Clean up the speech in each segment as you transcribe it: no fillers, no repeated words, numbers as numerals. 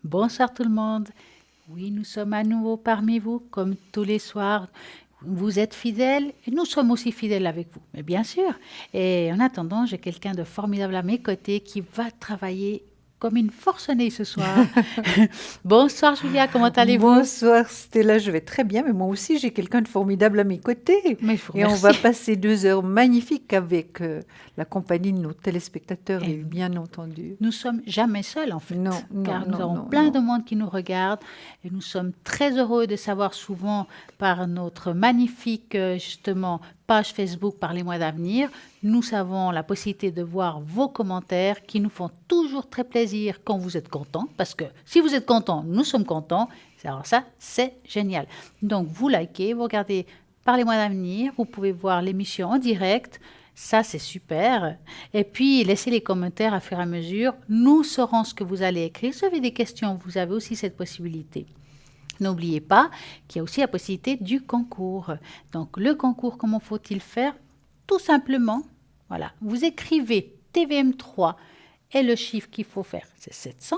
Bonsoir tout le monde. Oui, nous sommes à nouveau parmi vous, comme tous les soirs. Vous êtes fidèles et nous sommes aussi fidèles avec vous, mais bien sûr. Et en attendant, j'ai quelqu'un de formidable à mes côtés qui va travailler comme une forcenée ce soir. Bonsoir Julia, comment allez-vous? Bonsoir Stella, je vais très bien, mais moi aussi j'ai quelqu'un de formidable à mes côtés. Mais je vous Et on va remercie. passer 2 heures magnifiques avec la compagnie de nos téléspectateurs, Et bien entendu. nous sommes jamais seuls en Non, fait, non, car nous non, avons non, plein non. de monde qui nous regarde et nous sommes très heureux de savoir souvent par notre magnifique justement page Facebook Parlez-moi d'avenir, nous avons la possibilité de voir vos commentaires qui nous font toujours très plaisir quand vous êtes contents, parce que si vous êtes contents, nous sommes contents. Alors ça, c'est génial. Donc vous likez, vous regardez Parlez-moi d'avenir, vous pouvez voir l'émission en direct. Ça, c'est super. Et puis, laissez les commentaires à fur et à mesure. Nous saurons ce que vous allez écrire. Si vous avez des questions, vous avez aussi cette possibilité. N'oubliez pas qu'il y a aussi la possibilité du concours. Donc, le concours, comment faut-il faire? Tout simplement, voilà, vous écrivez TVM3 et le chiffre qu'il faut faire, c'est 700.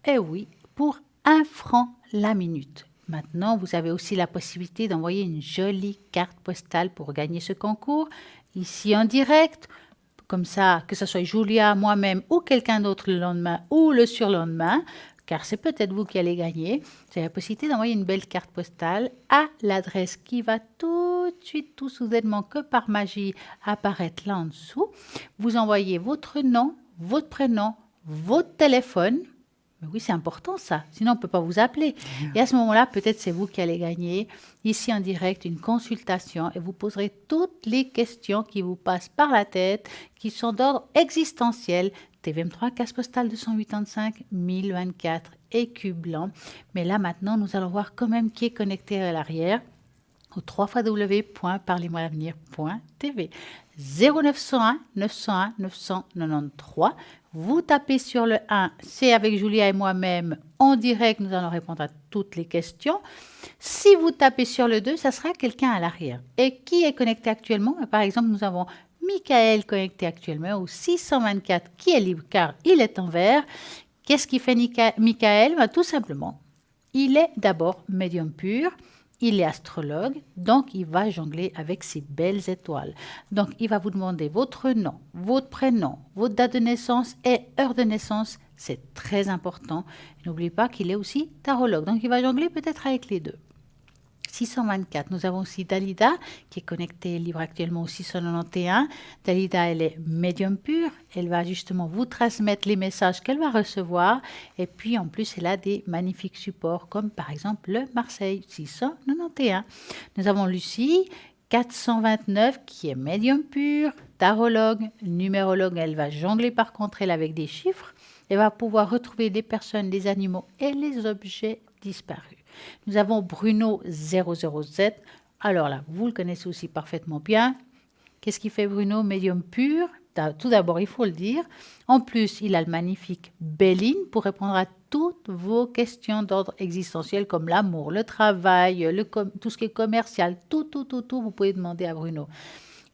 Et oui, pour 1 franc la minute. Maintenant, vous avez aussi la possibilité d'envoyer une jolie carte postale pour gagner ce concours, ici en direct, comme ça, que ce soit Julia, moi-même ou quelqu'un d'autre le lendemain ou le surlendemain, car c'est peut-être vous qui allez gagner. Vous avez la possibilité d'envoyer une belle carte postale à l'adresse qui va tout de suite, tout soudainement, que par magie, apparaître là en dessous. Vous envoyez votre nom, votre prénom, votre téléphone. Mais oui, c'est important ça, sinon on ne peut pas vous appeler. Et à ce moment-là, peut-être c'est vous qui allez gagner ici en direct une consultation et vous poserez toutes les questions qui vous passent par la tête, qui sont d'ordre existentiel. TVM3, casse postale 285 1024, écu blanc. Mais là maintenant, nous allons voir quand même qui est connecté à l'arrière au www.parlez-moi-l'avenir.tv 0901 901 993. Vous tapez sur le 1, c'est avec Julia et moi-même en direct, nous allons répondre à toutes les questions. Si vous tapez sur le 2, ça sera quelqu'un à l'arrière. Et qui est connecté actuellement? Par exemple, nous avons Michael connecté actuellement au 624 qui est libre car il est en vert. Qu'est-ce qui fait Michael? Tout simplement, il est d'abord médium pur. Il est astrologue, donc il va jongler avec ces belles étoiles. Donc il va vous demander votre nom, votre prénom, votre date de naissance et heure de naissance. C'est très important. N'oubliez pas qu'il est aussi tarologue, donc il va jongler peut-être avec les deux. 624, nous avons aussi Dalida qui est connectée libre actuellement au 691. Dalida, elle est médium pure. Elle va justement vous transmettre les messages qu'elle va recevoir. Et puis en plus, elle a des magnifiques supports comme par exemple le Marseille 691. Nous avons Lucie 429 qui est médium pure, tarologue, numérologue. Elle va jongler par contre elle avec des chiffres. Elle va pouvoir retrouver des personnes, des animaux et les objets disparus. Nous avons Bruno 007. Alors là, vous le connaissez aussi parfaitement bien. Qu'est-ce qui fait Bruno? Médium pur. Tout d'abord, il faut le dire. En plus, il a le magnifique Béline pour répondre à toutes vos questions d'ordre existentiel comme l'amour, le travail, tout ce qui est commercial, tout, vous pouvez demander à Bruno.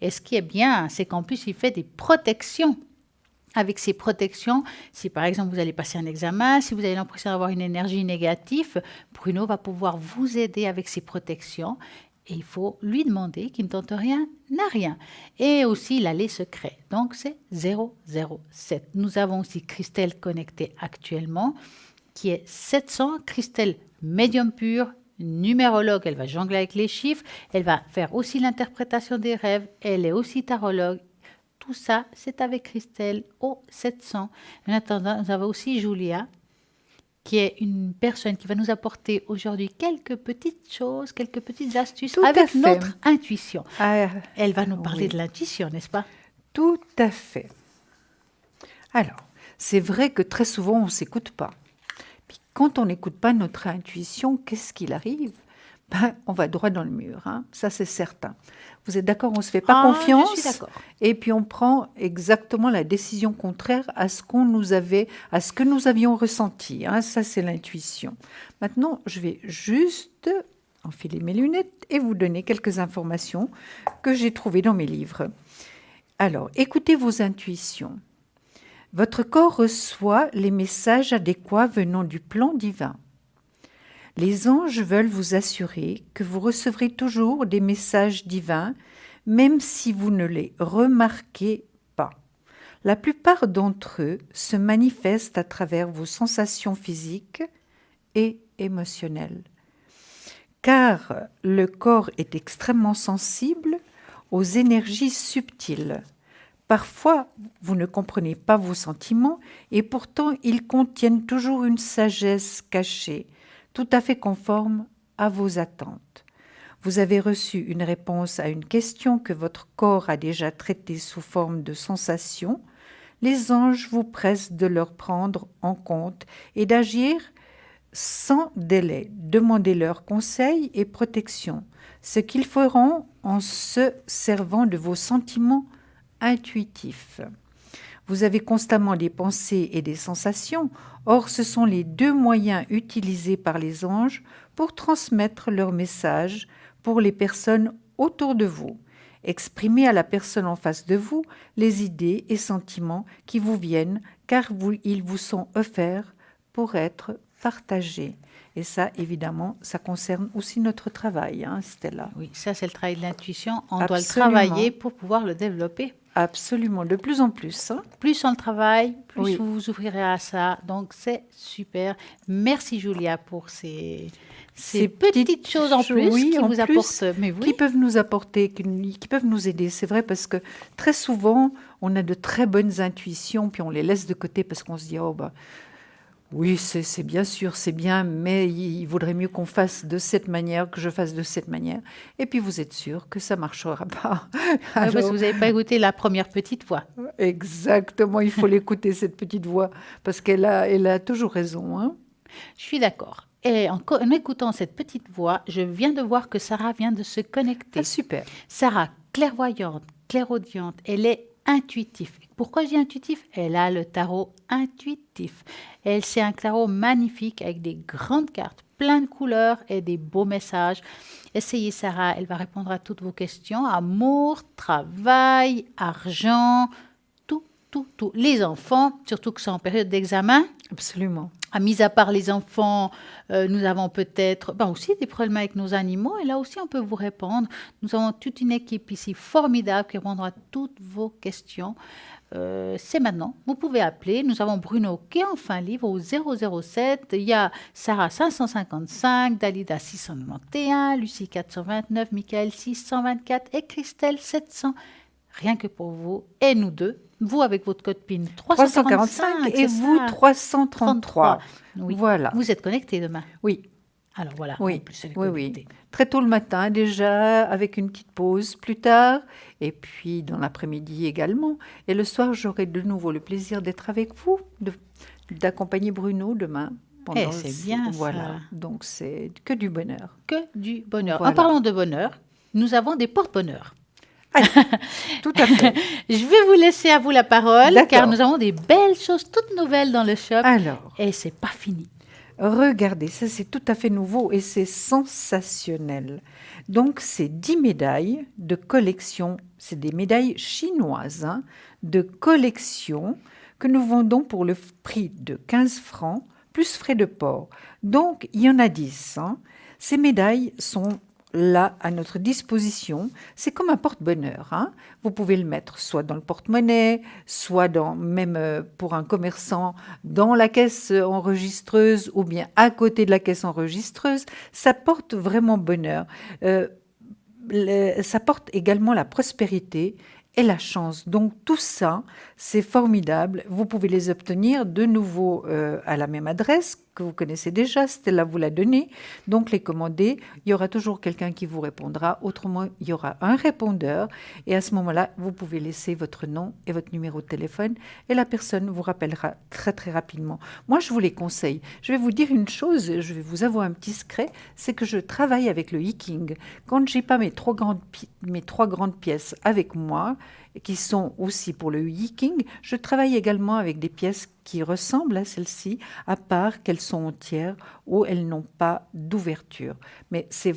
Et ce qui est bien, c'est qu'en plus, il fait des protections. Avec ces protections, si par exemple vous allez passer un examen, si vous avez l'impression d'avoir une énergie négative, Bruno va pouvoir vous aider avec ces protections. Et il faut lui demander qu'il ne tente rien, n'a rien. Et aussi, il a les secrets. Donc, c'est 007. Nous avons aussi Christelle connectée actuellement, qui est 700. Christelle, médium pur, numérologue. Elle va jongler avec les chiffres. Elle va faire aussi l'interprétation des rêves. Elle est aussi tarologue. Tout ça, c'est avec Christelle au 700. En attendant, nous avons aussi Julia, qui est une personne qui va nous apporter aujourd'hui quelques petites choses, quelques petites astuces Tout à avec fait. notre intuition. Ah, Elle va nous parler oui. de l'intuition, n'est-ce pas? Tout à fait. Alors, c'est vrai que très souvent, on ne s'écoute pas. Puis quand on n'écoute pas notre intuition, qu'est-ce qu'il arrive? On va droit dans le mur, hein. Ça c'est certain. Vous êtes d'accord? On ne se fait pas Je suis confiance d'accord. et puis on prend exactement la décision contraire à ce à ce que nous avions ressenti, hein. Ça c'est l'intuition. Maintenant, je vais juste enfiler mes lunettes et vous donner quelques informations que j'ai trouvées dans mes livres. Alors, écoutez vos intuitions. Votre corps reçoit les messages adéquats venant du plan divin. Les anges veulent vous assurer que vous recevrez toujours des messages divins, même si vous ne les remarquez pas. La plupart d'entre eux se manifestent à travers vos sensations physiques et émotionnelles. Car le corps est extrêmement sensible aux énergies subtiles. Parfois, vous ne comprenez pas vos sentiments et pourtant ils contiennent toujours une sagesse cachée, tout à fait conforme à vos attentes. Vous avez reçu une réponse à une question que votre corps a déjà traitée sous forme de sensation. Les anges vous pressent de leur prendre en compte et d'agir sans délai. Demandez-leur conseil et protection, ce qu'ils feront en se servant de vos sentiments intuitifs. Vous avez constamment des pensées et des sensations, or ce sont les deux moyens utilisés par les anges pour transmettre leurs messages pour les personnes autour de vous. Exprimez à la personne en face de vous les idées et sentiments qui vous viennent, car ils vous sont offerts pour être partagés. Et ça, évidemment, ça concerne aussi notre travail, hein, Stella. Oui, ça c'est le travail de l'intuition. On doit le Absolument. travailler pour pouvoir le développer. Absolument, de plus en plus. Hein. Plus on le travaille, plus Oui. vous vous ouvrirez à ça. Donc c'est super. Merci Julia pour ces petites choses en plus oui, qui en vous plus, apportent. Mais oui, qui peuvent nous apporter, qui peuvent nous aider. C'est vrai parce que très souvent, on a de très bonnes intuitions, puis on les laisse de côté parce qu'on se dit, oh bah, oui, c'est bien sûr, c'est bien, mais il vaudrait mieux qu'on fasse de cette manière, que je fasse de cette manière. Et puis vous êtes sûr que ça ne marchera pas. parce que vous n'avez pas écouté la première petite voix. Exactement, il faut l'écouter, cette petite voix, parce elle a toujours raison. Hein. Je suis d'accord. Et en écoutant cette petite voix, je viens de voir que Sarah vient de se connecter. Ah, super. Sarah, clairvoyante, clairaudiente, elle est intuitive. Pourquoi je dis intuitif? Elle a le tarot intuitif. C'est un tarot magnifique avec des grandes cartes, plein de couleurs et des beaux messages. Essayez Sarah, elle va répondre à toutes vos questions. Amour, travail, argent, tout. Les enfants, surtout que c'est en période d'examen. Absolument. Mis à part les enfants, nous avons peut-être aussi des problèmes avec nos animaux. Et là aussi, on peut vous répondre. Nous avons toute une équipe ici formidable qui répondra à toutes vos questions. C'est maintenant. Vous pouvez appeler. Nous avons Bruno qui est en fin livre au 007. Il y a Sarah 555, Dalida 691, Lucie 429, Michael 624 et Christelle 700. Rien que pour vous et nous deux. Vous avec votre code PIN 345 et vous 333. Oui. Voilà. Vous êtes connectés demain? Oui. Alors voilà. Oui. En plus, elle est Oui. connectée. Très tôt le matin déjà, avec une petite pause plus tard, et puis dans l'après-midi également. Et le soir, j'aurai de nouveau le plaisir d'être avec vous, d'accompagner Bruno demain. C'est bien voilà. ça. Donc c'est que du bonheur. Que du bonheur. Voilà. En parlant de bonheur, nous avons des porte-bonheur. Tout à fait. Je vais vous laisser à vous la parole, D'accord. car nous avons des belles choses toutes nouvelles dans le shop. Alors, et c'est pas fini. regardez, ça c'est tout à fait nouveau et c'est sensationnel. Donc c'est 10 médailles de collection, c'est des médailles chinoises hein, de collection que nous vendons pour le prix de 15 francs plus frais de port. Donc il y en a 10. Hein. Ces médailles sont là à notre disposition. C'est comme un porte-bonheur. Hein. Vous pouvez le mettre soit dans le porte-monnaie, soit même pour un commerçant dans la caisse enregistreuse ou bien à côté de la caisse enregistreuse. Ça porte vraiment bonheur. Ça porte également la prospérité et la chance. Donc tout ça, c'est formidable. Vous pouvez les obtenir de nouveau à la même adresse que vous connaissez déjà. Stella vous l'a donné. Donc les commander. Il y aura toujours quelqu'un qui vous répondra. Autrement, il y aura un répondeur. Et à ce moment-là, vous pouvez laisser votre nom et votre numéro de téléphone. Et la personne vous rappellera très très rapidement. Moi, je vous les conseille. Je vais vous dire une chose. Je vais vous avouer un petit secret. C'est que je travaille avec le Yiking. Quand j'ai pas mes trois grandes pièces avec moi, qui sont aussi pour le Yiking, je travaille également avec des pièces qui ressemblent à celles-ci, à part qu'elles sont entières ou elles n'ont pas d'ouverture. Mais c'est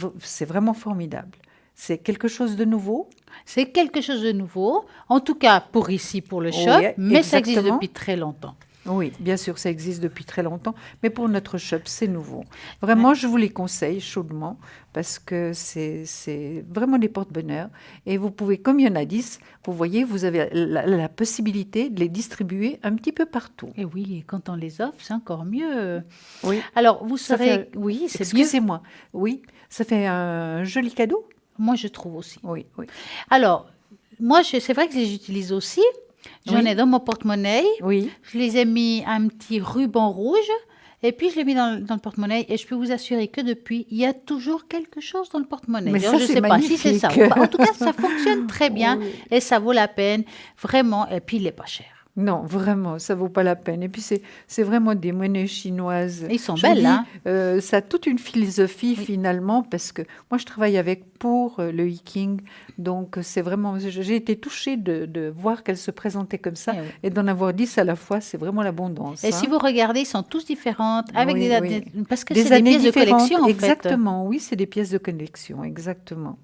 vraiment formidable. C'est quelque chose de nouveau? C'est quelque chose de nouveau, en tout cas pour ici, pour le shop, Oui, mais ça existe exactement. depuis très longtemps. Oui, bien sûr, ça existe depuis très longtemps, mais pour notre shop, c'est nouveau. Vraiment, je vous les conseille chaudement parce que c'est vraiment des porte-bonheur. Et vous pouvez, comme il y en a 10, vous voyez, vous avez la possibilité de les distribuer un petit peu partout. Et oui, et quand on les offre, c'est encore mieux. Oui, Alors, vous ça serez... fait, Oui, c'est mieux. excusez-moi, oui, ça fait un joli cadeau. Moi, je trouve aussi. Oui, oui, Alors, moi, c'est vrai que je les utilise aussi. J'en Oui. ai dans mon porte-monnaie. oui. Je les ai mis un petit ruban rouge. Et puis, je l'ai mis dans le porte-monnaie. Et je peux vous assurer que depuis, il y a toujours quelque chose dans le porte-monnaie. Mais Alors, ça, je ne c'est sais pas si c'est ça ou magnifique. pas. En tout cas, ça fonctionne très bien. Oui. Et ça vaut la peine. Vraiment. Et puis, il n'est pas cher. Non, vraiment, ça vaut pas la peine. Et puis, c'est vraiment des monnaies chinoises. Et ils sont Je vous belles, dis, hein. ça a toute une philosophie Oui. finalement, parce que moi, je travaille avec pour le Hiking. Donc, c'est vraiment, j'ai été touchée de voir qu'elle se présentait comme ça Eh oui. et d'en avoir 10 à la fois. C'est vraiment l'abondance. Et si hein. vous regardez, ils sont tous différents. Avec Oui, des, oui. parce que Des c'est des années pièces de différentes, collection, en fait. exactement. Oui, c'est des pièces de collection, exactement.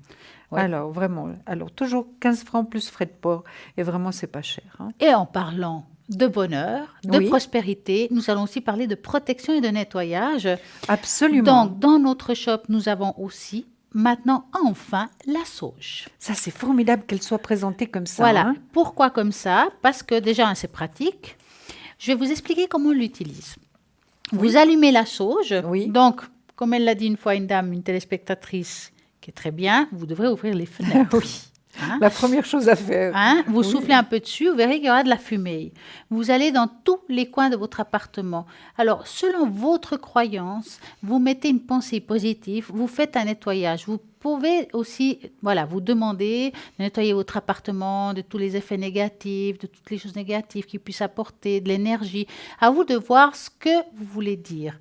Ouais. Alors, vraiment, toujours 15 francs plus frais de port. Et vraiment, c'est pas cher. hein. Et en parlant de bonheur, de Oui. prospérité, nous allons aussi parler de protection et de nettoyage. Absolument. Donc, dans notre shop, nous avons aussi maintenant, enfin, la sauge. Ça, c'est formidable qu'elle soit présentée comme ça. Voilà. hein. Pourquoi comme ça? Parce que déjà, c'est pratique. Je vais vous expliquer comment on l'utilise. Vous allumez la sauge. Oui. Donc, comme elle l'a dit une fois une dame, une téléspectatrice, qui est très bien, vous devrez ouvrir les fenêtres. Oui. Hein? La première chose à faire. Hein, vous Oui. soufflez un peu dessus, vous verrez qu'il y aura de la fumée. Vous allez dans tous les coins de votre appartement. Alors, selon votre croyance, vous mettez une pensée positive, vous faites un nettoyage. Vous pouvez aussi, voilà, vous demander de nettoyer votre appartement de tous les effets négatifs, de toutes les choses négatives qui puissent apporter de l'énergie. À vous de voir ce que vous voulez dire.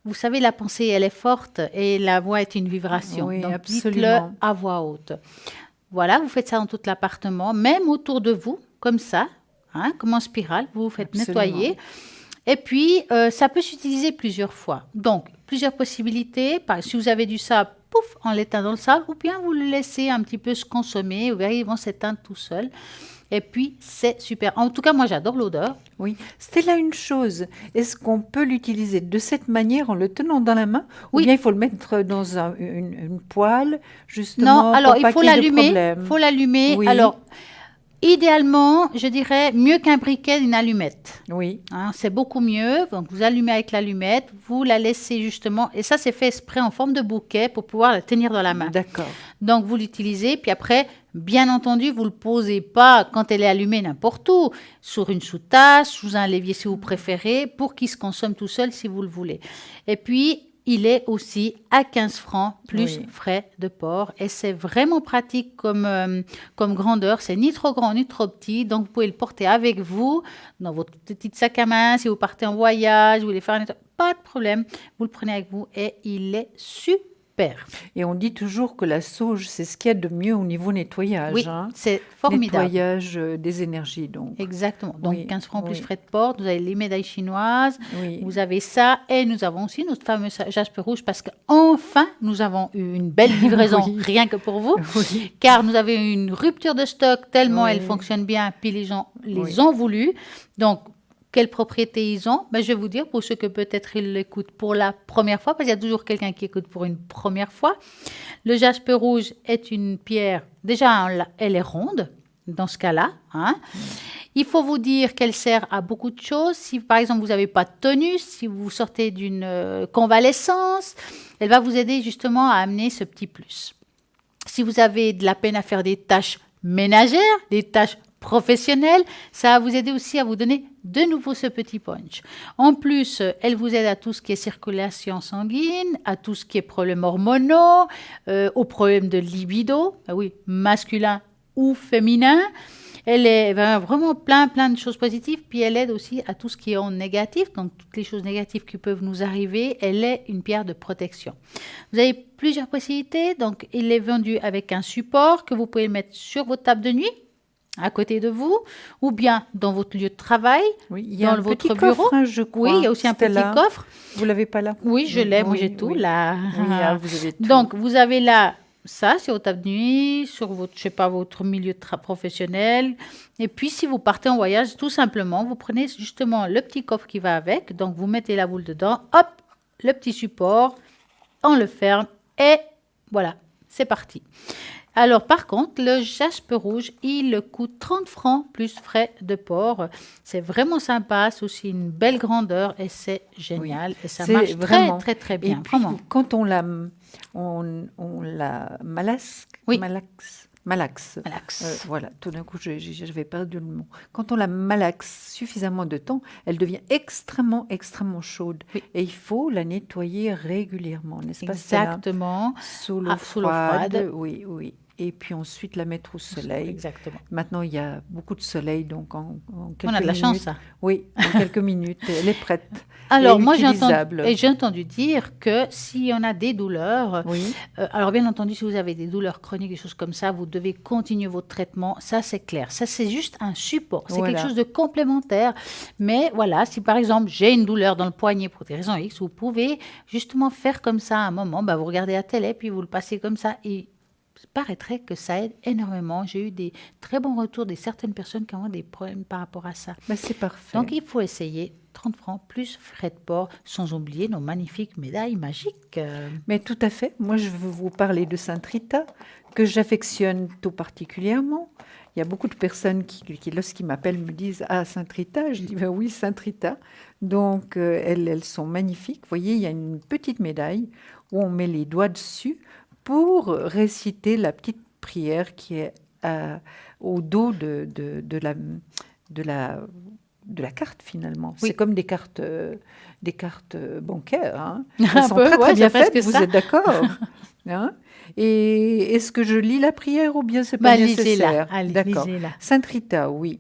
Vous savez, la pensée, elle est forte et la voix est une vibration. Oui, Donc, absolument. dites-le à voix haute. Voilà, vous faites ça dans tout l'appartement, même autour de vous, comme ça, hein, comme en spirale, vous vous faites Absolument. nettoyer. Et puis, ça peut s'utiliser plusieurs fois. Donc, plusieurs possibilités. Si vous avez du sable, pouf, on l'éteint dans le sable, ou bien vous le laissez un petit peu se consommer, vous verrez, ils vont s'éteindre tout seuls. Et puis, c'est super. En tout cas, moi, j'adore l'odeur. Oui. C'était là une chose. Est-ce qu'on peut l'utiliser de cette manière en le tenant dans la main Oui. Ou bien il faut le mettre dans une poêle, justement, Non, alors pour il pas faut qu'il y ait de l'allumer. problème Il faut l'allumer. Oui. Alors, idéalement, je dirais mieux qu'un briquet, une allumette. Oui. Hein, c'est beaucoup mieux. Donc, vous allumez avec l'allumette, vous la laissez justement. Et ça, c'est fait exprès en forme de bouquet pour pouvoir la tenir dans la main. D'accord. Donc, vous l'utilisez. Puis après, bien entendu, vous ne le posez pas quand elle est allumée n'importe où. Sur une sous-tasse, sous un levier si vous préférez, pour qu'il se consomme tout seul si vous le voulez. Et puis, il est aussi à 15 francs plus Oui. frais de port. Et c'est vraiment pratique comme grandeur. C'est ni trop grand ni trop petit. Donc, vous pouvez le porter avec vous dans votre petit sac à main. Si vous partez en voyage, vous voulez faire un nettoyage, pas de problème. Vous le prenez avec vous et il est super. Et on dit toujours que la sauge, c'est ce qu'il y a de mieux au niveau nettoyage. Oui, hein. c'est formidable. Nettoyage des énergies, donc. Exactement. Donc, Oui, 15 francs plus oui. frais de port. Vous avez les médailles chinoises. Oui. Vous avez ça. Et nous avons aussi notre fameux jaspe rouge parce qu'enfin, nous avons eu une belle livraison Oui. rien que pour vous. Oui. Car nous avions eu une rupture de stock tellement Oui. elle fonctionne bien. Puis les gens les Oui. ont voulu. Donc, quelles propriétés ils ont? Ben, je vais vous dire, pour ceux que peut-être ils l'écoutent pour la première fois, parce qu'il y a toujours quelqu'un qui écoute pour une première fois. Le jaspe rouge est une pierre, déjà, elle est ronde, dans ce cas-là. Hein. Il faut vous dire qu'elle sert à beaucoup de choses. Si, par exemple, vous n'avez pas de tonus, si vous sortez d'une convalescence, elle va vous aider justement à amener ce petit plus. Si vous avez de la peine à faire des tâches ménagères, des tâches professionnelle, ça va vous aider aussi à vous donner de nouveau ce petit punch. En plus, elle vous aide à tout ce qui est circulation sanguine, à tout ce qui est problèmes hormonaux, aux problèmes de libido, ah oui, masculin ou féminin. Elle est vraiment plein de choses positives, puis elle aide aussi à tout ce qui est en négatif, donc toutes les choses négatives qui peuvent nous arriver, elle est une pierre de protection. Vous avez plusieurs possibilités, donc il est vendu avec un support que vous pouvez mettre sur votre table de nuit, à côté de vous, ou bien dans votre lieu de travail, Oui, il y a dans un votre petit bureau. coffre, hein, je crois. Oui, il y a aussi un petit Stella. coffre. Vous l'avez pas là? Oui, je l'ai, moi Oui, j'ai tout oui. là. Oui, vous avez tout. Donc, vous avez là Ça, c'est au table de nuit, sur votre, je sais pas, votre milieu professionnel. Et puis, si vous partez en voyage, tout simplement, vous prenez justement le petit coffre qui va avec. Donc, vous mettez la boule dedans, hop, le petit support, on le ferme et voilà, c'est parti. Alors, par contre, le jaspe rouge, il coûte 30 francs plus frais de port. C'est vraiment sympa, c'est aussi une belle grandeur et c'est génial. Et ça C'est marche vraiment. très, très, très Et bien. puis, Vraiment. quand on la Oui. malaxe. Relax. Voilà, tout d'un coup, j'avais perdu le mot. Quand on la malaxe suffisamment de temps, elle devient extrêmement, extrêmement chaude. Oui. Et il faut la nettoyer régulièrement, n'est-ce pas, Stella? Exactement. Sous l'eau Sous l'eau froide. froide. Oui, oui. Et puis ensuite la mettre au soleil. Exactement. Maintenant, il y a beaucoup de soleil, donc en quelques On a de la minutes. chance, ça. Oui, en quelques minutes, elle est prête. Alors, Et moi, utilisable. j'ai entendu dire que si on a des douleurs, Oui, alors bien entendu, si vous avez des douleurs chroniques, des choses comme ça, vous devez continuer votre traitement. Ça, c'est clair. Ça, c'est juste un support. C'est Voilà. quelque chose de complémentaire. Mais voilà, si par exemple, j'ai une douleur dans le poignet pour des raisons X, vous pouvez justement faire comme ça à un moment. Bah, vous regardez la télé, puis vous le passez comme ça. Et il paraîtrait que ça aide énormément. J'ai eu des très bons retours de certaines personnes qui ont des problèmes par rapport à ça. ben, c'est parfait. Donc, il faut essayer 30 francs plus frais de port, sans oublier nos magnifiques médailles magiques. Mais tout à fait. Moi, je veux vous parler de Sainte Rita, que j'affectionne tout particulièrement. Il y a beaucoup de personnes qui lorsqu'ils m'appellent, me disent « Ah, Sainte Rita », je dis ben « Oui, Sainte Rita ». Donc, elles sont magnifiques. Vous voyez, il y a une petite médaille où on met les doigts dessus pour réciter la petite prière qui est au dos de la carte, finalement. Oui. C'est comme des cartes bancaires. Hein. Elles sont peu, très, très ouais, bien c'est presque faites, vous ça. êtes d'accord? Hein. Et est-ce que je lis la prière ou bien c'est pas Bah, lisez-la. nécessaire? Allez, D'accord. lisez-la. Sainte Rita, oui.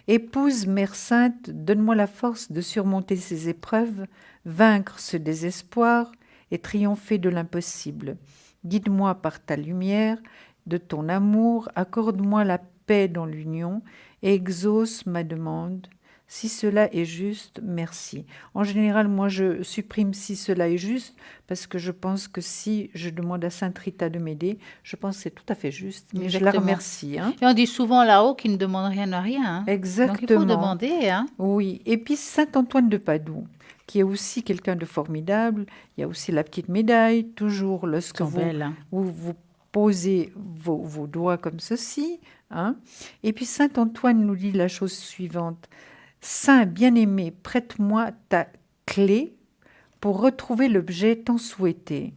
Épouse, Mère Sainte, donne-moi la force de surmonter ces épreuves, vaincre ce désespoir et triompher de l'impossible. Guide-moi par ta lumière, de ton amour, accorde-moi la paix dans l'union et exauce ma demande. Si cela est juste, merci. En général, moi, je supprime si cela est juste parce que je pense que si je demande à Sainte Rita de m'aider, je pense que c'est tout à fait juste. Mais je la Exactement. remercie. Hein. Et on dit souvent là-haut qu'il ne demande rien à rien. Hein. Exactement. Donc, il faut demander. Hein. Oui. Et puis, Saint Antoine de Padoue, qui est aussi quelqu'un de formidable. Il y a aussi la petite médaille, toujours lorsque Sont belles, hein. vous posez vos doigts comme ceci. Hein. Et puis, Saint Antoine nous dit la chose suivante. Saint bien-aimé, prête-moi ta clé pour retrouver l'objet tant souhaité.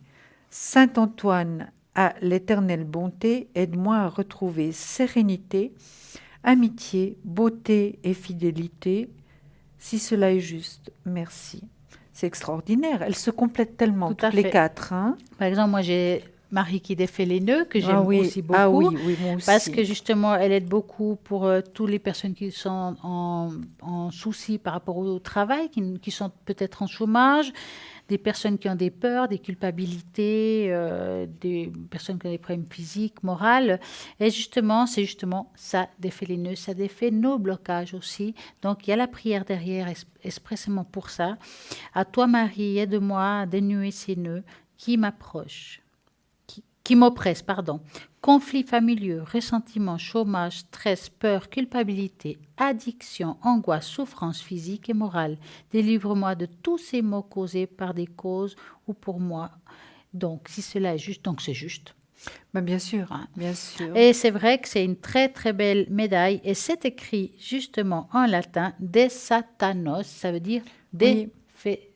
Saint Antoine, à l'éternelle bonté, aide-moi à retrouver sérénité, amitié, beauté et fidélité. Si cela est juste, merci. C'est extraordinaire. Elles se complètent tellement, Tout à toutes les fait. quatre. Hein. Par exemple, moi, j'ai Marie qui défait les nœuds, que j'aime aussi beaucoup. Ah oui, oui, moi aussi. Parce que justement, elle aide beaucoup pour toutes les personnes qui sont en souci par rapport au travail, qui sont peut-être en chômage, des personnes qui ont des peurs, des culpabilités, des personnes qui ont des problèmes physiques, moraux. Et justement, c'est justement ça défait les nœuds, ça défait nos blocages aussi. Donc, il y a la prière derrière expressément pour ça. À toi, Marie, aide-moi à dénouer ces nœuds qui m'approchent. Qui m'oppressent, pardon. Conflits familiaux, ressentiments, chômage, stress, peur, culpabilité, addiction, angoisse, souffrance physique et morale. Délivre-moi de tous ces maux causés par des causes ou pour moi. Donc, si cela est juste, donc c'est juste. Ben, bien sûr, hein. Bien sûr. Et c'est vrai que c'est une très très belle médaille et c'est écrit justement en latin de Satanos, ça veut dire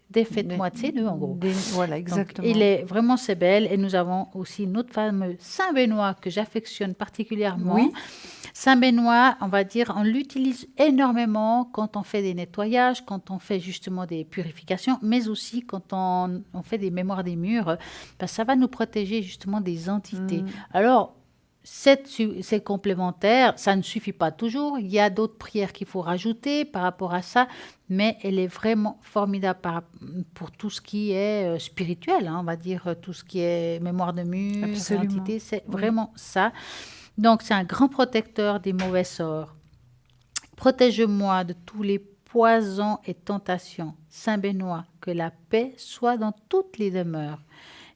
défaites-moi de ces nœuds en gros. Voilà, exactement. Donc, vraiment c'est belle et nous avons aussi notre fameux Saint Benoît que j'affectionne particulièrement. Oui. Saint Benoît, on va dire, on l'utilise énormément quand on fait des nettoyages, quand on fait justement des purifications, mais aussi quand on fait des mémoires des murs, parce que ça va nous protéger justement des entités. Alors, c'est complémentaire, ça ne suffit pas toujours. Il y a d'autres prières qu'il faut rajouter par rapport à ça, mais elle est vraiment formidable pour tout ce qui est spirituel, hein, on va dire, tout ce qui est mémoire de mur, Absolument. entité, c'est vraiment ça. Donc, c'est un grand protecteur des mauvais sorts. Protège-moi de tous les poisons et tentations. Saint Benoît, que la paix soit dans toutes les demeures.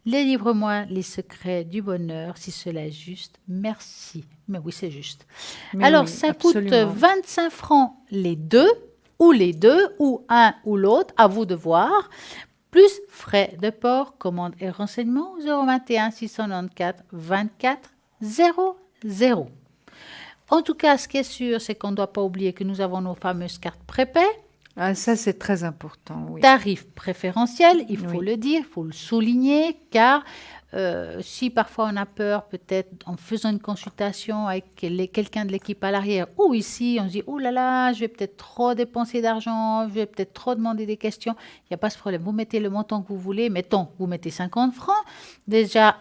Délivre-moi les secrets du bonheur, si cela est juste. Merci. Mais oui, c'est juste. Mais Alors, oui, ça absolument. coûte 25 francs les deux, ou un ou l'autre, à vous de voir. Plus frais de port, commande et renseignements au 021 694 24 00. En tout cas, ce qui est sûr, c'est qu'on ne doit pas oublier que nous avons nos fameuses cartes prépaies. Ah, ça, c'est très important, oui. Tarif préférentiel, il faut Oui. le dire, il faut le souligner, car si parfois on a peur, peut-être en faisant une consultation avec quelqu'un de l'équipe à l'arrière, ou ici, on se dit, oh là là, je vais peut-être trop dépenser d'argent, je vais peut-être trop demander des questions, il n'y a pas ce problème. Vous mettez le montant que vous voulez, mettons, vous mettez 50 francs, déjà,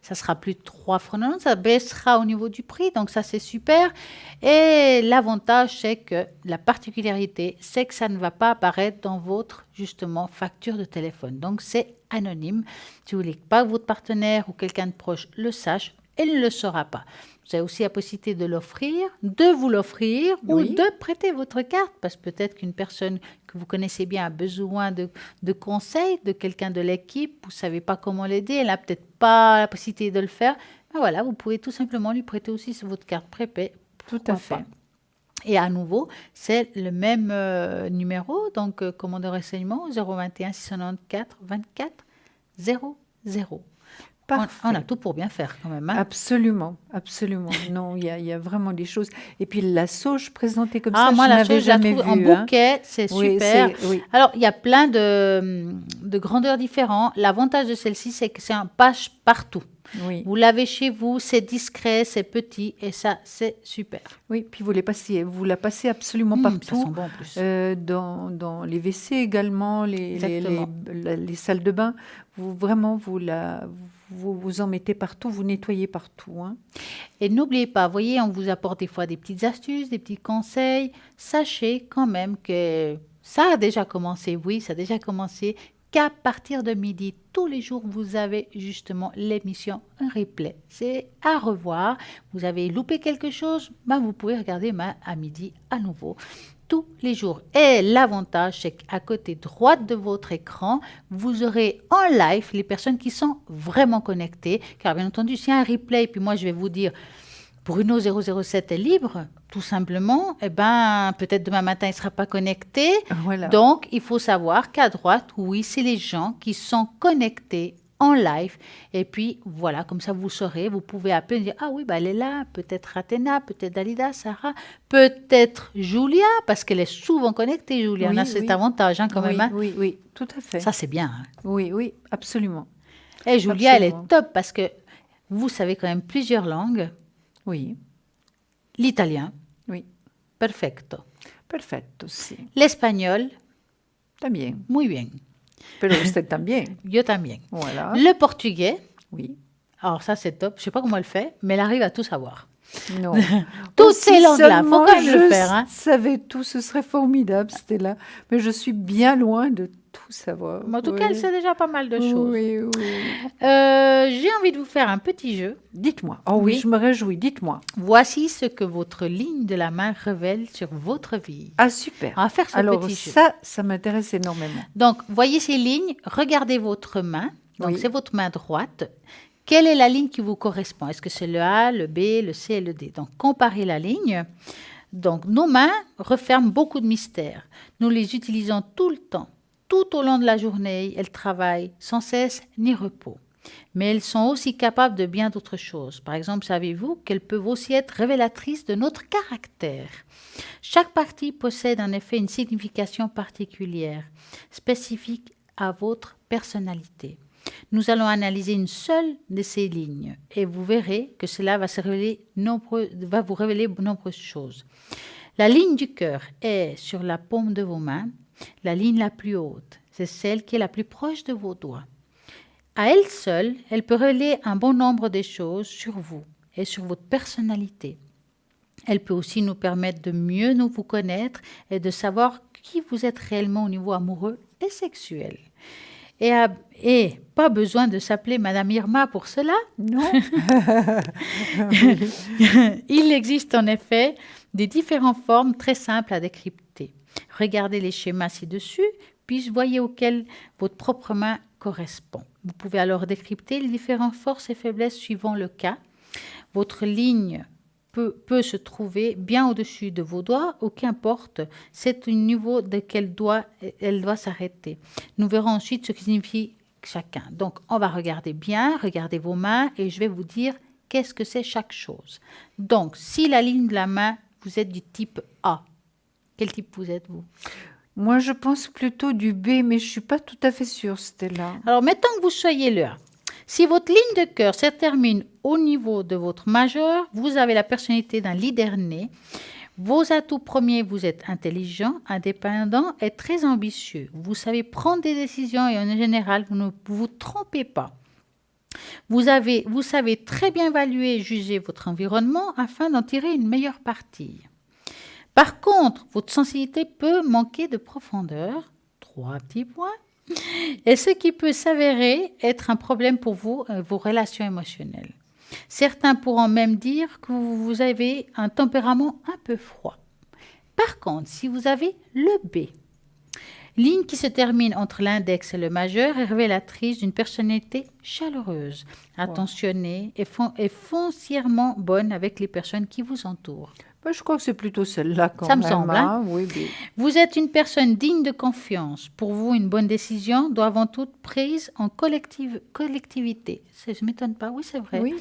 ça sera plus de 3 francs, non, ça baissera au niveau du prix, donc ça c'est super. Et l'avantage, c'est que la particularité, c'est que ça ne va pas apparaître dans votre, justement, facture de téléphone. Donc, c'est anonyme. Si vous voulez pas que votre partenaire ou quelqu'un de proche le sache, elle ne le saura pas. Vous avez aussi la possibilité de l'offrir, de vous l'offrir ou Oui. de prêter votre carte, parce que peut-être qu'une personne que vous connaissez bien a besoin de conseils, de quelqu'un de l'équipe, vous ne savez pas comment l'aider, elle n'a peut-être pas la possibilité de le faire. Ben voilà, vous pouvez tout simplement lui prêter aussi votre carte prépay. Tout Pourquoi à fait. pas. Et à nouveau, c'est le même numéro, donc commande de renseignement 021 694 24 00. Parfait. On a tout pour bien faire quand même. Hein. Absolument, absolument. Non, il y a vraiment des choses. Et puis la sauge présentée comme Ah, ça, moi, je la n'avais chose, je la jamais trouve en vu. Hein. bouquet, c'est Oui, super. oui. Alors, il y a plein de grandeurs différentes. L'avantage de celle-ci, c'est que c'est un page partout. Oui. Vous l'avez chez vous, c'est discret, c'est petit, et ça, c'est super. Oui, puis vous la passez absolument Ça partout. sent bon en plus. Dans les WC également, Exactement. les salles de bain. Vous en mettez partout, vous nettoyez partout. Hein. Et n'oubliez pas, voyez, on vous apporte des fois des petites astuces, des petits conseils. Sachez quand même que ça a déjà commencé, oui, ça a déjà commencé, qu'à partir de midi, tous les jours, vous avez justement l'émission un replay. C'est à revoir. Vous avez loupé quelque chose, ben vous pouvez regarder à midi à nouveau. Tous les jours. Et l'avantage, c'est qu'à côté droite de votre écran, vous aurez en live les personnes qui sont vraiment connectées. Car bien entendu, s'il y a un replay, puis moi je vais vous dire, Bruno 007 est libre, tout simplement, eh ben, peut-être demain matin, il ne sera pas connecté. Voilà. Donc, il faut savoir qu'à droite, oui, c'est les gens qui sont connectés en live. Et puis, voilà, comme ça, vous saurez, vous pouvez appeler et dire, ah oui, bah, elle est là, peut-être Athéna, peut-être Dalida, Sarah, peut-être Julia, parce qu'elle est souvent connectée, Julia. Oui, On a cet oui. avantage hein, quand Oui, même. Hein. oui, tout à fait. Ça, c'est bien. Hein. Oui, oui, absolument. Et Julia, elle Absolument. est top parce que vous savez quand même plusieurs langues. Oui, L'italien, oui. perfecto. Perfetto, sí. L'espagnol, También. muy bien. Pero usted también. Yo también. Voilà. Le portugais, Oui. alors ça c'est top, je ne sais pas comment elle fait, mais elle arrive à tout savoir. Non. Toutes Aussi ces langues-là, faut seulement quand même le faire. Hein. Je savais tout, ce serait formidable, Stella. Mais je suis bien loin de tout savoir. Mais en tout cas, elle sait déjà pas mal de choses. Oui, oui. J'ai envie de vous faire un petit jeu. Dites-moi. Oh oui, Oui. je me réjouis. Dites-moi. Voici ce que votre ligne de la main révèle sur votre vie. Ah, super. On va faire ce Alors petit jeu. ça m'intéresse énormément. Donc, voyez ces lignes, regardez votre main. Donc, Oui. c'est votre main droite. Quelle est la ligne qui vous correspond? Est-ce que c'est le A, le B, le C et le D? Donc, comparez la ligne. Donc, nos mains referment beaucoup de mystères. Nous les utilisons tout le temps. Tout au long de la journée, elles travaillent sans cesse ni repos. Mais elles sont aussi capables de bien d'autres choses. Par exemple, savez-vous qu'elles peuvent aussi être révélatrices de notre caractère? Chaque partie possède en effet une signification particulière, spécifique à votre personnalité. Nous allons analyser une seule de ces lignes et vous verrez que cela va vous révéler de nombreuses choses. La ligne du cœur est sur la paume de vos mains. La ligne la plus haute, c'est celle qui est la plus proche de vos doigts. À elle seule, elle peut révéler un bon nombre de choses sur vous et sur votre personnalité. Elle peut aussi nous permettre de mieux vous connaître et de savoir qui vous êtes réellement au niveau amoureux et sexuel. Et pas besoin de s'appeler Madame Irma pour cela. Non. Il existe en effet des différentes formes très simples à décrypter. Regardez les schémas ci-dessus, puis voyez auquel votre propre main correspond. Vous pouvez alors décrypter les différentes forces et faiblesses suivant le cas. Votre ligne peut se trouver bien au-dessus de vos doigts ou qu'importe, c'est au niveau de quel doigt elle doit s'arrêter. Nous verrons ensuite ce qui signifie chacun. Donc, on va regarder bien, regardez vos mains et je vais vous dire qu'est-ce que c'est chaque chose. Donc, si la ligne de la main, vous êtes du type A. Quel type vous êtes, vous? Moi, je pense plutôt du B, mais je ne suis pas tout à fait sûre, Stella. Alors, mettons que vous soyez le A. Si votre ligne de cœur se termine au niveau de votre majeur, vous avez la personnalité d'un leader né. Vos atouts premiers, vous êtes intelligent, indépendant et très ambitieux. Vous savez prendre des décisions et en général, vous ne vous trompez pas. Vous savez très bien évaluer et juger votre environnement afin d'en tirer une meilleure partie. Par contre, votre sensibilité peut manquer de profondeur. 3 petits points. Et ce qui peut s'avérer être un problème pour vous, vos relations émotionnelles. Certains pourront même dire que vous avez un tempérament un peu froid. Par contre, si vous avez le B, ligne qui se termine entre l'index et le majeur est révélatrice d'une personnalité chaleureuse, attentionnée et foncièrement bonne avec les personnes qui vous entourent. Je crois que c'est plutôt celle-là quand Ça même. me semble. Hein? Oui, mais... Vous êtes une personne digne de confiance. Pour vous, une bonne décision doit avant tout être prise en collectivité. Ça ne m'étonne pas. Oui, c'est vrai. Oui.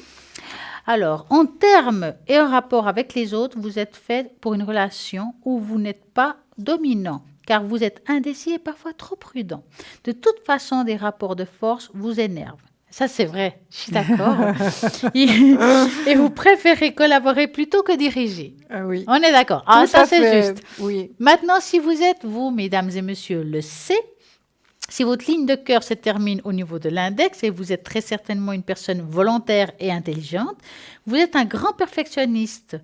Alors, en termes et en rapport avec les autres, vous êtes fait pour une relation où vous n'êtes pas dominant, car vous êtes indécis et parfois trop prudent. De toute façon, des rapports de force vous énervent. Ça, c'est vrai, je suis d'accord. Et vous préférez collaborer plutôt que diriger. Ah oui. On est d'accord. Ah, ça, c'est juste. Oui. Maintenant, si vous êtes, vous, mesdames et messieurs, le C, si votre ligne de cœur se termine au niveau de l'index et vous êtes très certainement une personne volontaire et intelligente, vous êtes un grand perfectionniste.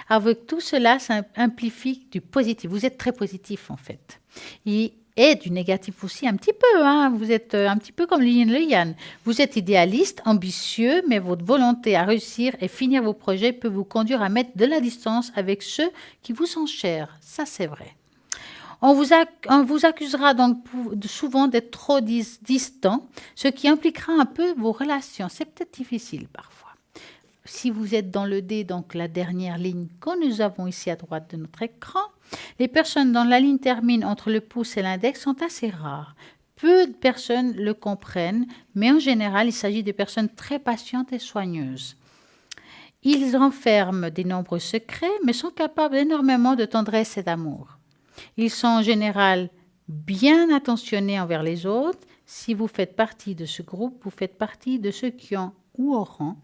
Avec tout cela, ça amplifie du positif. Vous êtes très positif, en fait. Et du négatif aussi, un petit peu. Hein. Vous êtes un petit peu comme le yin et le yang. Vous êtes idéaliste, ambitieux, mais votre volonté à réussir et finir vos projets peut vous conduire à mettre de la distance avec ceux qui vous sont chers. Ça, c'est vrai. On vous accusera donc souvent d'être trop distant, ce qui impliquera un peu vos relations. C'est peut-être difficile parfois. Si vous êtes dans le D, donc la dernière ligne que nous avons ici à droite de notre écran, les personnes dont la ligne termine entre le pouce et l'index sont assez rares. Peu de personnes le comprennent, mais en général, il s'agit de personnes très patientes et soigneuses. Ils renferment des nombreux secrets, mais sont capables énormément de tendresse et d'amour. Ils sont en général bien attentionnés envers les autres. Si vous faites partie de ce groupe, vous faites partie de ceux qui ont ou auront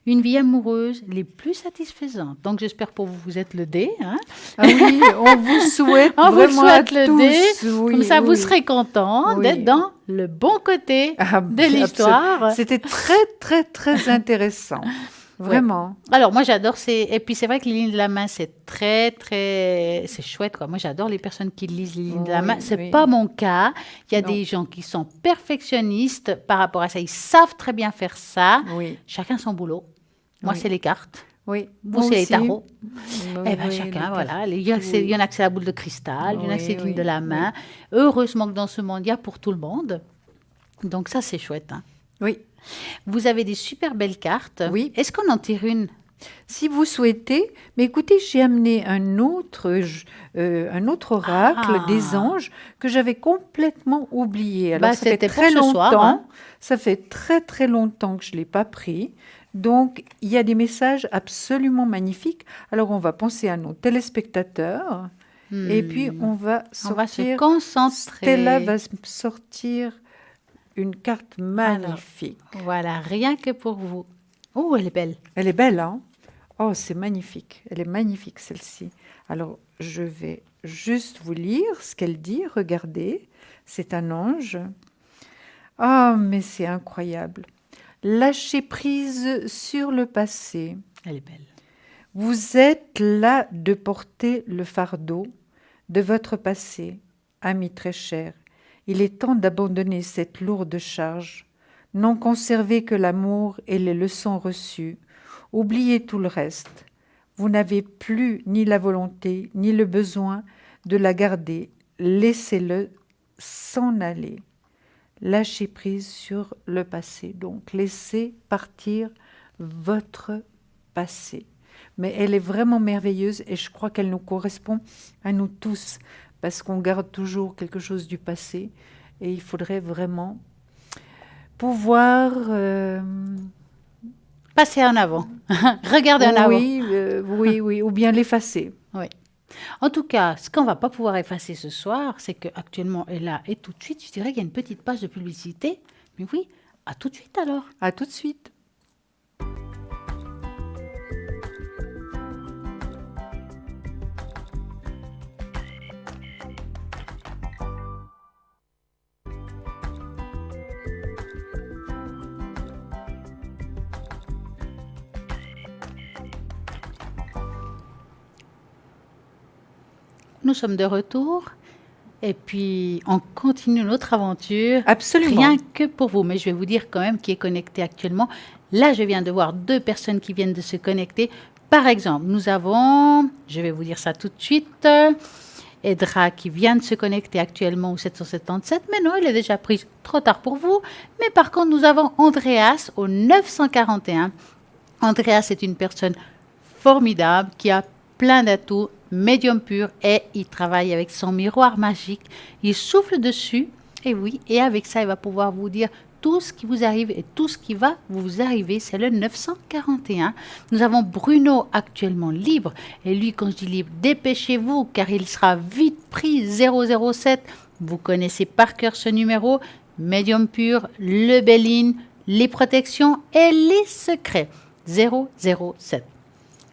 une vie amoureuse les plus satisfaisantes. Donc, j'espère pour vous, vous êtes le D. Hein? Ah oui, on vous souhaite on vraiment vous souhaite le tous. D. Oui, comme ça, oui. vous serez content d'être dans le bon côté de l'histoire. C'était très, très, très intéressant. Vraiment. Ouais. Alors, moi, j'adore et puis, c'est vrai que les lignes de la main, c'est très, très... C'est chouette, quoi. Moi, j'adore les personnes qui lisent les lignes de la main. C'est pas mon cas. Il y a des gens qui sont perfectionnistes par rapport à ça. Ils savent très bien faire ça. Oui. Chacun son boulot. Moi, c'est les cartes. Oui. Vous, c'est les tarots. Eh bien, chacun, voilà. Il y en a que c'est la boule de cristal. Il y en a que c'est les lignes de la main. Heureusement que dans ce monde, il y a pour tout le monde. Donc, ça, c'est chouette. Hein. Oui. Vous avez des super belles cartes. Oui. Est-ce qu'on en tire une? Si vous souhaitez, mais écoutez, j'ai amené un autre oracle des anges que j'avais complètement oublié. Alors, ça fait très longtemps. Soir, hein. Ça fait très très longtemps que je l'ai pas pris. Donc, il y a des messages absolument magnifiques. Alors, on va penser à nos téléspectateurs et puis on va se concentrer. Stella va sortir une carte magnifique. Alors, voilà, rien que pour vous. Oh, elle est belle. Elle est belle, hein? Oh, c'est magnifique. Elle est magnifique, celle-ci. Alors, je vais juste vous lire ce qu'elle dit. Regardez, c'est un ange. Ah, mais c'est incroyable. Lâchez prise sur le passé. Elle est belle. Vous êtes là de porter le fardeau de votre passé, ami très cher. Il est temps d'abandonner cette lourde charge. N'en conservez que l'amour et les leçons reçues. Oubliez tout le reste. Vous n'avez plus ni la volonté, ni le besoin de la garder. Laissez-le s'en aller. Lâchez prise sur le passé. Donc, laissez partir votre passé. Mais elle est vraiment merveilleuse et je crois qu'elle nous correspond à nous tous parce qu'on garde toujours quelque chose du passé et il faudrait vraiment pouvoir... Passez en avant. Regardez en avant. oui, ou bien l'effacer. Oui. En tout cas, ce qu'on ne va pas pouvoir effacer ce soir, c'est qu'actuellement, et là, et tout de suite, je dirais qu'il y a une petite page de publicité. Mais oui, à tout de suite alors. À tout de suite. Nous sommes de retour. Et puis, on continue notre aventure. Absolument. Rien que pour vous. Mais je vais vous dire quand même qui est connecté actuellement. Là, je viens de voir 2 personnes qui viennent de se connecter. Par exemple, nous avons, je vais vous dire ça tout de suite, Edra qui vient de se connecter actuellement au 777. Mais non, elle est déjà prise. Trop tard pour vous. Mais par contre, nous avons Andreas au 941. Andreas est une personne formidable qui a plein d'atouts, médium pur, et il travaille avec son miroir magique. Il souffle dessus, et oui, et avec ça, il va pouvoir vous dire tout ce qui vous arrive et tout ce qui va vous arriver. C'est le 941. Nous avons Bruno actuellement libre, et lui, quand je dis libre, dépêchez-vous, car il sera vite pris. 007. Vous connaissez par cœur ce numéro. Médium pur, le Béline, les protections et les secrets. 007.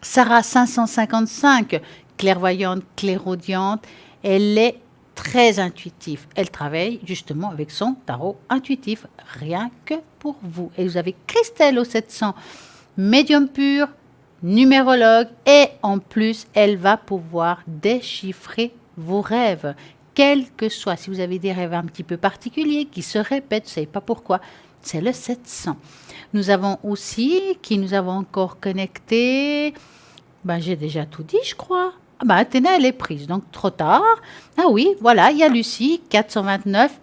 Sarah 555, clairvoyante, clairaudiente, elle est très intuitive. Elle travaille justement avec son tarot intuitif, rien que pour vous. Et vous avez Christelle au 700, médium pur, numérologue, et en plus, elle va pouvoir déchiffrer vos rêves, quels que soient. Si vous avez des rêves un petit peu particuliers qui se répètent, vous ne savez pas pourquoi, c'est le 700. Nous avons aussi, qui nous avons encore connecté, j'ai déjà tout dit, je crois. Athéna, elle est prise, donc trop tard. Ah oui, voilà, il y a Lucie, 429.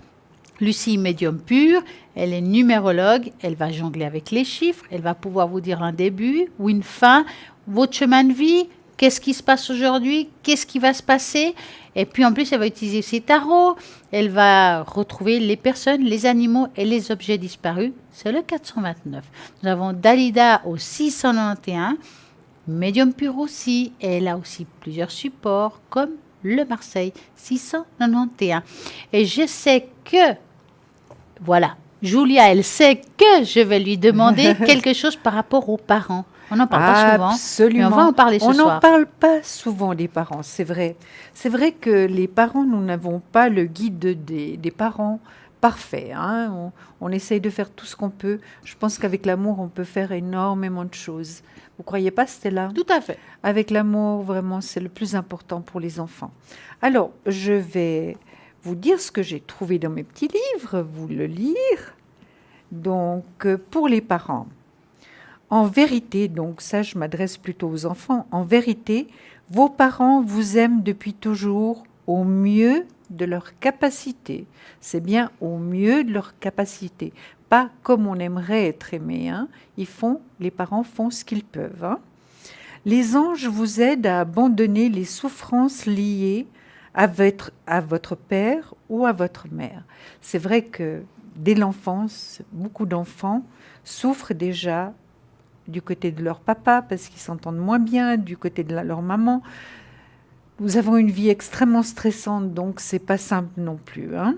Lucie, médium pur, elle est numérologue, elle va jongler avec les chiffres, elle va pouvoir vous dire un début ou une fin, votre chemin de vie, qu'est-ce qui se passe aujourd'hui, qu'est-ce qui va se passer. Et puis en plus, elle va utiliser ses tarots, elle va retrouver les personnes, les animaux et les objets disparus. C'est le 429. Nous avons Dalida au 691, médium pur aussi, et elle a aussi plusieurs supports comme le Marseille 691. Et je sais que, voilà, Julia, elle sait que je vais lui demander quelque chose par rapport aux parents. On n'en parle pas souvent. Absolument. Mais on va en parler ce soir. On n'en parle pas souvent des parents, c'est vrai. C'est vrai que les parents, nous n'avons pas le guide des parents parfait. Hein. On essaye de faire tout ce qu'on peut. Je pense qu'avec l'amour, on peut faire énormément de choses. Vous ne croyez pas, Stella ? Tout à fait. Avec l'amour, vraiment, c'est le plus important pour les enfants. Alors, je vais vous dire ce que j'ai trouvé dans mes petits livres, vous le lire. Donc, pour les parents, en vérité, donc ça, je m'adresse plutôt aux enfants, en vérité, vos parents vous aiment depuis toujours au mieux de leur capacité. C'est bien au mieux de leur capacité, pas comme on aimerait être aimé. Hein. Les parents font ce qu'ils peuvent. Hein. Les anges vous aident à abandonner les souffrances liées à votre père ou à votre mère. C'est vrai que dès l'enfance, beaucoup d'enfants souffrent déjà du côté de leur papa parce qu'ils s'entendent moins bien, du côté de leur maman. Nous avons une vie extrêmement stressante, donc c'est pas simple non plus. Hein.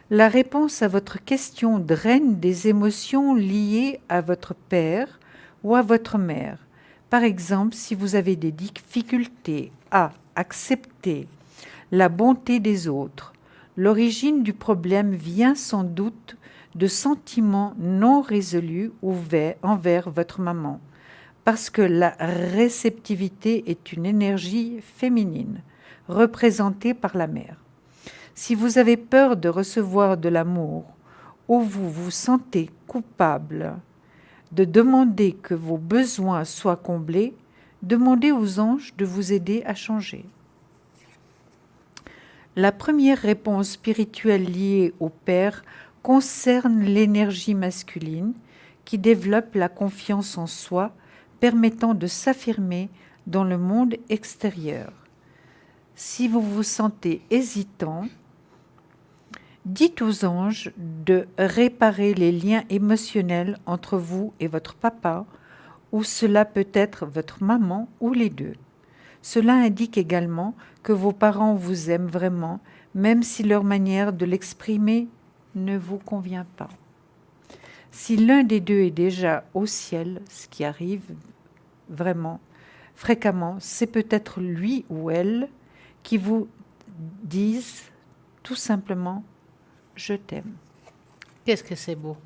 La réponse à votre question draine des émotions liées à votre père ou à votre mère. Par exemple, si vous avez des difficultés à accepter la bonté des autres, l'origine du problème vient sans doute de sentiments non résolus envers votre maman, parce que la réceptivité est une énergie féminine, représentée par la mère. Si vous avez peur de recevoir de l'amour ou vous vous sentez coupable de demander que vos besoins soient comblés, demandez aux anges de vous aider à changer. La première réponse spirituelle liée au Père concerne l'énergie masculine qui développe la confiance en soi, permettant de s'affirmer dans le monde extérieur. Si vous vous sentez hésitant, dites aux anges de réparer les liens émotionnels entre vous et votre papa, ou cela peut être votre maman ou les deux. Cela indique également que vos parents vous aiment vraiment, même si leur manière de l'exprimer ne vous convient pas. Si l'un des deux est déjà au ciel, ce qui arrive vraiment fréquemment, c'est peut-être lui ou elle qui vous disent tout simplement « je t'aime ». Qu'est-ce que c'est beau.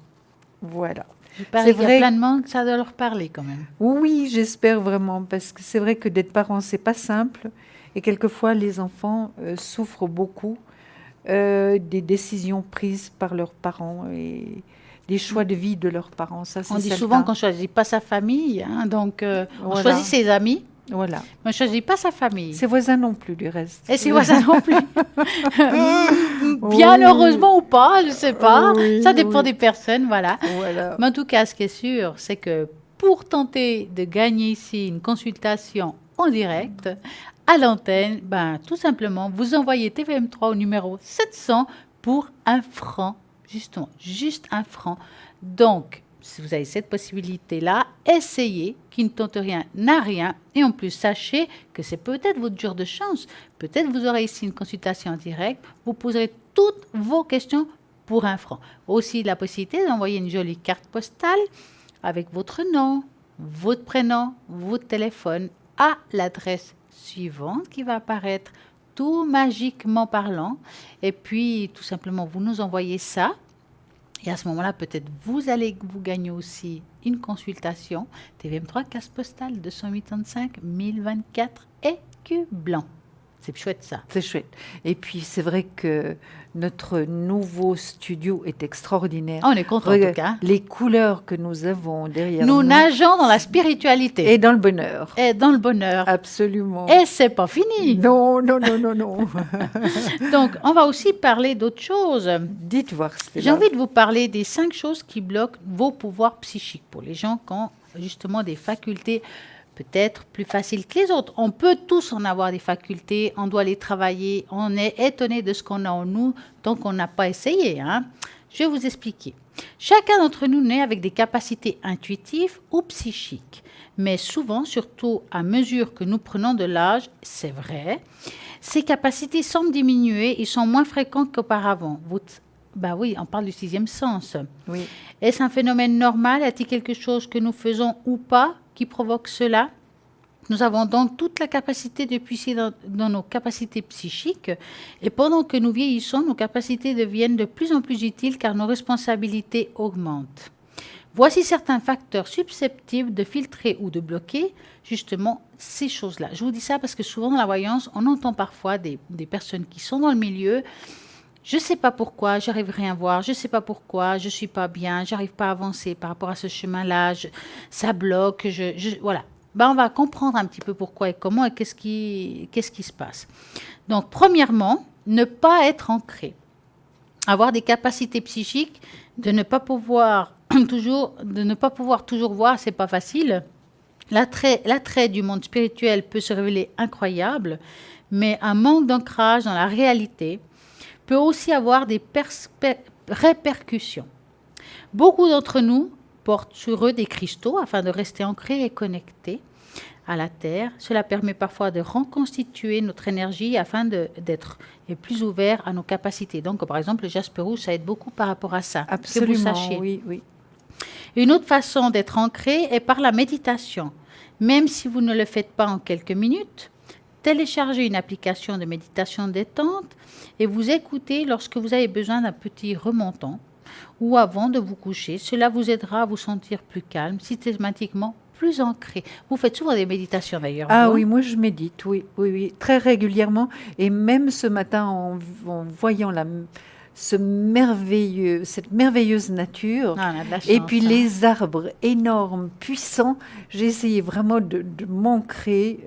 Voilà. Il paraît qu'il y a plein de monde, ça doit leur parler quand même. Oui, j'espère vraiment, parce que c'est vrai que d'être parent, c'est pas simple. Et quelquefois, les enfants souffrent beaucoup des décisions prises par leurs parents et des choix de vie de leurs parents. Ça, c'est on dit certain. souvent qu'on ne choisit pas sa famille, hein, donc on Voilà. choisit ses amis, Voilà. mais on ne choisit pas sa famille. Ses voisins non plus, du reste. Et ses voisins non plus. Bien heureusement ou pas, je ne sais pas. Oui, Ça dépend oui. des personnes, voilà. Voilà. Mais en tout cas, ce qui est sûr, c'est que pour tenter de gagner ici une consultation en direct, à l'antenne, ben, tout simplement, vous envoyez TVM3 au numéro 700 pour 1 franc, justement, juste 1 franc. Donc, si vous avez cette possibilité-là, essayez, qui ne tente rien n'a rien. Et en plus, sachez que c'est peut-être votre jour de chance. Peut-être vous aurez ici une consultation en direct. Vous poserez toutes vos questions pour 1 franc. Aussi, la possibilité d'envoyer une jolie carte postale avec votre nom, votre prénom, votre téléphone à l'adresse suivante qui va apparaître tout magiquement parlant. Et puis, tout simplement, vous nous envoyez ça. Et à ce moment-là, peut-être vous allez vous gagner aussi une consultation. TVM3, case postale 285 1024 écus blancs. C'est chouette ça. C'est chouette. Et puis, c'est vrai que notre nouveau studio est extraordinaire. On est content en tout cas. Les couleurs que nous avons derrière Nous nous. nageons dans la spiritualité. Et dans le bonheur. Et dans le bonheur. Absolument. Et c'est pas fini. Non, non, non, non, non. Donc, on va aussi parler d'autre chose. Dites voir, Stella. J'ai envie de vous parler des 5 choses qui bloquent vos pouvoirs psychiques pour les gens qui ont justement des facultés peut-être plus faciles que les autres. On peut tous en avoir des facultés, on doit les travailler, on est étonné de ce qu'on a en nous tant qu'on n'a pas essayé, hein. Je vais vous expliquer. Chacun d'entre nous naît avec des capacités intuitives ou psychiques, mais souvent, surtout à mesure que nous prenons de l'âge, c'est vrai, ces capacités semblent diminuer, ils sont moins fréquents qu'auparavant. Ben oui, on parle du 6e sens. Oui. Est-ce un phénomène normal? Est-il quelque chose que nous faisons ou pas qui provoque cela? Nous avons donc toute la capacité de puiser dans nos capacités psychiques et pendant que nous vieillissons, nos capacités deviennent de plus en plus utiles car nos responsabilités augmentent. Voici certains facteurs susceptibles de filtrer ou de bloquer justement ces choses-là. Je vous dis ça parce que souvent dans la voyance, on entend parfois des personnes qui sont dans le milieu. Je ne sais pas pourquoi, j'arrive rien à voir, je ne sais pas pourquoi, je ne suis pas bien, j'arrive pas à avancer par rapport à ce chemin-là, ça bloque, voilà. Ben, on va comprendre un petit peu pourquoi et comment et qu'est-ce qui se passe. Donc, premièrement, ne pas être ancré. Avoir des capacités psychiques, de ne pas pouvoir toujours voir, c'est pas facile. L'attrait du monde spirituel peut se révéler incroyable, mais un manque d'ancrage dans la réalité peut aussi avoir des répercussions. Beaucoup d'entre nous portent sur eux des cristaux afin de rester ancrés et connectés à la Terre. Cela permet parfois de reconstituer notre énergie afin d'être plus ouvert à nos capacités. Donc, par exemple, le jaspe rouge, ça aide beaucoup par rapport à ça. Absolument, que vous sachiez. oui, oui. Une autre façon d'être ancré est par la méditation. Même si vous ne le faites pas en quelques minutes, téléchargez une application de méditation détente et vous écoutez lorsque vous avez besoin d'un petit remontant ou avant de vous coucher. Cela vous aidera à vous sentir plus calme, systématiquement plus ancré. Vous faites souvent des méditations d'ailleurs. Ah vous, oui, moi je médite, oui, oui, oui, très régulièrement. Et même ce matin, en voyant cette merveilleuse nature, Ah, on a de la chance, et puis hein. les arbres énormes, puissants, j'ai essayé vraiment de m'ancrer,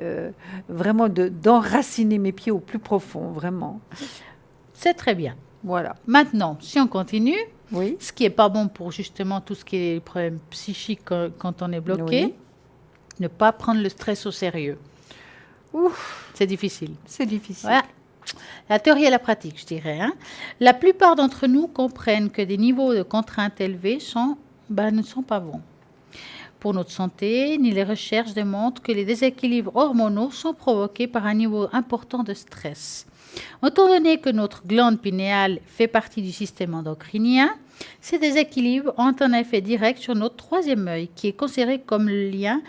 vraiment d'enraciner mes pieds au plus profond, vraiment. C'est très bien. Voilà. Maintenant, si on continue, Oui. ce qui n'est pas bon pour justement tout ce qui est problème psychique quand on est bloqué. Oui. Ne pas prendre le stress au sérieux. Ouf, C'est difficile. c'est difficile. Voilà. La théorie et la pratique, je dirais. La plupart d'entre nous comprennent que des niveaux de contraintes élevés ne sont pas bons pour notre santé, ni les recherches démontrent que les déséquilibres hormonaux sont provoqués par un niveau important de stress. Étant donné que notre glande pinéale fait partie du système endocrinien, ces déséquilibres ont un effet direct sur notre troisième œil, qui est considéré comme le lien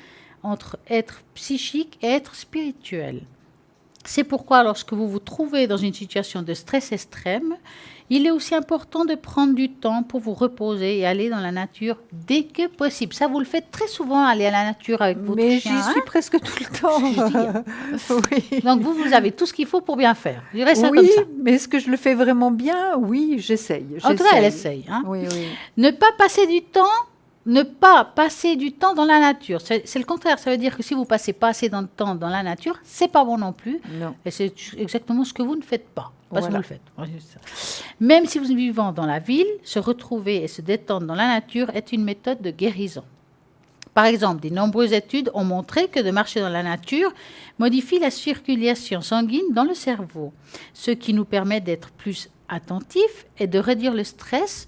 entre être psychique et être spirituel. C'est pourquoi lorsque vous vous trouvez dans une situation de stress extrême, il est aussi important de prendre du temps pour vous reposer et aller dans la nature dès que possible. Ça, vous le faites très souvent, aller à la nature avec votre Mais chien. j'y suis presque tout le temps. Oui. Donc, vous avez tout ce qu'il faut pour bien faire. Je dirais ça Oui, comme ça. mais est-ce que je le fais vraiment bien? Oui, j'essaye. En tout cas, elle essaye. Oui, oui. Ne pas passer du temps dans la nature. C'est le contraire. Ça veut dire que si vous passez pas assez de temps dans la nature, c'est pas bon non plus. Non. Et c'est exactement ce que vous ne faites pas. Parce que Voilà. vous le faites. Même si vous vivez dans la ville, se retrouver et se détendre dans la nature est une méthode de guérison. Par exemple, de nombreuses études ont montré que de marcher dans la nature modifie la circulation sanguine dans le cerveau, ce qui nous permet d'être plus attentifs et de réduire le stress,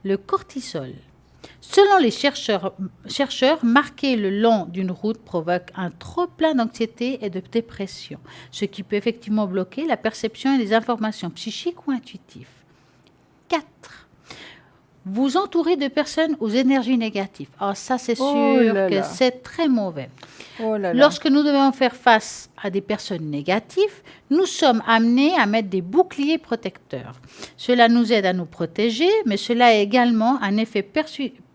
le cortisol. Selon les chercheurs, marquer le long d'une route provoque un trop-plein d'anxiété et de dépression, ce qui peut effectivement bloquer la perception et les informations psychiques ou intuitives. 4. Vous entourez de personnes aux énergies négatives. Alors ça, c'est sûr que c'est très mauvais. Oh là là. Lorsque nous devons faire face à des personnes négatives, nous sommes amenés à mettre des boucliers protecteurs. Cela nous aide à nous protéger, mais cela a également un effet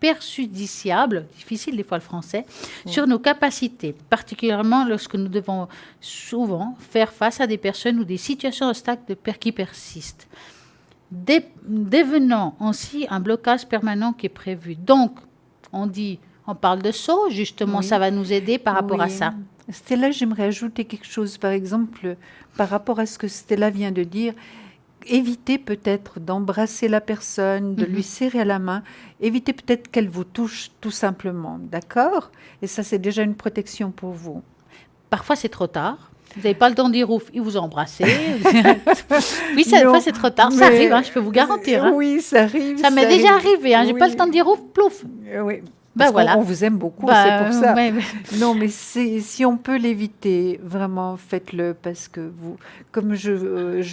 perjudiciable, difficile des fois le français, sur nos capacités, particulièrement lorsque nous devons souvent faire face à des personnes ou des situations obstacles qui persistent, devenant ainsi un blocage permanent qui est prévu. Donc, on parle de saut, justement, Oui. ça va nous aider par rapport à Oui. ça. Stella, j'aimerais ajouter quelque chose, par exemple, par rapport à ce que Stella vient de dire. Évitez peut-être d'embrasser la personne, de lui serrer la main. Évitez peut-être qu'elle vous touche tout simplement, d'accord? Et ça, c'est déjà une protection pour vous. Parfois, c'est trop tard. Vous n'avez pas le temps de dire ouf, il vous a embrassé. Oui, des Non, fois, c'est trop tard. Ça mais- arrive, je peux vous garantir. Oui, ça arrive. Ça m'est déjà arrive. arrivé. J'ai pas Oui. le temps de dire ouf, plouf. Oui. Ben Parce voilà. qu'on vous aime beaucoup, Bah, c'est pour ça. ouais. Non, mais si on peut l'éviter, vraiment faites-le parce que vous, comme je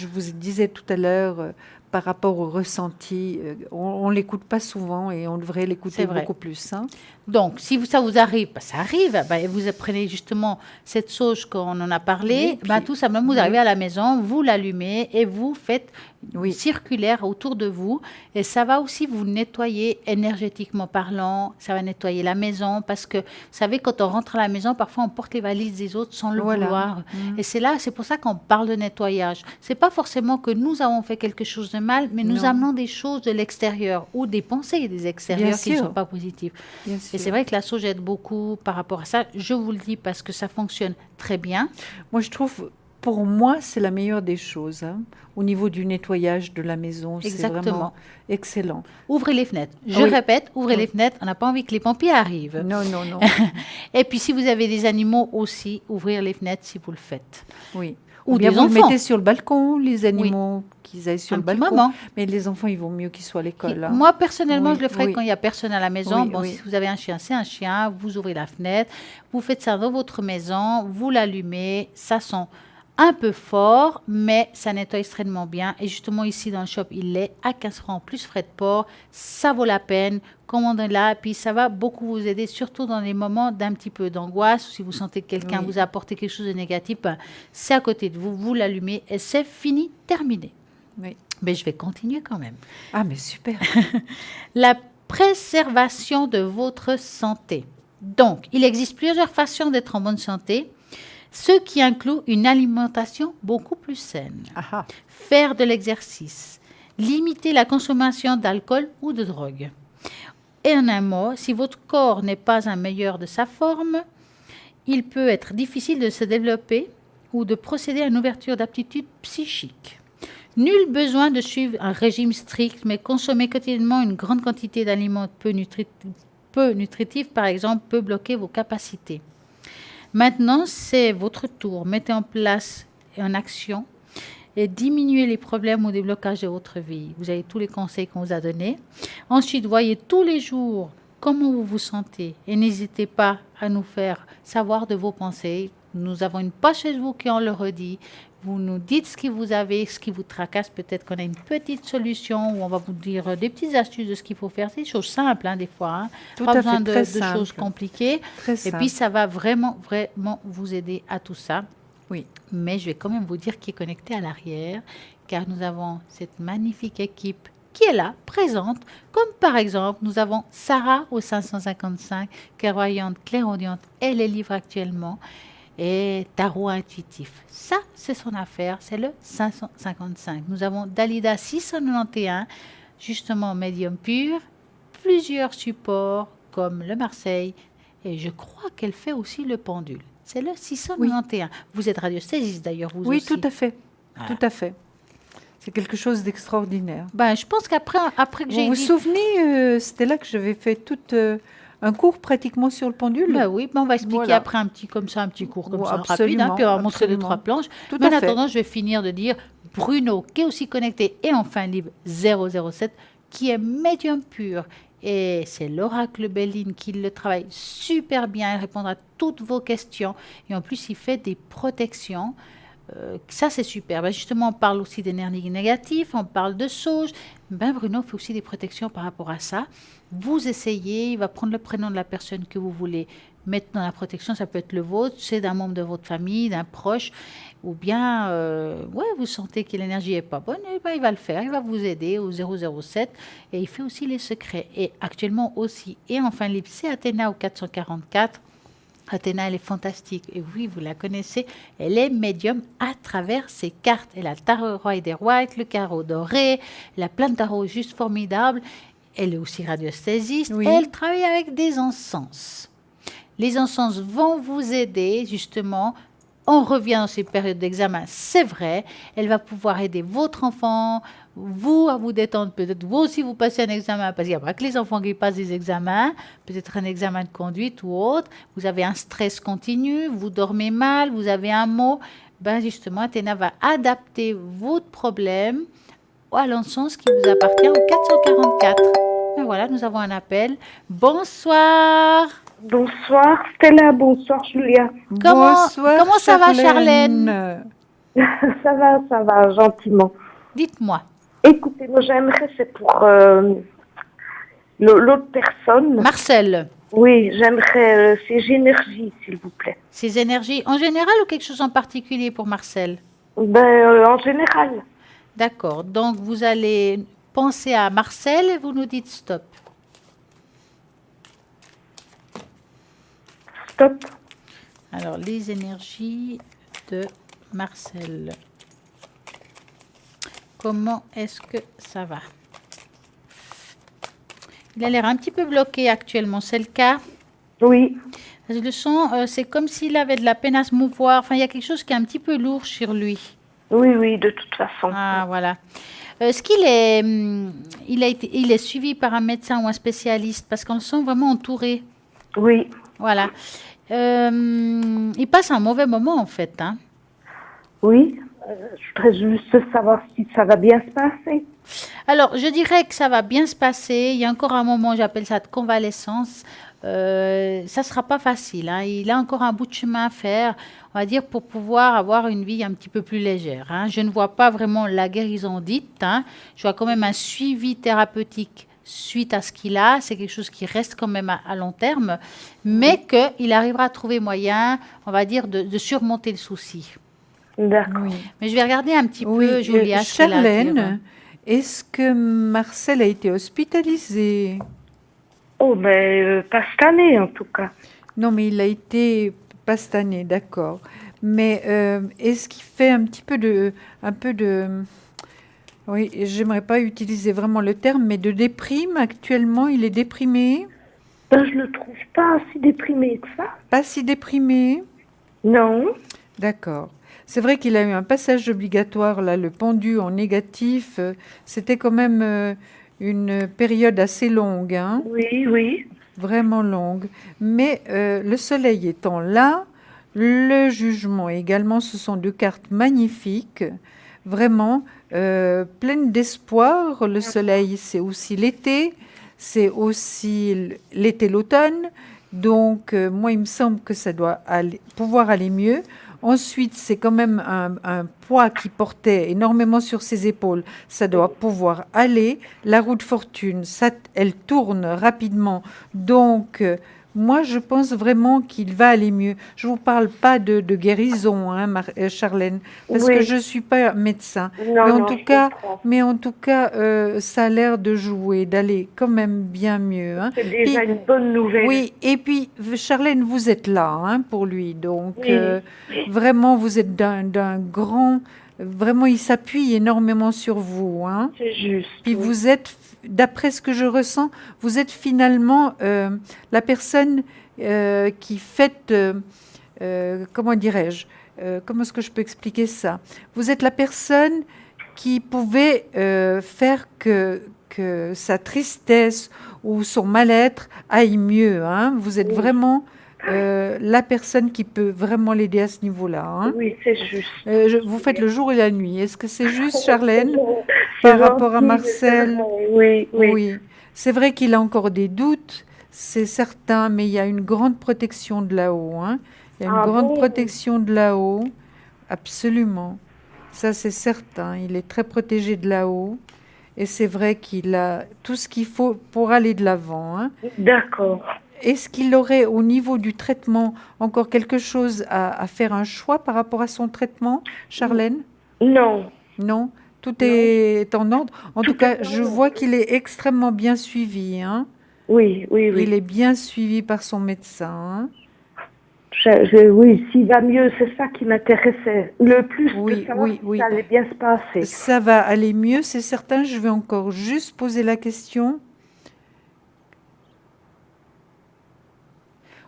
vous disais tout à l'heure, par rapport au ressenti, on l'écoute pas souvent et on devrait C'est l'écouter vrai. beaucoup plus. Hein. Donc, si ça vous arrive, ça arrive, vous prenez justement cette sauce qu'on en a parlé, Oui, puis- tout simplement, vous arrivez à la maison, vous l'allumez et vous faites Oui. circulaire autour de vous. Et ça va aussi vous nettoyer énergétiquement parlant, ça va nettoyer la maison parce que, vous savez, quand on rentre à la maison, parfois on porte les valises des autres sans le Voilà. vouloir. Et c'est pour ça qu'on parle de nettoyage. C'est pas forcément que nous avons fait quelque chose de mal, mais nous Non. amenons des choses de l'extérieur ou des pensées des extérieurs Bien qui ne sûr. sont pas positives. Bien Et sûr. c'est vrai que la sauge aide beaucoup par rapport à ça. Je vous le dis parce que ça fonctionne très bien. Moi, je trouve, pour moi, c'est la meilleure des choses. Hein. Au niveau du nettoyage de la maison, c'est Exactement. vraiment excellent. Ouvrez les fenêtres. Je Oui. répète, ouvrez Oui. les fenêtres. On n'a pas envie que les pompiers arrivent. Non, non, non. Et puis, si vous avez des animaux aussi, ouvrir les fenêtres si vous le faites. Oui. Ou Ou bien des vous le enfants. mettez sur le balcon, les animaux, qu'ils aillent sur Un le petit balcon. moment. Mais les enfants, il vaut mieux qu'ils soient à l'école. hein. Moi, personnellement, Oui, je le ferai oui. quand il n'y a personne à la maison. Oui, Bon, oui. si vous avez un chien, c'est un chien. Vous ouvrez la fenêtre. Vous faites ça dans votre maison. Vous l'allumez. Ça sent un peu fort, mais ça nettoie extrêmement bien. Et justement, ici, dans le shop, il est à 15 francs plus frais de port. Ça vaut la peine. Commandez-la. Puis, ça va beaucoup vous aider, surtout dans les moments d'un petit peu d'angoisse. Si vous sentez que quelqu'un Oui. vous a apporté quelque chose de négatif, c'est à côté de vous. Vous l'allumez et c'est fini, terminé. Oui. Mais je vais continuer quand même. Ah, mais super. La préservation de votre santé. Donc, il existe plusieurs façons d'être en bonne santé, ce qui inclut une alimentation beaucoup plus saine, Ah, ah. faire de l'exercice, limiter la consommation d'alcool ou de drogue. Et en un mot, si votre corps n'est pas un meilleur de sa forme, il peut être difficile de se développer ou de procéder à une ouverture d'aptitude psychique. Nul besoin de suivre un régime strict, mais consommer quotidiennement une grande quantité d'aliments peu nutritifs, par exemple, peut bloquer vos capacités. Maintenant, c'est votre tour. Mettez en place en action et diminuez les problèmes ou déblocages de votre vie. Vous avez tous les conseils qu'on vous a donnés. Ensuite, voyez tous les jours comment vous vous sentez et n'hésitez pas à nous faire savoir de vos pensées. Nous avons une page Facebook qui en le redit. Vous nous dites ce que vous avez, ce qui vous tracasse. Peut-être qu'on a une petite solution où on va vous dire des petites astuces de ce qu'il faut faire. C'est des choses simples, des fois. Pas besoin de choses compliquées. Et puis, ça va vraiment, vraiment vous aider à tout ça. Oui. Mais je vais quand même vous dire qui est connecté à l'arrière, car nous avons cette magnifique équipe qui est là, présente, comme par exemple, nous avons Sarah au 555, clairvoyante, clairaudiente, elle les livre actuellement, et tarot intuitif. Ça, c'est son affaire, c'est le 555. Nous avons Dalida 691, justement médium pur, plusieurs supports comme le Marseille, et je crois qu'elle fait aussi le pendule. C'est le 691. Oui. Vous êtes radioesthésiste d'ailleurs, vous oui, aussi. Oui, tout à fait. Voilà. Tout à fait. C'est quelque chose d'extraordinaire. Ben, je pense qu'après que j'ai dit... Vous vous souvenez, c'était là que j'avais fait tout un cours pratiquement sur le pendule. Ben oui, on va expliquer après un petit cours comme ça, rapide, puis on va montrer 2-3 planches. Mais en attendant, je vais finir de dire Bruno, qui est aussi connecté, et enfin libre 007, qui est médium pur. Et c'est l'oracle Béline qui le travaille super bien. Il répond à toutes vos questions. Et en plus, il fait des protections. Ça, c'est super. Ben justement, on parle aussi d'énergie négative. On parle de sauge. Ben, Bruno fait aussi des protections par rapport à ça. Vous essayez. Il va prendre le prénom de la personne que vous voulez mettre dans la protection. Ça peut être le vôtre. C'est d'un membre de votre famille, d'un proche. Ou bien, vous sentez que l'énergie n'est pas bonne, ben, il va le faire, il va vous aider au 007 et il fait aussi les secrets. Et actuellement aussi, et enfin, c'est Athéna au 444. Athéna, elle est fantastique. Et oui, vous la connaissez, elle est médium à travers ses cartes. Elle a le tarot Rider White, le carreau doré, elle a plein de tarots juste formidables. Elle est aussi radioesthésiste. Oui. Elle travaille avec des encens. Les encens vont vous aider justement. On revient dans ces périodes d'examen, c'est vrai. Elle va pouvoir aider votre enfant, vous à vous détendre. Peut-être vous aussi vous passez un examen, parce qu'il n'y a pas que les enfants qui passent des examens, peut-être un examen de conduite ou autre. Vous avez un stress continu, vous dormez mal, vous avez un mot. Ben justement, Athéna va adapter votre problème à l'encens qui vous appartient au 444. Et voilà, nous avons un appel. Bonsoir. Bonsoir Stella, bonsoir Julia. Comment ça va Charlène? Ça va, gentiment. Dites-moi. Écoutez, moi j'aimerais, c'est pour l'autre personne. Marcel. Oui, j'aimerais ses énergies, s'il vous plaît. Ses énergies en général ou quelque chose en particulier pour Marcel? En général. D'accord, donc vous allez penser à Marcel et vous nous dites stop. Stop. Alors, les énergies de Marcel. Comment est-ce que ça va? Il a l'air un petit peu bloqué actuellement, c'est le cas? Oui. Le son, c'est comme s'il avait de la peine à se mouvoir. Enfin, il y a quelque chose qui est un petit peu lourd sur lui. Oui, de toute façon. Ah, voilà. Est-ce qu'il est, il est suivi par un médecin ou un spécialiste? Parce qu'on le sent vraiment entouré. Oui. Voilà. Il passe un mauvais moment, en fait. Hein? Oui. Je voudrais juste savoir si ça va bien se passer. Alors, je dirais que ça va bien se passer. Il y a encore un moment, j'appelle ça de convalescence. Ça ne sera pas facile. Hein? Il a encore un bout de chemin à faire, on va dire, pour pouvoir avoir une vie un petit peu plus légère. Hein? Je ne vois pas vraiment la guérison dite. Hein? Je vois quand même un suivi thérapeutique suite à ce qu'il a. C'est quelque chose qui reste quand même à long terme, mais qu'il arrivera à trouver moyen, on va dire, de surmonter le souci. D'accord. Oui. Mais je vais regarder un petit peu, Julia. Charlène, est-ce que Marcel a été hospitalisé? Oh, pas cette année, en tout cas. Non, mais il a été pas cette année, d'accord. Mais est-ce qu'il fait un peu de... Oui, j'aimerais pas utiliser vraiment le terme, mais de déprime actuellement, il est déprimé? Je le trouve pas si déprimé que ça. Pas si déprimé? Non. D'accord. C'est vrai qu'il a eu un passage obligatoire, là, le pendu en négatif. C'était quand même une période assez longue, hein, Oui, oui. vraiment longue. Mais le soleil étant là, le jugement également, ce sont deux cartes magnifiques, vraiment pleines d'espoir. Le soleil, c'est aussi l'été, c'est aussi l'été, l'automne. Donc, moi, il me semble que ça doit pouvoir aller mieux. Ensuite, c'est quand même un poids qui portait énormément sur ses épaules. Ça doit pouvoir aller. La roue de fortune, ça, elle tourne rapidement. Donc, moi, je pense vraiment qu'il va aller mieux. Je ne vous parle pas de guérison, hein, Charlène, parce que Oui. je ne suis pas médecin. Non, Mais en non, tout je cas, comprends. ça a l'air de jouer, d'aller quand même bien mieux, hein. C'est déjà Puis, une bonne nouvelle. oui, et puis, Charlène, vous êtes là, hein, pour lui. Donc, Oui, vraiment, vous êtes d'un grand... Vraiment, il s'appuie énormément sur vous, hein. c'est juste. Puis Oui. vous êtes, d'après ce que je ressens, vous êtes finalement la personne qui fait, comment dirais-je, comment est-ce que je peux expliquer ça? Vous êtes la personne qui pouvait faire que sa tristesse ou son mal-être aille mieux, hein. Vous êtes Oui. vraiment la personne qui peut vraiment l'aider à ce niveau-là, hein. Oui, c'est juste. Vous faites le jour et la nuit. Est-ce que c'est juste, Charlène, C'est par rapport à gentil, mais c'est Marcel? vrai. Oui, oui. Oui, c'est vrai qu'il a encore des doutes, c'est certain, mais il y a une grande protection de là-haut, hein. Il y a une Ah grande bon? protection de là-haut, absolument. Ça, c'est certain. Il est très protégé de là-haut. Et c'est vrai qu'il a tout ce qu'il faut pour aller de l'avant, hein. D'accord. Est-ce qu'il aurait, au niveau du traitement, encore quelque chose à faire un choix par rapport à son traitement, Charlène? Non. Non? Tout Non. est en ordre? En tout Tout cas, est en je ordre. vois qu'il est extrêmement bien suivi, hein. Oui, oui, Il oui. est bien suivi par son médecin, hein. Oui, s'il va mieux, c'est ça qui m'intéressait le plus, de Oui, savoir oui, si oui. ça allait bien se passer. Ça va aller mieux, c'est certain. Je vais encore juste poser la question.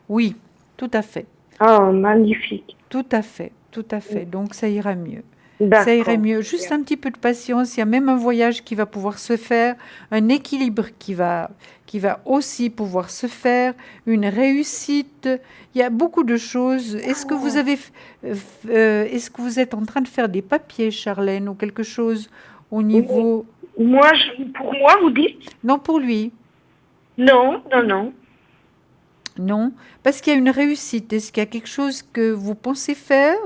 Oui, tout à fait. Ah, magnifique. Tout à fait. Tout à fait. Donc, ça ira mieux. Ça irait D'accord. mieux. Juste un petit peu de patience. Il y a même un voyage qui va pouvoir se faire, un équilibre qui va aussi pouvoir se faire, une réussite. Il y a beaucoup de choses. Est-ce que vous avez, est-ce que vous êtes en train de faire des papiers, Charlène, ou quelque chose au niveau... Moi, pour moi, vous dites? Non, pour lui. Non, non, non. Non, parce qu'il y a une réussite. Est-ce qu'il y a quelque chose que vous pensez faire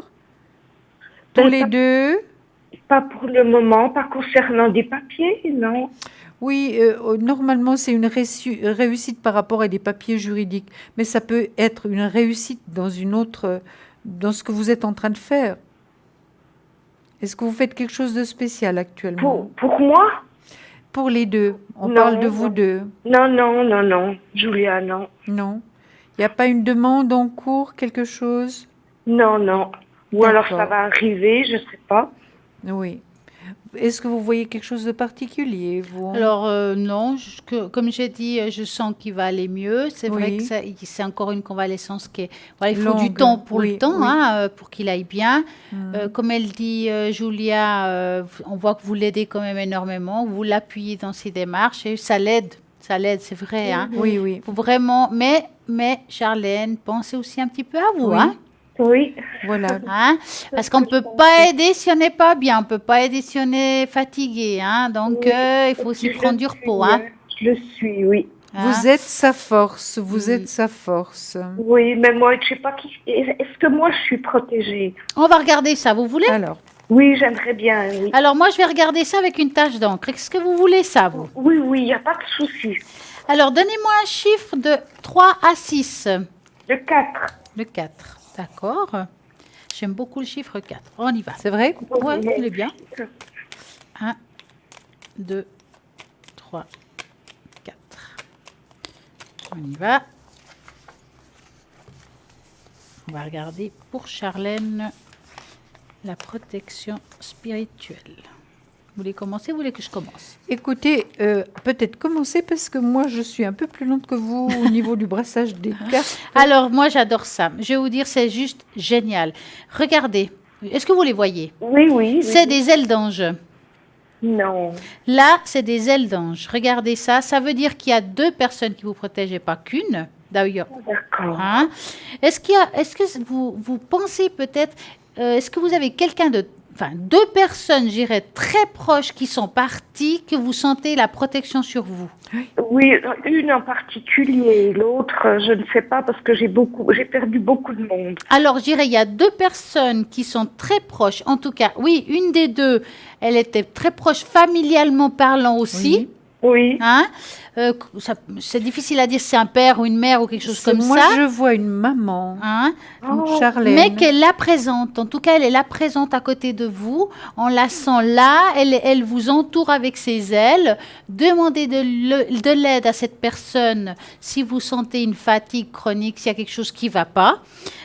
tous Ben, les deux? pas pour le moment, pas concernant des papiers, non. Oui, normalement, c'est une réussite par rapport à des papiers juridiques, mais ça peut être une réussite dans une autre, dans ce que vous êtes en train de faire. Est-ce que vous faites quelque chose de spécial actuellement? Pour moi? Pour les deux, on Non, parle de vous non. deux. Non, non, non, non. Julia, non. Non? Il n'y a pas une demande en cours, quelque chose? Non, non. Ou alors ça D'accord. va arriver, je sais pas. Oui. Est-ce que vous voyez quelque chose de particulier, vous? Alors, non, comme j'ai dit, je sens qu'il va aller mieux. C'est vrai que Oui. c'est encore une convalescence qui est... Voilà, il faut du Longue, temps pour oui, le temps, oui. hein, pour qu'il aille bien. Hmm. Comme elle dit, Julia, on voit que vous l'aidez quand même énormément. Vous l'appuyez dans ses démarches et ça l'aide, c'est vrai, hein. Oui, oui. Faut vraiment... Mais Charlène, pensez aussi un petit peu à vous, Oui. hein. Oui. Voilà. Hein? Parce qu'on ne peut pas aider si on n'est pas bien, on ne peut pas aider si on est fatigué. Hein? Donc, Oui. il faut aussi Je prendre du le repos. suis, Hein? Je le suis, oui. Hein? Vous êtes sa force, vous Mm. êtes sa force. Oui, mais moi, je sais pas qui. Est-ce que moi, je suis protégée? On va regarder ça, vous voulez? Alors, Oui, j'aimerais bien, oui. Alors, moi, je vais regarder ça avec une tache d'encre. Est-ce que vous voulez ça, vous? Oui, oui, il n'y a pas de souci. Alors, donnez-moi un chiffre de 3 à 6. Le 4. Le 4. D'accord. J'aime beaucoup le chiffre 4. On y va. c'est vrai? Ouais, il est bien. 1, 2, 3, 4. On y va. On va regarder pour Charlène la protection spirituelle. Vous voulez commencer ou vous voulez que je commence? Écoutez, peut-être commencer parce que moi, je suis un peu plus lente que vous au niveau du brassage des cartes. Alors, moi, j'adore ça. Je vais vous dire, c'est juste génial. Regardez, Est-ce que vous les voyez? Oui, oui. C'est des ailes d'ange. Non. Là, c'est des ailes d'ange. Regardez ça. Ça veut dire qu'il y a 2 personnes qui vous protègent et pas qu'une. D'ailleurs, D'accord. hein. Est-ce que vous pensez peut-être, est-ce que vous avez quelqu'un de, enfin, 2 personnes, je dirais, très proches qui sont parties, que vous sentez la protection sur vous? Oui, une en particulier, l'autre, je ne sais pas parce que j'ai perdu beaucoup de monde. Alors, je dirais, il y a 2 personnes qui sont très proches. En tout cas, oui, une des 2, elle était très proche familialement parlant aussi. Oui. Hein. C'est difficile à dire si c'est un père ou une mère ou quelque chose comme Moi, ça. je vois une maman, Hein. une Charlène. Mais qu'elle la présente. En tout cas, elle est là présente à côté de vous. On la sent là. Elle vous entoure avec ses ailes. Demandez de l'aide à cette personne si vous sentez une fatigue chronique, s'il y a quelque chose qui ne va pas.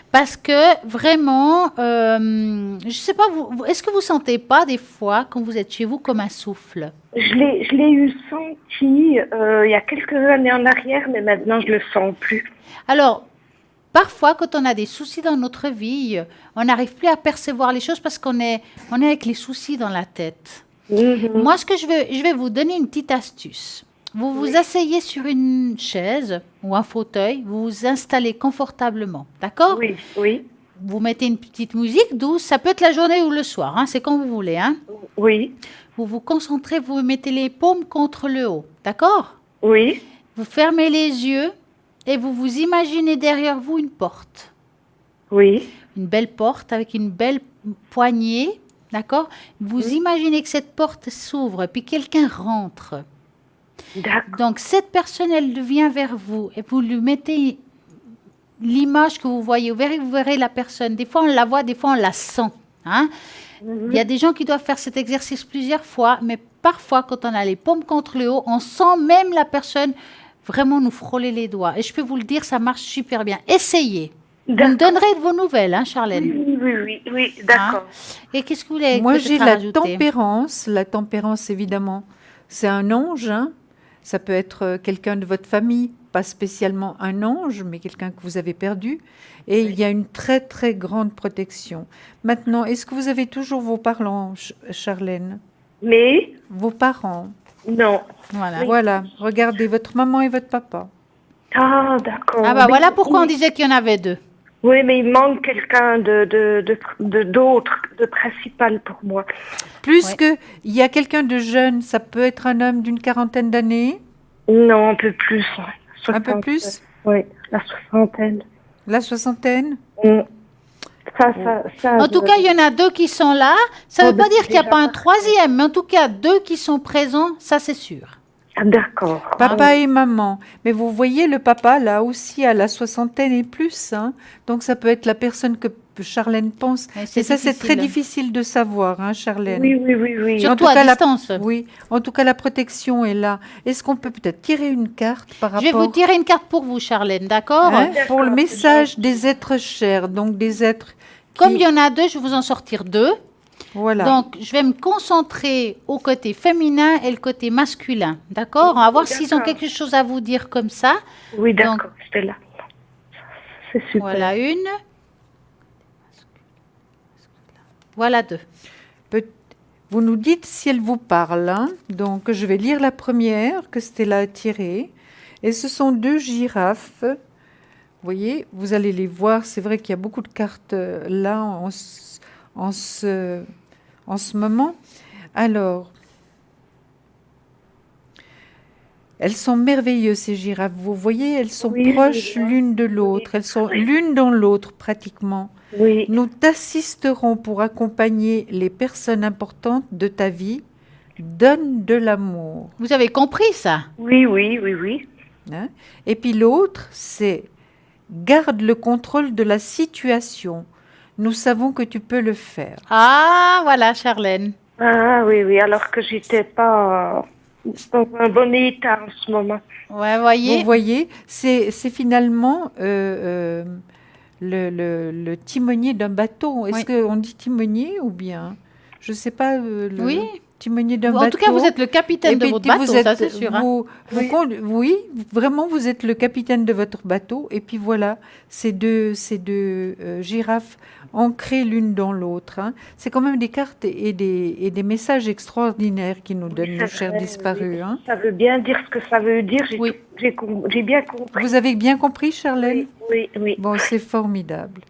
Parce que vraiment, je ne sais pas, est-ce que vous ne sentez pas des fois, quand vous êtes chez vous, comme un souffle? Je l'ai eu senti il y a quelques années en arrière, mais maintenant je le sens plus. Alors, parfois, quand on a des soucis dans notre vie, on n'arrive plus à percevoir les choses parce qu'on est avec les soucis dans la tête. Mhm. Moi, je vais vous donner une petite astuce. Vous vous asseyez sur une chaise ou un fauteuil, vous vous installez confortablement, d'accord? Oui, oui, Vous mettez une petite musique douce, ça peut être la journée ou le soir, hein, c'est quand vous voulez. Hein. oui, Vous vous concentrez, vous mettez les paumes contre le haut, d'accord? oui, Vous fermez les yeux et vous vous imaginez derrière vous une porte. oui, Une belle porte avec une belle poignée, d'accord? Vous imaginez que cette porte s'ouvre et puis quelqu'un rentre. d'accord, Donc, cette personne, elle vient vers vous et vous lui mettez l'image que vous voyez. Vous verrez la personne. Des fois, on la voit, des fois, on la sent. Hein? Il y a des gens qui doivent faire cet exercice plusieurs fois, mais parfois, quand on a les paumes contre le haut, on sent même la personne vraiment nous frôler les doigts. Et je peux vous le dire, ça marche super bien. Essayez. Vous me d'accord. donnerez de vos nouvelles, hein, Charlène. Oui, oui, oui, oui, d'accord. Et qu'est-ce que vous voulez Moi, peut-être j'ai la rajouter? tempérance. La tempérance, évidemment, c'est un ange. Hein. Ça peut être quelqu'un de votre famille, pas spécialement un ange, mais quelqu'un que vous avez perdu. Et il y a une très, très grande protection. Maintenant, est-ce que vous avez toujours vos parents, Charlène? Mais, Vos parents? non. Voilà. Voilà, regardez votre maman et votre papa. Ah, d'accord. Ah bah Mais- voilà pourquoi on oui. disait qu'il y en avait 2. Oui, mais il manque quelqu'un d'autre, de principal pour moi. Plus Ouais. que, il y a quelqu'un de jeune, ça peut être un homme d'une quarantaine d'années, Non, un peu plus. Ouais. un peu plus, Oui, la soixantaine. la soixantaine. Mm. Ça, En tout cas, il y en a 2 qui sont là. Ça ne Oh, veut pas ben, dire c'est qu'il n'y a déjà pas un parfait. troisième, mais en tout cas 2 qui sont présents, ça c'est sûr. Ah, d'accord. Papa et maman. Mais vous voyez, le papa, là aussi, à la soixantaine et plus. Hein. Donc, ça peut être la personne que Charlène pense. Mais Et ça, c'est très difficile. difficile de savoir, hein, Charlène. Oui, oui, oui, oui. Surtout En tout à cas, distance. Oui, en tout cas, la protection est là. Est-ce qu'on peut peut-être tirer une carte par Je vais rapport vous tirer une carte pour vous, Charlène, d'accord? hein, D'accord, pour le c'est message gentil. des êtres chers, donc des êtres qui... Comme il y en a 2, je vais vous en sortir 2. Voilà. Donc, je vais me concentrer au côté féminin et le côté masculin, d'accord? On va voir s'ils ont D'accord. quelque chose à vous dire comme ça. Oui, Donc, d'accord, c'était là. C'est super. voilà une. Voilà 2. Peut- Vous nous dites si elle vous parle. Hein. Donc, je vais lire la première que Stella a tirée. Et ce sont 2 girafes. Vous voyez, vous allez les voir. C'est vrai qu'il y a beaucoup de cartes là en ce moment. Alors, elles sont merveilleuses, ces girafes. Vous voyez, elles sont Oui, proches je vois. l'une de l'autre. Elles sont Oui. l'une dans l'autre pratiquement. Oui, Nous t'assisterons pour accompagner les personnes importantes de ta vie. Donne de l'amour. Vous avez compris ça? oui, oui, oui, oui. Hein. Et puis l'autre, c'est garde le contrôle de la situation. Nous savons que tu peux le faire. Ah, voilà, Charlène. Ah, oui, oui, alors que j'étais pas dans un bon état en ce moment. Ouais, voyez. Vous voyez, c'est finalement le timonier d'un bateau. Est-ce Oui. qu'on dit timonier ou bien? Je ne sais pas. Oui. timonier d'un En bateau. tout cas, vous êtes le capitaine Et de puis, votre bateau, vous ça êtes- c'est sûr. Hein. oui, vraiment, vous êtes le capitaine de votre bateau. Et puis voilà, ces deux girafes ancrées l'une dans l'autre. Hein. C'est quand même des cartes et des messages extraordinaires qui nous donnent nos C'est chers vrai, disparus. oui. Hein. Ça veut bien dire ce que ça veut dire. Oui. J'ai bien compris. Vous avez bien compris, Charlène? Oui. Bon, c'est formidable.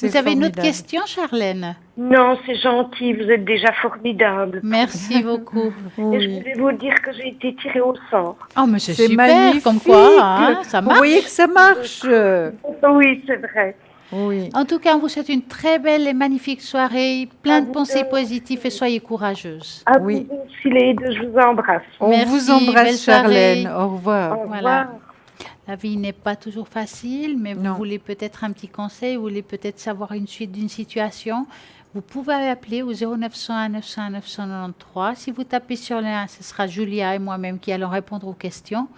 Vous avez une autre formidable. question, Charlène? Non, c'est gentil. Vous êtes déjà formidable. Merci beaucoup. Et je Oui. voulais vous dire que j'ai été tirée au sort. Oh, mais c'est C'est super, magnifique. comme quoi, hein, ça Vous marche. voyez que ça marche. Oui, c'est vrai. Oui. En tout cas, on vous souhaite une très belle et magnifique soirée, plein À de vous pensées deux. positives et soyez courageuse. À Oui. vous aussi, les deux, je vous embrasse. On Merci, vous embrasse, belle soirée. Charlène. Au revoir. Au Voilà. revoir. La vie n'est pas toujours facile, mais vous Non. voulez peut-être un petit conseil, vous voulez peut-être savoir une suite d'une situation. Vous pouvez appeler au 0901 901 993. Si vous tapez sur le 1, ce sera Julia et moi-même qui allons répondre aux questions.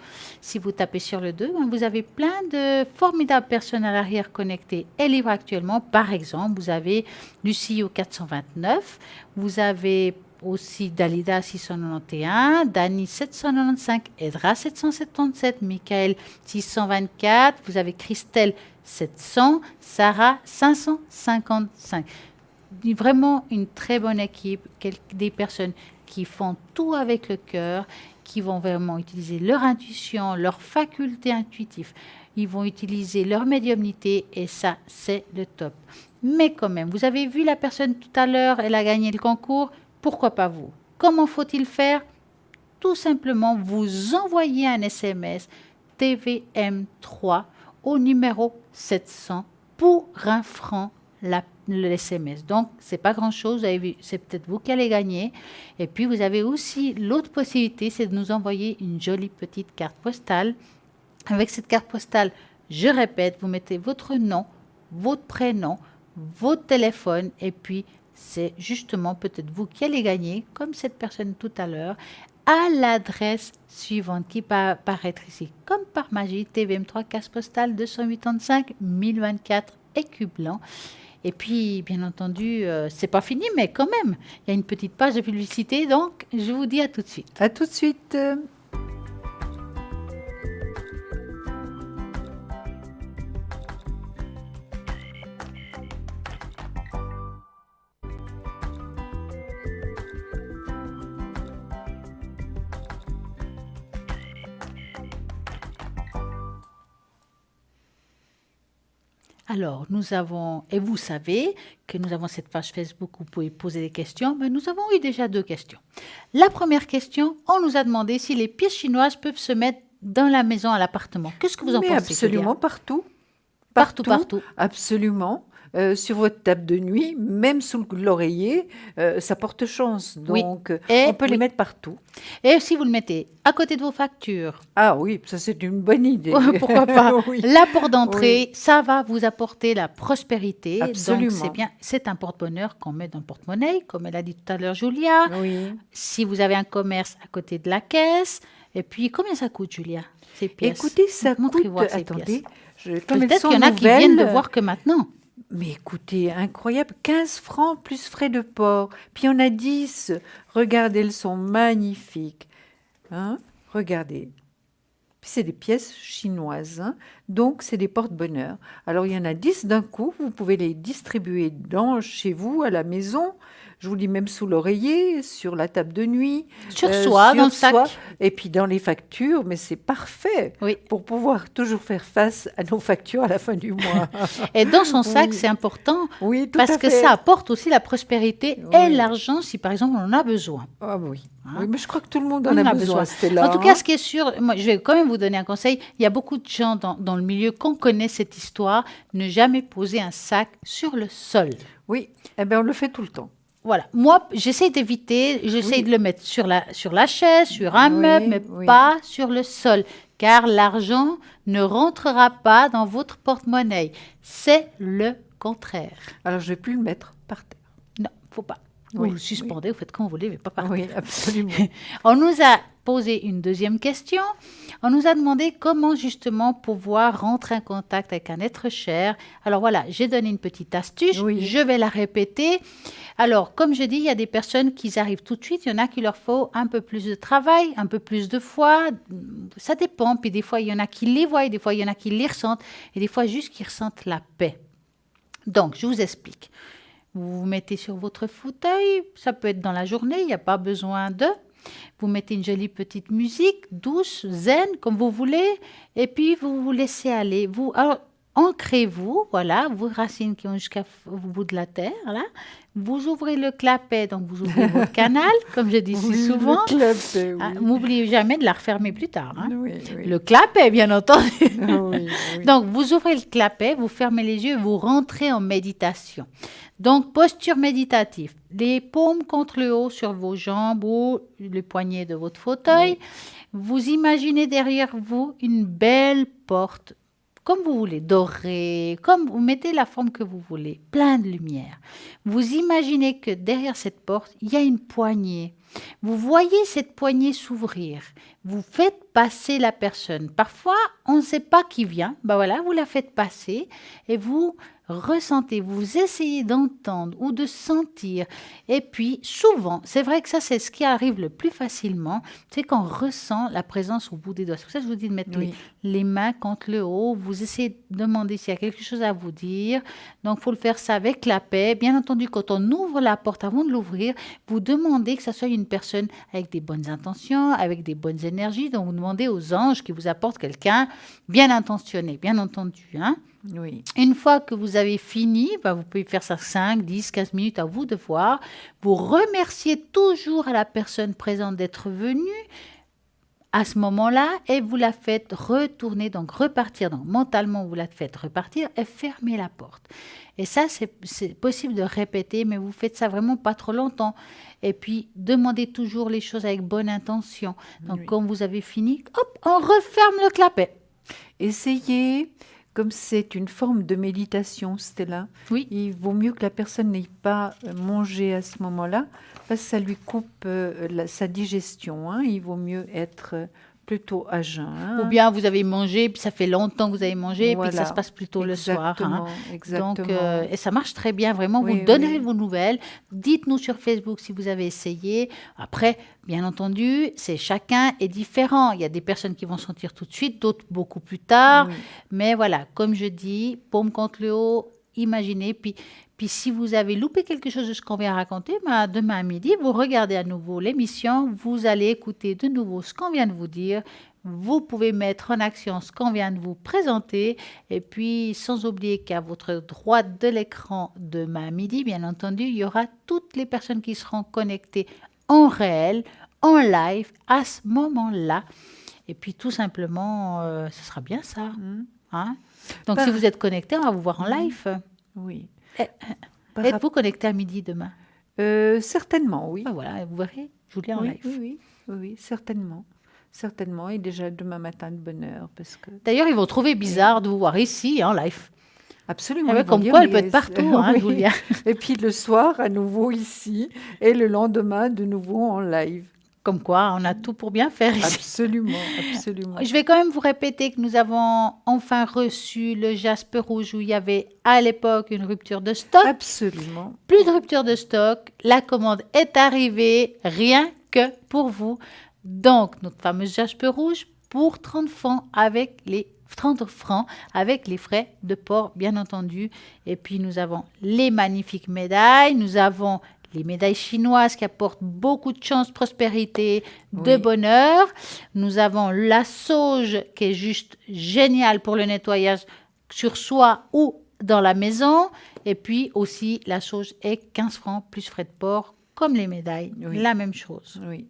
Si vous tapez sur le 2, vous avez plein de formidables personnes à l'arrière connectées et libres actuellement. Par exemple, vous avez Lucie au 429, vous avez aussi Dalida 691, Dani 795, Edra 777, Michael 624, vous avez Christelle 700, Sarah 555. Vraiment une très bonne équipe, des personnes qui font tout avec le cœur, qui vont vraiment utiliser leur intuition, leur faculté intuitive. Ils vont utiliser leur médiumnité et ça, c'est le top. Mais quand même, vous avez vu la personne tout à l'heure, elle a gagné le concours. Pourquoi pas vous? Comment faut-il faire? Tout simplement, vous envoyez un SMS TVM3 au numéro 700 pour 1 franc le SMS. Donc, c'est pas grand-chose. Vous avez vu, c'est peut-être vous qui allez gagner. Et puis, vous avez aussi l'autre possibilité, c'est de nous envoyer une jolie petite carte postale. Avec cette carte postale, je répète, vous mettez votre nom, votre prénom, votre téléphone et puis c'est justement peut-être vous qui allez gagner, comme cette personne tout à l'heure, à l'adresse suivante qui va apparaître ici. Comme par magie, TVM3, case postale 285 1024 écu blanc. Et puis, bien entendu, c'est pas fini, mais quand même, il y a une petite page de publicité, donc je vous dis à tout de suite. À tout de suite. Alors, nous avons, et vous savez que nous avons cette page Facebook où vous pouvez poser des questions, mais nous avons eu déjà 2 questions. La première question, on nous a demandé si les pièces chinoises peuvent se mettre dans la maison, à l'appartement. Qu'est-ce que vous en Mais pensez? absolument partout. Partout. Absolument. Sur votre table de nuit, même sous l'oreiller, ça porte chance. Oui. Donc, Et on peut les oui. mettre partout. Et si vous le mettez à côté de vos factures, Ah oui, ça c'est une bonne idée. pourquoi pas? Oui. La porte d'entrée, ça va vous apporter la prospérité. Absolument. Donc, c'est bien. C'est un porte-bonheur qu'on met dans le porte-monnaie, comme elle a dit tout à l'heure, Julia. Oui. Si vous avez un commerce à côté de la caisse. Et puis, combien ça coûte, Julia, ces pièces? Écoutez, ça coûte... Montrez-moi ces Attendez, pièces. comme elles Peut-être sont qu'il y en a qui viennent de nouvelles, voir que maintenant. Mais écoutez, incroyable, 15 francs plus frais de port. Puis on a 10. Regardez, elles sont magnifiques. Hein? Regardez. Puis c'est des pièces chinoises. Hein? Donc, c'est des porte-bonheur. Alors, il y en a 10 d'un coup. Vous pouvez les distribuer chez vous, à la maison. Je vous dis même sous l'oreiller, sur la table de nuit. Sur soi, sur dans le sac. soi, et puis dans les factures. Mais c'est parfait Oui. pour pouvoir toujours faire face à nos factures à la fin du mois. Et dans son sac, Oui. c'est important Oui, tout parce à que fait. ça apporte aussi la prospérité et Oui. l'argent si, par exemple, on en a besoin. Ah oui. Hein? Oui, mais je crois que tout le monde On en a besoin, Stella. En tout cas, ce qui est sûr, moi, je vais quand même vous donner un conseil. Il y a beaucoup de gens dans le milieu qu'on connaît cette histoire. Ne jamais poser un sac sur le sol. Oui, eh ben, on le fait tout le temps. Voilà. Moi, j'essaie d'éviter, j'essaie Oui. de le mettre sur la chaise, sur un Oui, meuble, mais oui. pas sur le sol. Car l'argent ne rentrera pas dans votre porte-monnaie. C'est le contraire. Alors, je ne vais plus le mettre par terre. Non, faut pas. Oui, Vous le suspendez, vous faites comme vous voulez, mais pas par Oui, absolument. On nous a posé une deuxième question. On nous a demandé comment justement pouvoir rentrer en contact avec un être cher. Alors voilà, j'ai donné une petite astuce, Oui. je vais la répéter. Alors, comme je dis, il y a des personnes qui arrivent tout de suite, il y en a qui leur faut un peu plus de travail, un peu plus de foi, ça dépend. Puis des fois, il y en a qui les voient, des fois, il y en a qui les ressentent, et des fois, juste qui ressentent la paix. Donc, je vous explique. Vous vous mettez sur votre fauteuil, ça peut être dans la journée, il n'y a pas besoin de... Vous mettez une jolie petite musique, douce, zen, comme vous voulez, et puis vous vous laissez aller. Alors, ancrez-vous, voilà, vos racines qui vont jusqu'au bout de la terre, là. Vous ouvrez le clapet, donc vous ouvrez votre canal, comme je dis si souvent. Le clapet, oui. N'oubliez jamais de la refermer plus tard. Hein. Oui, oui. Le clapet, bien entendu. Oui, oui. Donc, vous ouvrez le clapet, vous fermez les yeux, vous rentrez en méditation. Donc, posture méditative. Les paumes contre le haut sur vos jambes ou le poignet de votre fauteuil. Oui. Vous imaginez derrière vous une belle porte, comme vous voulez, dorée, comme vous mettez la forme que vous voulez, plein de lumière. Vous imaginez que derrière cette porte, il y a une poignée. Vous voyez cette poignée s'ouvrir. Vous faites passer la personne. Parfois, on ne sait pas qui vient. Ben voilà, vous la faites passer et vous ressentez, vous essayez d'entendre ou de sentir. Et puis, souvent, c'est vrai que ça, c'est ce qui arrive le plus facilement, c'est qu'on ressent la présence au bout des doigts. C'est pour ça que je vous dis de mettre les mains contre le haut. Vous essayez de demander s'il y a quelque chose à vous dire. Donc, il faut le faire ça avec la paix. Bien entendu, quand on ouvre la porte, avant de l'ouvrir, vous demandez que ça soit une personne avec des bonnes intentions, avec des bonnes énergies. Donc, vous demandez aux anges qui vous apportent quelqu'un bien intentionné, bien entendu, hein. Oui. Une fois que vous avez fini, vous pouvez faire ça 5, 10, 15 minutes, à vous de voir. Vous remerciez toujours à la personne présente d'être venue à ce moment-là et vous la faites retourner, donc repartir. Donc mentalement, vous la faites repartir et fermez la porte. Et ça, c'est possible de répéter, mais vous faites ça vraiment pas trop longtemps. Et puis, demandez toujours les choses avec bonne intention. Donc, quand vous avez fini, hop, on referme le clapet. Essayez... Comme c'est une forme de méditation, Stella, il vaut mieux que la personne n'ait pas mangé à ce moment-là, parce que ça lui coupe sa digestion. Hein. Il vaut mieux être plutôt à jeun. Hein. Ou bien vous avez mangé, puis ça fait longtemps que vous avez mangé, puis ça se passe plutôt le soir. Hein. Exactement. Donc, et ça marche très bien, vraiment. Vous donnerez vos nouvelles. Dites-nous sur Facebook si vous avez essayé. Après, bien entendu, chacun est différent. Il y a des personnes qui vont sentir tout de suite, d'autres beaucoup plus tard. Oui. Mais voilà, comme je dis, paume contre le haut, imaginez. Puis si vous avez loupé quelque chose de ce qu'on vient de raconter, demain à midi, vous regardez à nouveau l'émission, vous allez écouter de nouveau ce qu'on vient de vous dire. Vous pouvez mettre en action ce qu'on vient de vous présenter. Et puis, sans oublier qu'à votre droite de l'écran, demain à midi, bien entendu, il y aura toutes les personnes qui seront connectées en réel, en live, à ce moment-là. Et puis, tout simplement, ce sera bien ça. Hein? Donc, si vous êtes connecté, on va vous voir en live. Oui. Êtes-vous connecté à midi demain? Certainement, oui. Voilà, vous verrez, je vous lis en live. Oui, certainement. Certainement, et déjà demain matin de bonne heure. D'ailleurs, ils vont trouver bizarre de vous voir ici, en live. Absolument. Comme quoi, elle peut être partout, hein, Julia. Et puis le soir, à nouveau ici, et le lendemain, de nouveau en live. Comme quoi, on a tout pour bien faire ici. Absolument, absolument. Je vais quand même vous répéter que nous avons enfin reçu le jaspe rouge où il y avait à l'époque une rupture de stock. Absolument. Plus de rupture de stock. La commande est arrivée, rien que pour vous. Donc, notre fameuse jaspe rouge pour 30 francs avec les 30 francs avec les frais de port, bien entendu. Et puis, nous avons les magnifiques médailles. Nous avons les médailles chinoises qui apportent beaucoup de chance, prospérité, de bonheur. Nous avons la sauge qui est juste géniale pour le nettoyage sur soi ou dans la maison. Et puis aussi, la sauge est 15 francs plus frais de port, comme les médailles. La même chose. Oui.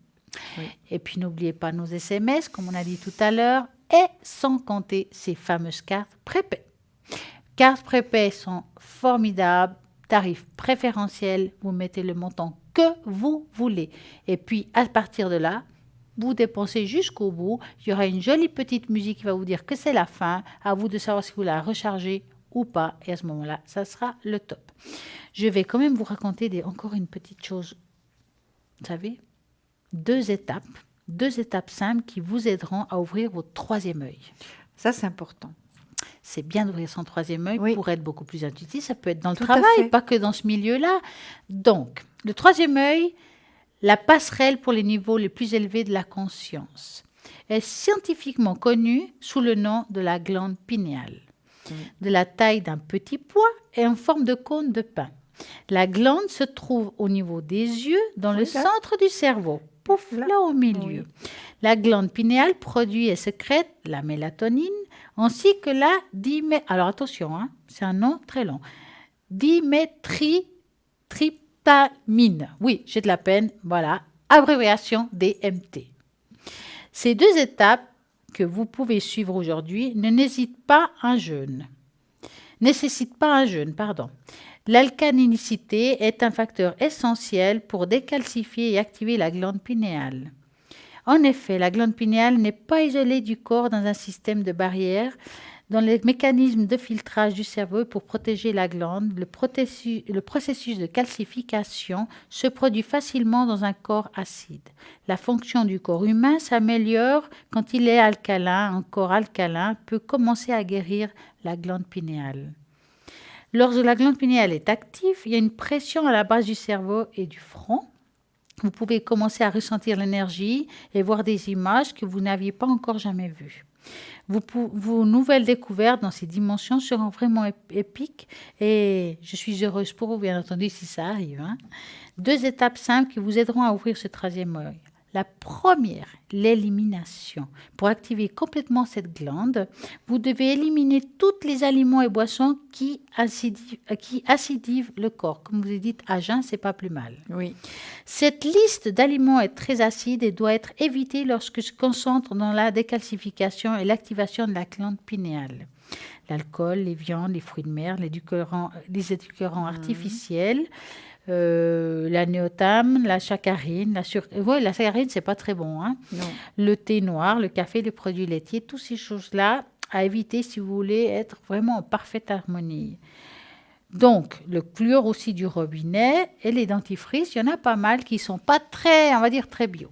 Et puis, n'oubliez pas nos SMS, comme on a dit tout à l'heure, et sans compter ces fameuses cartes prépaies. Cartes prépaies sont formidables. Tarif préférentiel, vous mettez le montant que vous voulez. Et puis, à partir de là, vous dépensez jusqu'au bout. Il y aura une jolie petite musique qui va vous dire que c'est la fin. À vous de savoir si vous la rechargez ou pas. Et à ce moment-là, ça sera le top. Je vais quand même vous raconter encore une petite chose. Vous savez, 2 étapes 2 étapes simples qui vous aideront à ouvrir votre troisième œil. Ça, c'est important. C'est bien d'ouvrir son troisième œil Oui. pour être beaucoup plus intuitif. Ça peut être dans le Tout à travail, fait. pas que dans ce milieu-là. Donc, le troisième œil, la passerelle pour les niveaux les plus élevés de la conscience, est scientifiquement connue sous le nom de la glande pinéale, de la taille d'un petit pois et en forme de cône de pain. La glande se trouve au niveau des yeux, dans le Oui, là. centre du cerveau, pouf, Là. là au milieu. Oui. La glande pinéale produit et sécrète la mélatonine ainsi que la alors attention, hein, c'est un nom très long. Diméthytriptamine. Oui, j'ai de la peine, voilà, abréviation DMT. Ces 2 étapes que vous pouvez suivre aujourd'hui nécessitent pas un jeûne. L'alcalinicité est un facteur essentiel pour décalcifier et activer la glande pinéale. En effet, la glande pinéale n'est pas isolée du corps dans un système de barrière dont les mécanismes de filtrage du cerveau pour protéger la glande. Le processus de calcification se produit facilement dans un corps acide. La fonction du corps humain s'améliore quand il est alcalin. Un corps alcalin peut commencer à guérir la glande pinéale. Lorsque la glande pinéale est active, il y a une pression à la base du cerveau et du front. Vous pouvez commencer à ressentir l'énergie et voir des images que vous n'aviez pas encore jamais vues. Vos nouvelles découvertes dans ces dimensions seront vraiment épiques et je suis heureuse pour vous, bien entendu, si ça arrive. 2 étapes simples qui vous aideront à ouvrir ce troisième œil. La première, l'élimination. Pour activer complètement cette glande, vous devez éliminer tous les aliments et boissons qui acidivent le corps. Comme vous avez dit, à jeun, c'est pas plus mal. Oui. Cette liste d'aliments est très acide et doit être évitée lorsque se concentre dans la décalcification et l'activation de la glande pinéale. L'alcool, les viandes, les fruits de mer, les édulcorants artificiels, l'anéotame, la saccharine, la saccharine, c'est pas très bon, hein. Non. Le thé noir, le café, les produits laitiers, toutes ces choses-là à éviter si vous voulez être vraiment en parfaite harmonie. Donc, le fluor aussi du robinet et les dentifrices, il y en a pas mal qui sont pas très, on va dire, très bio.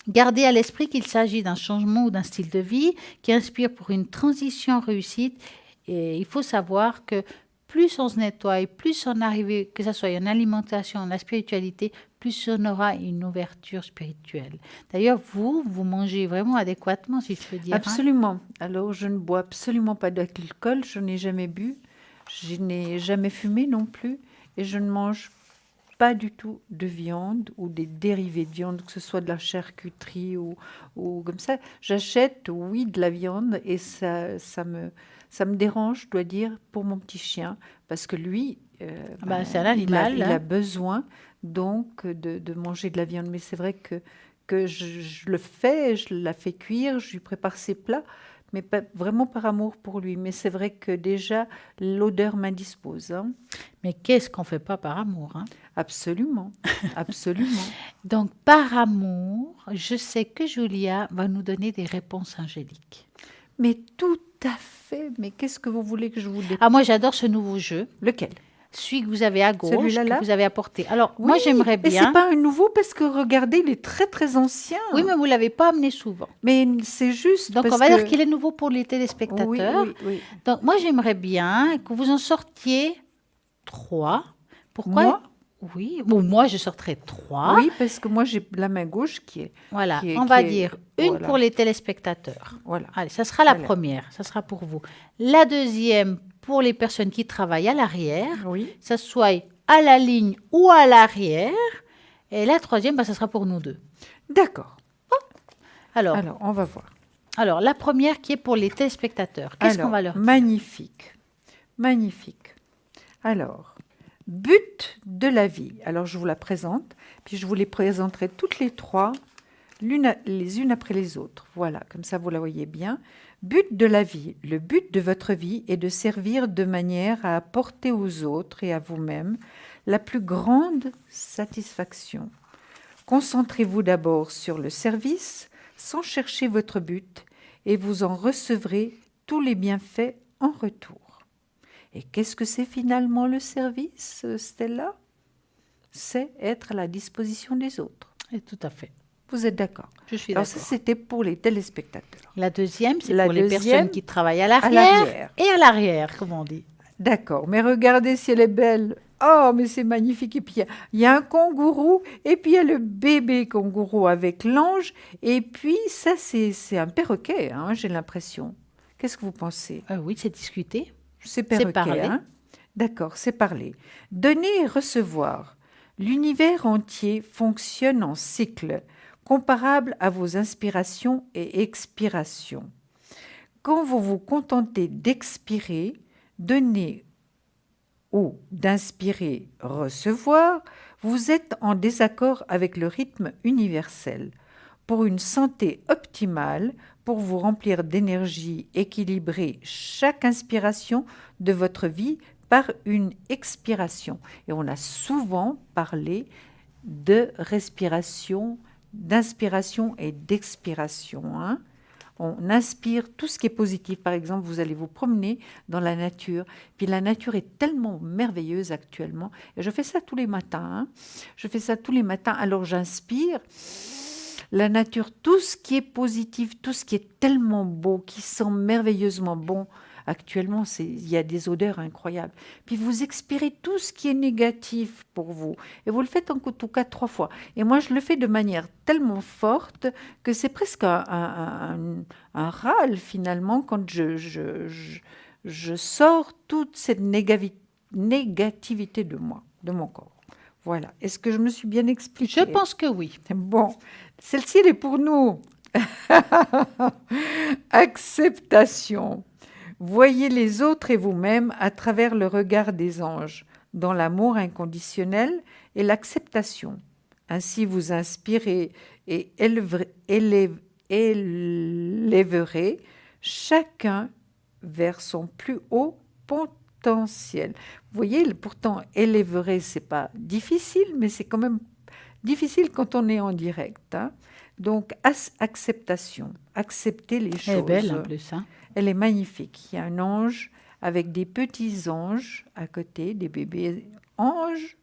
Gardez à l'esprit qu'il s'agit d'un changement ou d'un style de vie qui inspire pour une transition réussite. Et il faut savoir que plus on se nettoie, plus on arrive, que ce soit en alimentation, en la spiritualité, plus on aura une ouverture spirituelle. D'ailleurs, vous mangez vraiment adéquatement, si je peux dire. Absolument. Alors, je ne bois absolument pas d'alcool, je n'ai jamais bu, je n'ai jamais fumé non plus, et je ne mange pas du tout de viande ou des dérivés de viande, que ce soit de la charcuterie ou comme ça. J'achète, oui, de la viande et ça me dérange, je dois dire, pour mon petit chien, parce que lui, c'est un animal, il a besoin donc de manger de la viande. Mais c'est vrai que je le fais, je la fais cuire, je lui prépare ses plats, mais pas vraiment par amour pour lui. Mais c'est vrai que déjà, l'odeur m'indispose. Hein. Mais qu'est-ce qu'on ne fait pas par amour, hein? Absolument, absolument. Donc, par amour, je sais que Julia va nous donner des réponses angéliques. Mais tout à fait. Mais qu'est-ce que vous voulez que je vous dise? Ah, moi, j'adore ce nouveau jeu. Lequel? Celui que vous avez à gauche, Celui-là, là? que vous avez apporté. Alors, Oui, moi, j'aimerais mais bien... c'est pas un nouveau parce que regardez, il est très très ancien. Oui, mais vous ne l'avez pas amené souvent. Mais c'est juste Donc, parce on va que... dire qu'il est nouveau pour les téléspectateurs. Oui. Donc, moi, j'aimerais bien que vous en sortiez 3. Pourquoi? Moi? Oui. Bon, moi, je sortirais 3. Oui, parce que moi, j'ai la main gauche qui est... Voilà, qui est- on qui va est- dire une voilà. pour les téléspectateurs. Voilà. Allez, ça sera la Voilà. première, ça sera pour vous. La deuxième, pour les personnes qui travaillent à l'arrière, Oui. ça soit à la ligne ou à l'arrière. Et la troisième, ça sera pour nous deux. D'accord. Alors, Alors, on va voir. la première qui est pour les téléspectateurs. Qu'est-ce qu'on va leur dire? Magnifique. Magnifique. Alors, but de la vie. Alors, je vous la présente, puis je vous les présenterai toutes les trois, les unes après les autres. Voilà, comme ça, vous la voyez bien. But de la vie. Le but de votre vie est de servir de manière à apporter aux autres et à vous-même la plus grande satisfaction. Concentrez-vous d'abord sur le service sans chercher votre but et vous en recevrez tous les bienfaits en retour. Et qu'est-ce que c'est finalement le service, Stella? C'est être à la disposition des autres. Et tout à fait. Vous êtes d'accord? Je suis Alors d'accord. ça, c'était pour les téléspectateurs. La deuxième, c'est La pour les deuxième, personnes qui travaillent à l'arrière l'arrière. et à l'arrière, comme on dit. D'accord, mais regardez si elle est belle. Oh, mais c'est magnifique. Et puis, il y a un kangourou, et puis il y a le bébé kangourou avec l'ange, et puis ça, c'est un perroquet, hein, j'ai l'impression. Qu'est-ce que vous pensez? Oui, c'est discuté. C'est perroquet, parler. hein? D'accord, c'est parler. Donner et recevoir. L'univers entier fonctionne en cycle, comparable à vos inspirations et expirations. Quand vous vous contentez d'expirer, donner ou d'inspirer, recevoir, vous êtes en désaccord avec le rythme universel. Pour une santé optimale, pour vous remplir d'énergie, équilibrer chaque inspiration de votre vie par une expiration. Et on a souvent parlé de respiration, d'inspiration et d'expiration, hein. On inspire tout ce qui est positif. Par exemple, vous allez vous promener dans la nature. Puis la nature est tellement merveilleuse actuellement. Et je fais ça tous les matins, hein. Je fais ça tous les matins. Alors j'inspire la nature, tout ce qui est positif, tout ce qui est tellement beau, qui sent merveilleusement bon. Actuellement, il y a des odeurs incroyables. Puis vous expirez tout ce qui est négatif pour vous. Et vous le faites en tout cas 3 fois. Et moi, je le fais de manière tellement forte que c'est presque un râle finalement quand je sors toute cette négativité de moi, de mon corps. Voilà. Est-ce que je me suis bien expliquée? Je pense que oui. Bon, celle-ci, elle est pour nous. Acceptation. Voyez les autres et vous-même à travers le regard des anges, dans l'amour inconditionnel et l'acceptation. Ainsi, vous inspirez et élèverez chacun vers son plus haut potentiel. Vous voyez, pourtant, élèverer, c'est pas difficile, mais c'est quand même difficile quand on est en direct, hein. Donc, acceptation, accepter les choses. Elle est belle en plus, hein. Elle est magnifique. Il y a un ange avec des petits anges à côté, des bébés anges,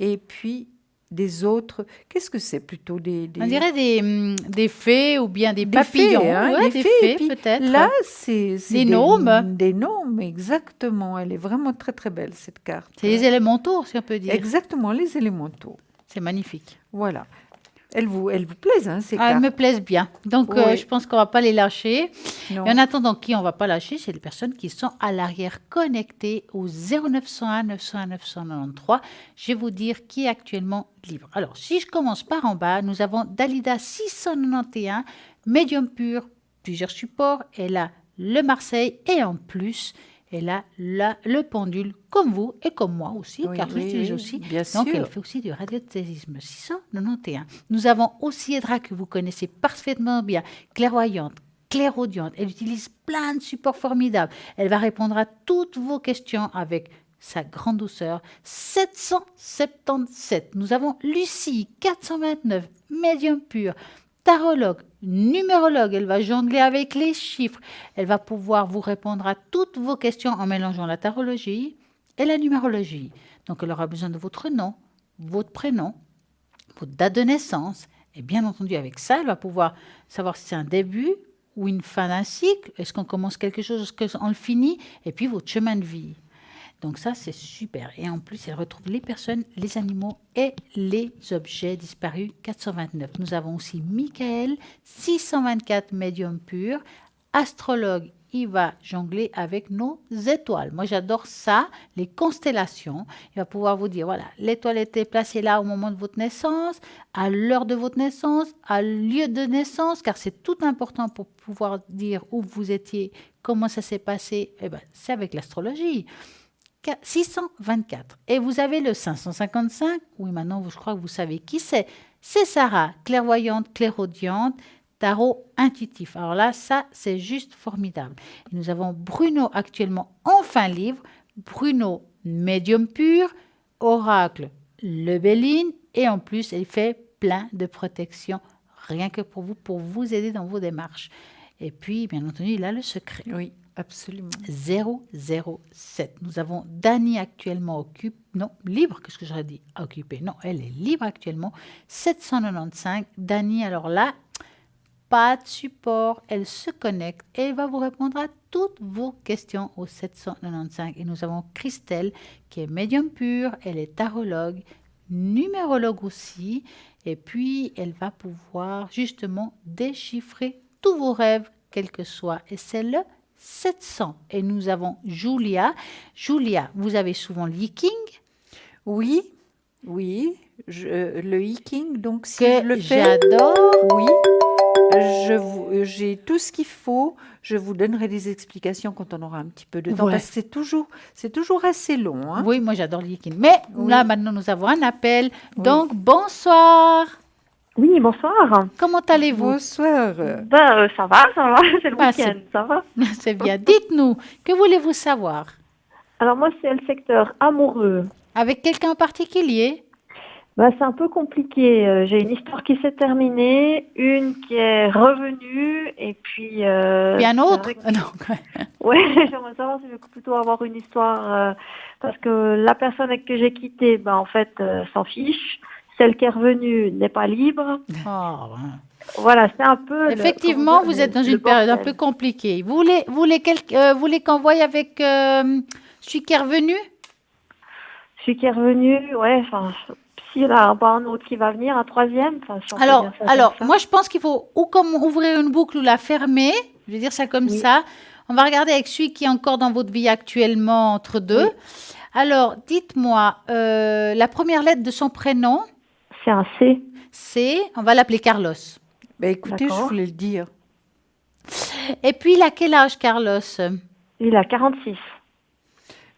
et puis des autres. Qu'est-ce que c'est plutôt On dirait des fées ou bien des papillons. Fées, hein, Ouais, des des fées, et fées puis peut-être. Là, c'est Des gnomes. Des gnomes, exactement. Elle est vraiment très très belle cette carte. C'est les élémentaux, si on peut dire. Exactement, les élémentaux. C'est magnifique. Voilà. Elles vous plaisent, hein, ces cartes? Elles me plaisent bien. Donc, Oui. je pense qu'on ne va pas les lâcher. Non. Et en attendant, qui on ne va pas lâcher, c'est les personnes qui sont à l'arrière connectées au 0901 901 993. Je vais vous dire qui est actuellement libre. Alors, si je commence par en bas, nous avons Dalida 691, médium pur, plusieurs supports. Elle a le Marseille et en plus, elle a le pendule comme vous et comme moi aussi, Oui, car je oui, l'utilise oui, aussi. bien Donc, sûr. elle fait aussi du radiesthésisme 691. Nous avons aussi Edra que vous connaissez parfaitement bien, clairvoyante, clairaudiente. Elle utilise plein de supports formidables. Elle va répondre à toutes vos questions avec sa grande douceur. 777. Nous avons Lucie 429, médium pur, tarologue, numérologue. Elle va jongler avec les chiffres. Elle va pouvoir vous répondre à toutes vos questions en mélangeant la tarologie et la numérologie. Donc, elle aura besoin de votre nom, votre prénom, votre date de naissance. Et bien entendu, avec ça, elle va pouvoir savoir si c'est un début ou une fin d'un cycle. Est-ce qu'on commence quelque chose, est-ce qu'on le finit? Et puis, votre chemin de vie. Donc ça, c'est super. Et en plus, elle retrouve les personnes, les animaux et les objets disparus 429. Nous avons aussi Michael, 624 médium pur, astrologue. Il va jongler avec nos étoiles. Moi, j'adore ça, les constellations. Il va pouvoir vous dire, voilà, l'étoile était placée là au moment de votre naissance, à l'heure de votre naissance, à lieu de naissance, car c'est tout important pour pouvoir dire où vous étiez, comment ça s'est passé. Eh ben, c'est avec l'astrologie. 624. Et vous avez le 555. Oui, maintenant, je crois que vous savez qui c'est. C'est Sarah, clairvoyante, clairaudiente, tarot intuitif. Alors là, ça, c'est juste formidable. Et nous avons Bruno actuellement en fin livre. Bruno, médium pur, oracle, le Béline. Et en plus, elle fait plein de protections, rien que pour vous aider dans vos démarches. Et puis, bien entendu, il a le secret. Oui. Absolument. 007. Nous avons Dani actuellement libre, qu'est-ce que j'aurais dit? Occupée. Non, elle est libre actuellement. 795. Dani, alors là, pas de support. Elle se connecte et elle va vous répondre à toutes vos questions au 795. Et nous avons Christelle qui est médium pur. Elle est tarologue, numérologue aussi. Et puis, elle va pouvoir justement déchiffrer tous vos rêves, quels que soient. Et c'est le 700. Et nous avons Julia. Julia, vous avez souvent le Yiking Oui, le hiking, donc si que je le fais, j'adore. oui, j'ai tout ce qu'il faut. Je vous donnerai des explications quand on aura un petit peu de temps, Ouais. parce que c'est toujours assez long. Hein. Oui, moi j'adore le Yiking. Mais Oui. là, maintenant, nous avons un appel. Oui. Donc, bonsoir. Oui, bonsoir. Comment allez-vous? Bonsoir. Ça va, c'est le Bah, week-end, ça va. C'est bien. Dites-nous, que voulez-vous savoir? Alors moi, c'est le secteur amoureux. Avec quelqu'un en particulier? C'est un peu compliqué. J'ai une histoire qui s'est terminée, une qui est revenue, et puis... Puis un c'est autre? vrai que- Non. Ouais, j'aimerais savoir si je vais plutôt avoir une histoire, parce que la personne avec que j'ai quitté, en fait, s'en fiche. Celle qui est revenue n'est pas libre. Oh, Voilà, c'est un peu... effectivement, vous êtes dans une période un peu compliquée. Vous voulez qu'on voie avec celui qui est revenu? Celui qui est revenu, ouais, s'il n'a pas un autre qui va venir, un troisième, si on peut dire ça comme ça. Moi, je pense qu'il faut ou comme ouvrir une boucle ou la fermer. Je vais dire ça comme Oui. ça. On va regarder avec celui qui est encore dans votre vie actuellement entre deux. Oui. Alors, dites-moi, la première lettre de son prénom, C'est un C. c'est, on va l'appeler Carlos. Ben, écoutez, je D'accord. voulais le dire. Et puis, il a quel âge, Carlos? Il a 46.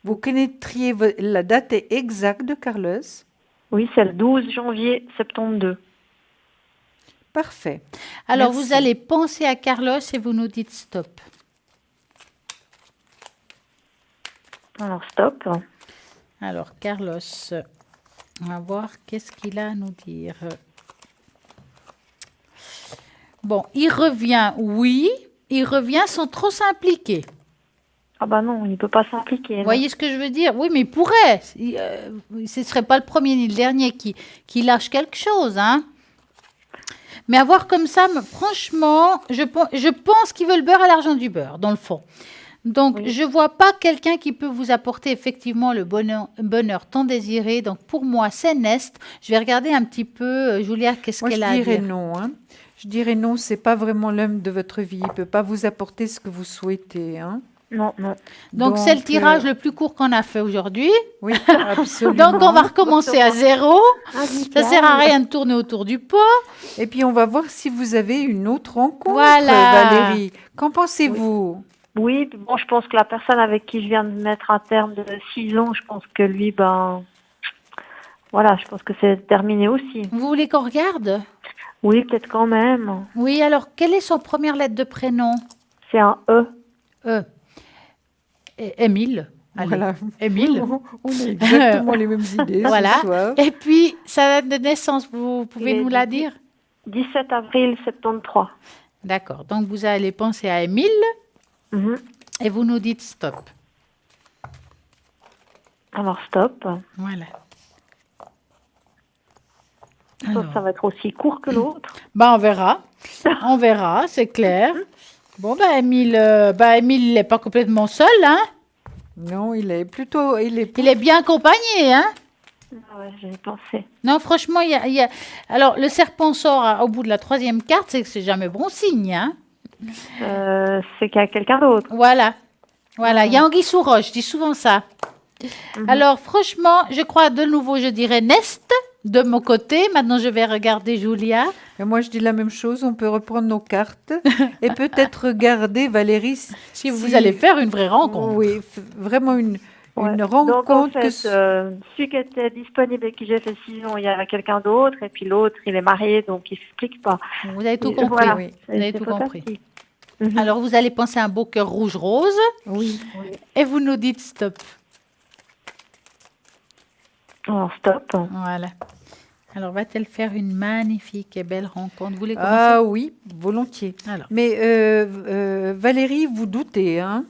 Vous connaîtriez la date exacte de Carlos? Oui, c'est le 12 janvier 72. Parfait. Alors, Merci. vous allez penser à Carlos et vous nous dites stop. Alors, stop. Alors, Carlos, on va voir qu'est-ce qu'il a à nous dire. Bon, il revient, oui, il revient sans trop s'impliquer. Ah non, il ne peut pas s'impliquer. Vous non. voyez ce que je veux dire? Oui, mais il pourrait. Ce ne serait pas le premier ni le dernier qui lâche quelque chose, hein. Mais avoir comme ça, franchement, je pense qu'il veut le beurre à l'argent du beurre, dans le fond. Donc, Oui. je ne vois pas quelqu'un qui peut vous apporter effectivement le bonheur tant désiré. Donc, pour moi, c'est Nest. Je vais regarder un petit peu, Julia, qu'est-ce Moi, qu'elle je a à dirais dire. non. Hein. Je dirais non, c'est pas vraiment l'homme de votre vie. Il ne peut pas vous apporter ce que vous souhaitez. Hein. Non, non. Donc, c'est le tirage le plus court qu'on a fait aujourd'hui. Oui, absolument. Donc, on va recommencer à zéro. Ça sert à rien de tourner autour du pot. Et puis, on va voir si vous avez une autre rencontre, Voilà. Valérie. Qu'en pensez-vous? Oui, bon, je pense que la personne avec qui je viens de mettre un terme de 6 ans, je pense que lui, voilà, je pense que c'est terminé aussi. Vous voulez qu'on regarde? Oui, peut-être quand même. Oui, alors, quelle est son première lettre de prénom? C'est un E. Émile. Allez, Voilà. Émile. On a exactement les mêmes idées Voilà. ce soir. Et puis, sa date de naissance, vous pouvez Il est nous la du- dire? 17 avril 73. D'accord. Donc, vous allez penser à Émile Mhm. et vous nous dites stop. Alors, stop. Voilà. Je pense Alors, que ça va être aussi court que l'autre. on verra. On verra, c'est clair. Bon, Émile, il n'est pas complètement seul, hein? Non, il est plutôt... Il est bien accompagné, hein? Ah ouais, j'avais pensé. Non, franchement, il y a... Alors, le serpent sort au bout de la troisième carte, c'est que c'est jamais bon signe, hein? C'est qu'il y a quelqu'un d'autre. Voilà. Voilà, il y a anguille sous roche, je dis souvent ça. Alors, franchement, je crois de nouveau, je dirais Nest de mon côté. Maintenant, je vais regarder Julia. Et moi, je dis la même chose. On peut reprendre nos cartes et peut-être regarder, Valérie, Si vous allez faire une vraie rencontre. Oui, vraiment une Ouais. rencontre. Donc, en fait, que celui qui était disponible et qui j'ai fait 6 ans, il y avait quelqu'un d'autre. Et puis l'autre, il est marié, donc il ne s'explique pas. Vous avez tout Et compris. voilà. oui. Vous avez C'est tout compris. fantastique. Mhm. Alors, vous allez penser à un beau cœur rouge-rose Oui. et vous nous dites stop. Alors, stop. Voilà. Alors, va-t-elle faire une magnifique et belle rencontre? Vous voulez commencer? Ah oui, volontiers. Alors, Mais Valérie, vous doutez, hein?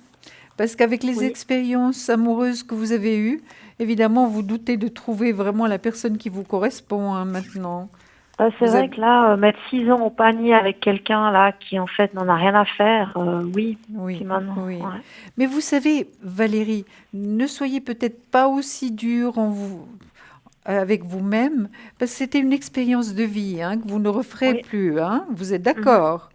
Parce qu'avec les Oui. expériences amoureuses que vous avez eues, évidemment, vous doutez de trouver vraiment la personne qui vous correspond hein, maintenant. C'est Vous vrai avez- que là, mettre 6 ans au panier avec quelqu'un là qui en fait n'en a rien à faire, oui, Oui, puis maintenant, oui. ouais. Mais vous savez, Valérie, ne soyez peut-être pas aussi dure avec vous-même, parce que c'était une expérience de vie hein, que vous ne referez Oui. plus. Hein. Vous êtes Mhm. d'accord?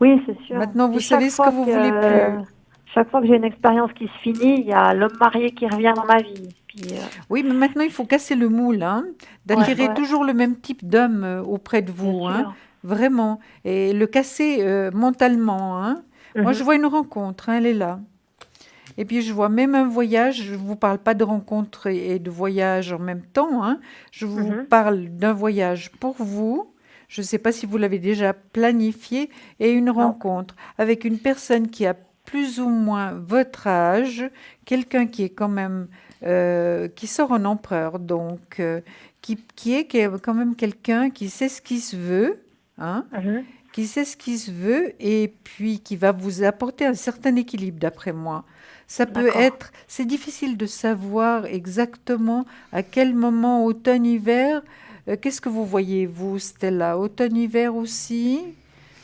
Oui, c'est sûr. Maintenant, vous Puis savez ce que vous voulez plus. chaque fois que j'ai une expérience qui se finit, il y a l'homme marié qui revient dans ma vie. Puis, Oui, mais maintenant, il faut casser le moule, hein, d'attirer ouais, toujours le même type d'homme auprès de bien vous, hein, sûr. vraiment, et le casser mentalement. Hein. Moi, je Mhm. vois une rencontre, hein, elle est là. Et puis, je vois même un voyage, je ne vous parle pas de rencontre et de voyage en même temps, hein. Je vous Mhm. parle d'un voyage pour vous. Je ne sais pas si vous l'avez déjà planifié, et une Non. rencontre avec une personne qui a plus ou moins votre âge, quelqu'un qui est quand même, qui sort en empereur, donc qui est quand même quelqu'un qui sait ce qui se veut, hein, Mhm. qui sait ce qui se veut et puis qui va vous apporter un certain équilibre, d'après moi. Ça peut D'accord. être, c'est difficile de savoir exactement à quel moment, automne, hiver. Qu'est-ce que vous voyez, vous, Stella? Automne, hiver aussi,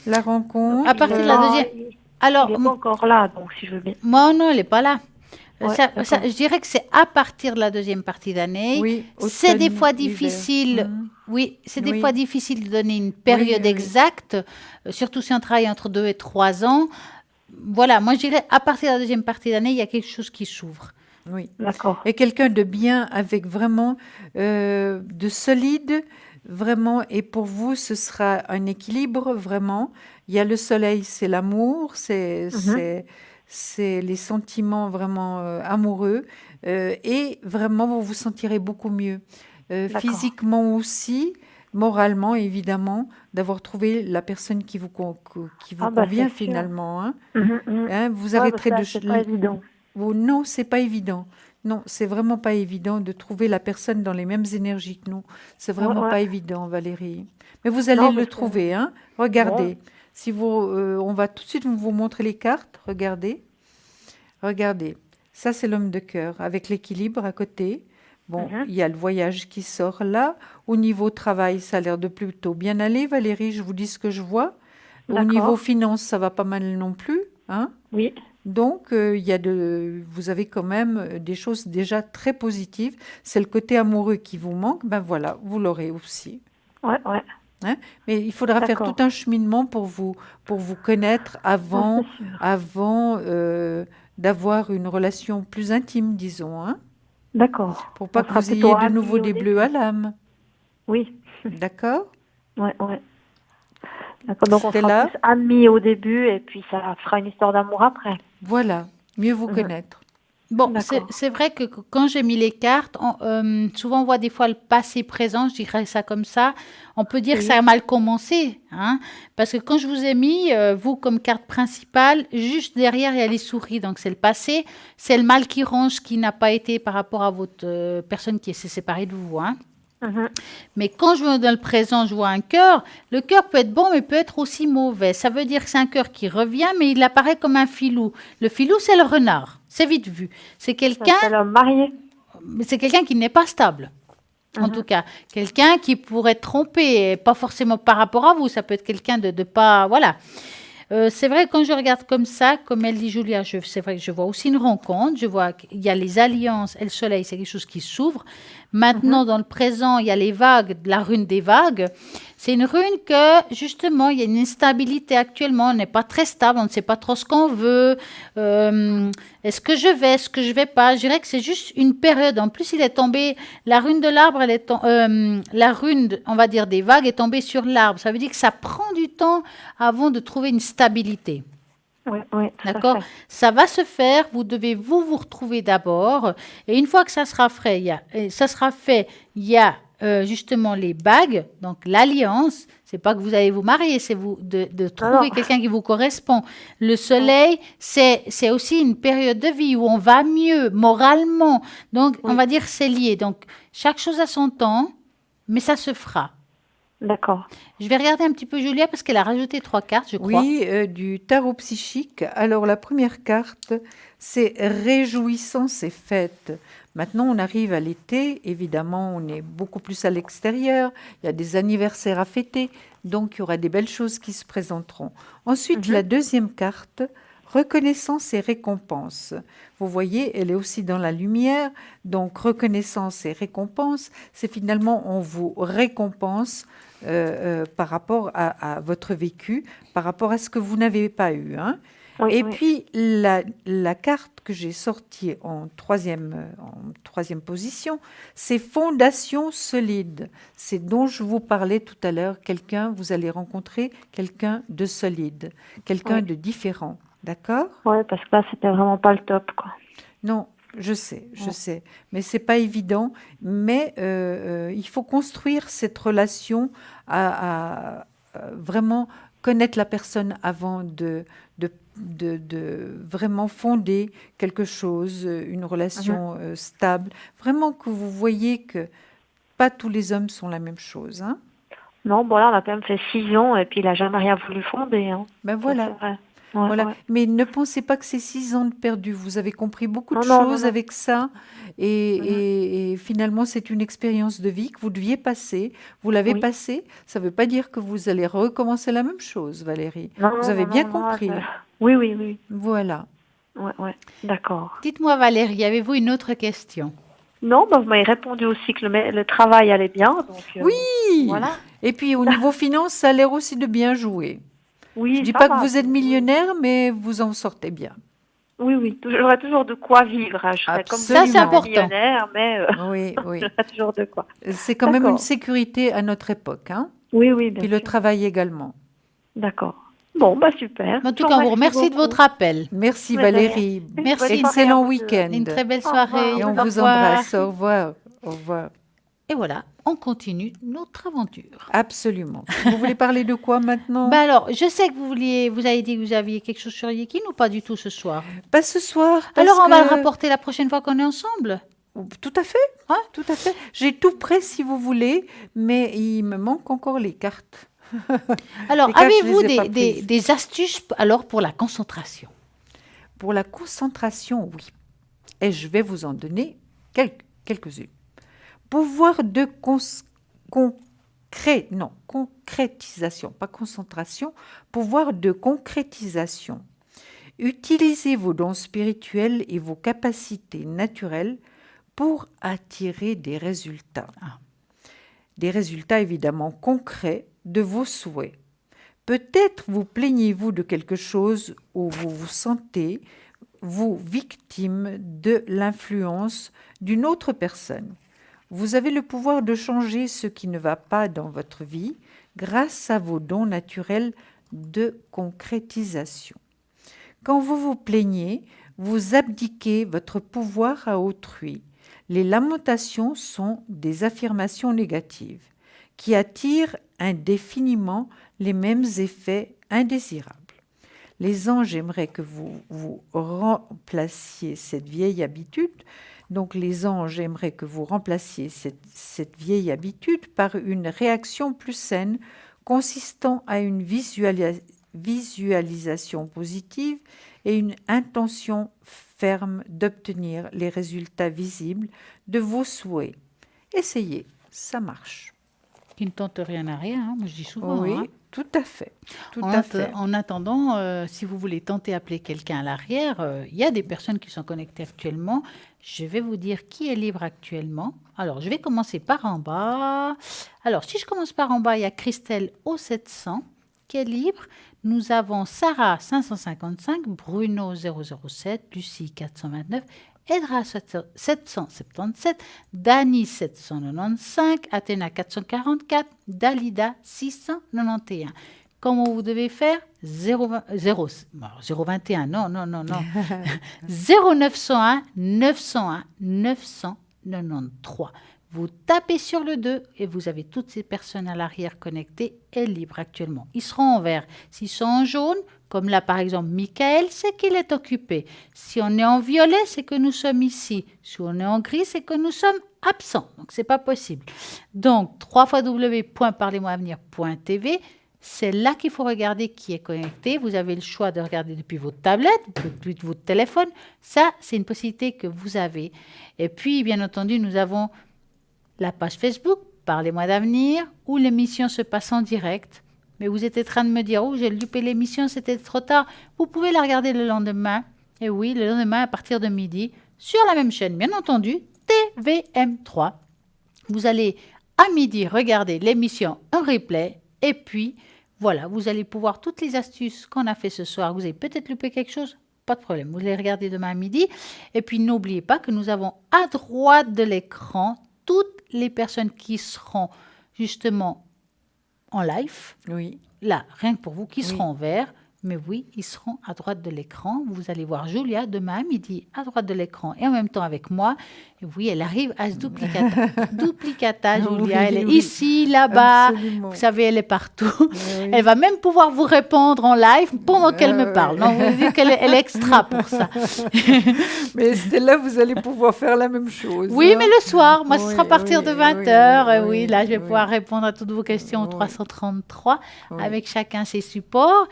la À Il rencontre. est partir de la pas, deuxième. il Alors, est pas encore là, donc si je veux bien. moi, non, elle n'est pas là. Ouais, d'accord. Je dirais que c'est à partir de la deuxième partie d'année. Oui, C'est des automne, fois hiver. difficile, oui, c'est des fois Oui, difficile de donner une oui, période oui, oui. exacte, surtout si on travaille entre 2 et 3 ans. Voilà, moi je dirais à partir de la deuxième partie d'année, il y a quelque chose qui s'ouvre. Oui. D'accord. Et quelqu'un de bien avec vraiment de solide, vraiment. Et pour vous, ce sera un équilibre, vraiment. Il y a le soleil, c'est l'amour, Mhm. c'est les sentiments vraiment amoureux. Et vraiment, vous vous sentirez beaucoup mieux. D'accord. Physiquement aussi, moralement, évidemment, d'avoir trouvé la personne qui vous Ah bah convient c'est sûr. finalement. Hein. Mhm, mhm. Hein, vous Ouais, parce arrêterez que de... là, c'est pas évident. Oh, non, c'est pas évident. Non, c'est vraiment pas évident de trouver la personne dans les mêmes énergies que nous. C'est Ouais, vraiment ouais. pas évident, Valérie. Mais vous allez Non, le parce que trouver, hein. bon. Regardez. Si vous, on va tout de suite vous montrer les cartes. Regardez, regardez. Ça, c'est l'homme de cœur avec l'équilibre à côté. Bon, Mhm. il y a le voyage qui sort là. Au niveau travail, ça a l'air de plutôt bien aller, Valérie. Je vous dis ce que je vois. Au niveau D'accord. finance, ça va pas mal non plus, hein. Oui. Donc, vous avez quand même des choses déjà très positives. C'est le côté amoureux qui vous manque. Ben voilà, vous l'aurez aussi. Ouais, ouais. Hein. Mais il faudra faire tout D'accord. un cheminement pour vous connaître Non, c'est avant, sûr. avant d'avoir une relation plus intime, disons. Hein, D'accord. pour pas On que sera vous plutôt ayez de nouveau amis au des bleus à début. l'âme. Oui. D'accord? Ouais, ouais. D'accord. Donc on sera plus Stella, amis au début et puis ça fera une histoire d'amour après. voilà, mieux vous Mhm. connaître. Bon, D'accord. c'est vrai que quand j'ai mis les cartes, souvent on voit des fois le passé présent, je dirais ça comme ça. On peut dire que ça Oui. a mal commencé, hein, parce que quand je vous ai mis, vous comme carte principale, juste derrière il y a les souris, donc c'est le passé, c'est le mal qui ronge, qui n'a pas été par rapport à votre personne qui s'est séparée de vous, hein. Mhm. Mais quand je vois dans le présent, je vois un cœur. Le cœur peut être bon, mais peut être aussi mauvais. Ça veut dire que c'est un cœur qui revient, mais il apparaît comme un filou. Le filou, c'est le renard. C'est vite vu. Ça, c'est l'homme marié. C'est quelqu'un qui n'est pas stable. En tout Mhm. cas, quelqu'un qui pourrait tromper, et pas forcément par rapport à vous. Ça peut être quelqu'un de pas, voilà. C'est vrai, quand je regarde comme ça, comme elle dit Julia, c'est vrai que je vois aussi une rencontre, je vois qu'il y a les alliances et le soleil, c'est quelque chose qui s'ouvre. Mhm. Maintenant, dans le présent, il y a les vagues, la rune des vagues. C'est une rune que, justement, il y a une instabilité actuellement, on n'est pas très stable, on ne sait pas trop ce qu'on veut. Est-ce que je vais, est-ce que je vais pas? Je dirais que c'est juste une période. En plus, il est tombé, la rune de l'arbre, la rune, on va dire, des vagues est tombée sur l'arbre. Ça veut dire que ça prend du temps avant de trouver une stabilité. Oui, oui, tout à D'accord? fait. Ça va se faire, vous devez vous retrouver d'abord. Et une fois que ça sera fait, il y a justement les bagues, donc l'alliance. C'est pas que vous allez vous marier, c'est vous de Non, non. trouver quelqu'un qui vous correspond. Le Ouais. soleil, c'est aussi une période de vie où on va mieux moralement. Donc, on Oui. va dire c'est lié. Donc, chaque chose a son temps, mais ça se fera. D'accord. Je vais regarder un petit peu Julia parce qu'elle a rajouté 3 cartes, je crois. Oui, du tarot psychique. Alors, la première carte, c'est réjouissance et fête. Maintenant, on arrive à l'été. Évidemment, on est beaucoup plus à l'extérieur. Il y a des anniversaires à fêter. Donc, il y aura des belles choses qui se présenteront. Ensuite, la deuxième carte, reconnaissance et récompense. Vous voyez, elle est aussi dans la lumière. Donc, reconnaissance et récompense, c'est finalement, on vous récompense par rapport à votre vécu, par rapport à ce que vous n'avez pas eu. Hein. Oui, Et oui. puis, la carte que j'ai sortie en troisième position, c'est fondation solide. C'est dont je vous parlais tout à l'heure. Vous allez rencontrer quelqu'un de solide, quelqu'un Oui. de différent. D'accord? Ouais, parce que là, c'était vraiment pas le top, quoi. Non, je sais, mais c'est pas évident. Mais il faut construire cette relation à vraiment connaître la personne avant de vraiment fonder quelque chose, une relation stable. Vraiment que vous voyez que pas tous les hommes sont la même chose. Hein. Non, bon, là, on a quand même fait 6 ans et puis il a jamais rien voulu fonder. Hein. Ben Ça, voilà. c'est vrai. Ouais, Voilà, ouais. mais ne pensez pas que c'est 6 ans de perdu. Vous avez compris beaucoup de Non, non, non, choses non. avec ça et finalement c'est une expérience de vie que vous deviez passer. Vous l'avez Oui. passée. Ça ne veut pas dire que vous allez recommencer la même chose, Valérie. Non, Vous non, avez non, bien non, non, compris. Oui, oui, oui. Voilà. Ouais, ouais. D'accord. Dites-moi Valérie, avez-vous une autre question? Non, bah, vous m'avez répondu aussi que le travail allait bien, donc Oui. voilà. Et puis au niveau finance, ça a l'air aussi de bien jouer. Je Oui, dis ça pas que va. vous êtes millionnaire, mais vous en sortez bien. Oui, oui. J'aurai toujours de quoi vivre. Hein. Je serai comme Ça, c'est vous, Absolument. millionnaire, mais Oui, oui. j'aurai toujours de quoi. C'est quand même une D'accord. sécurité à notre époque, hein. Oui, oui, bien Puis le sûr. travail également. D'accord. Bon, bah super. En tout Je cas, on vous remercie de beaucoup. votre appel. Merci Mais de rien. Valérie. Une Merci. bonne soirée à Excellent vous deux. week-end. Une très belle Au revoir. soirée. Et on Au vous revoir. embrasse. Au revoir. Au revoir. Et voilà, on continue notre aventure. Absolument. Vous voulez parler de quoi maintenant? Ben alors, je sais que vous avez dit que vous aviez quelque chose sur Yekin ou pas du tout ce soir. Pas ce soir. Parce Alors, on va le que- rapporter la prochaine fois qu'on est ensemble. Tout à fait. Hein? Tout à fait. J'ai tout prêt si vous voulez, mais il me manque encore les cartes. Alors, Les cartes, je avez-vous les ai pas prises. des astuces alors pour la concentration? Pour la concentration, oui. Et je vais vous en donner quelques-unes. Pouvoir de concrétisation, pas concentration, pouvoir de concrétisation. Utilisez vos dons spirituels et vos capacités naturelles pour attirer des résultats. Des résultats évidemment concrets de vos souhaits. Peut-être vous plaignez-vous de quelque chose ou vous vous sentez, vous, victime de l'influence d'une autre personne. Vous avez le pouvoir de changer ce qui ne va pas dans votre vie grâce à vos dons naturels de concrétisation. Quand vous vous plaignez, vous abdiquez votre pouvoir à autrui. Les lamentations sont des affirmations négatives qui attirent indéfiniment les mêmes effets indésirables. Les anges aimeraient que vous remplaciez cette vieille habitude. Donc les anges aimeraient que vous remplaciez cette vieille habitude par une réaction plus saine consistant à une visualisation positive et une intention ferme d'obtenir les résultats visibles de vos souhaits. Essayez, ça marche. Qui ne tente rien à rien, hein, moi je dis souvent. Oui, Hein. tout à fait. Tout à fait. En attendant, si vous voulez tenter d'appeler quelqu'un à l'arrière, il y a des personnes qui sont connectées actuellement. Je vais vous dire qui est libre actuellement. Alors, je vais commencer par en bas. Alors, si je commence par en bas, il y a Christelle au 700 qui est libre. Nous avons Sarah 555, Bruno 007, Lucie 429, Edra 777, Dani 795, Athéna 444, Dalida 691. Comment vous devez faire 021, non. 0901 901 993. Vous tapez sur le 2 et vous avez toutes ces personnes à l'arrière connectées et libres actuellement. Ils seront en vert. S'ils sont en jaune, comme là par exemple Michael, c'est qu'il est occupé. Si on est en violet, c'est que nous sommes ici. Si on est en gris, c'est que nous sommes absent. Donc, ce n'est pas possible. Donc, www.parlez-moi-avenir.tv, c'est là qu'il faut regarder qui est connecté. Vous avez le choix de regarder depuis votre tablette, depuis votre téléphone. Ça, c'est une possibilité que vous avez. Et puis, bien entendu, nous avons la page Facebook, Parlez-moi d'avenir, où l'émission se passe en direct. Mais vous êtes en train de me dire, oh, j'ai loupé l'émission, c'était trop tard. Vous pouvez la regarder le lendemain. Et oui, le lendemain, à partir de midi, sur la même chaîne, bien entendu, TVM3. Vous allez à midi regarder l'émission en replay. Et puis, voilà, vous allez pouvoir toutes les astuces qu'on a fait ce soir. Vous avez peut-être loupé quelque chose, pas de problème. Vous les regardez demain à midi. Et puis, n'oubliez pas que nous avons à droite de l'écran toutes les personnes qui seront justement en live. Oui. Là, rien que pour vous, qui seront en vert. Mais oui, ils seront à droite de l'écran. Vous allez voir Julia demain à midi à droite de l'écran et en même temps avec moi. Et oui, elle arrive à ce duplicata, Julia. Elle est ici, là-bas. Absolument. Vous savez, elle est partout. Elle va même pouvoir vous répondre en live pendant qu'elle me parle. Donc, vous dites qu'elle est extra pour ça. Mais là, vous allez pouvoir faire la même chose. Oui, hein. mais le soir, moi, ce sera à partir de 20h. Oui, là, je vais pouvoir oui. répondre à toutes vos questions au 333 Oui. avec chacun ses supports.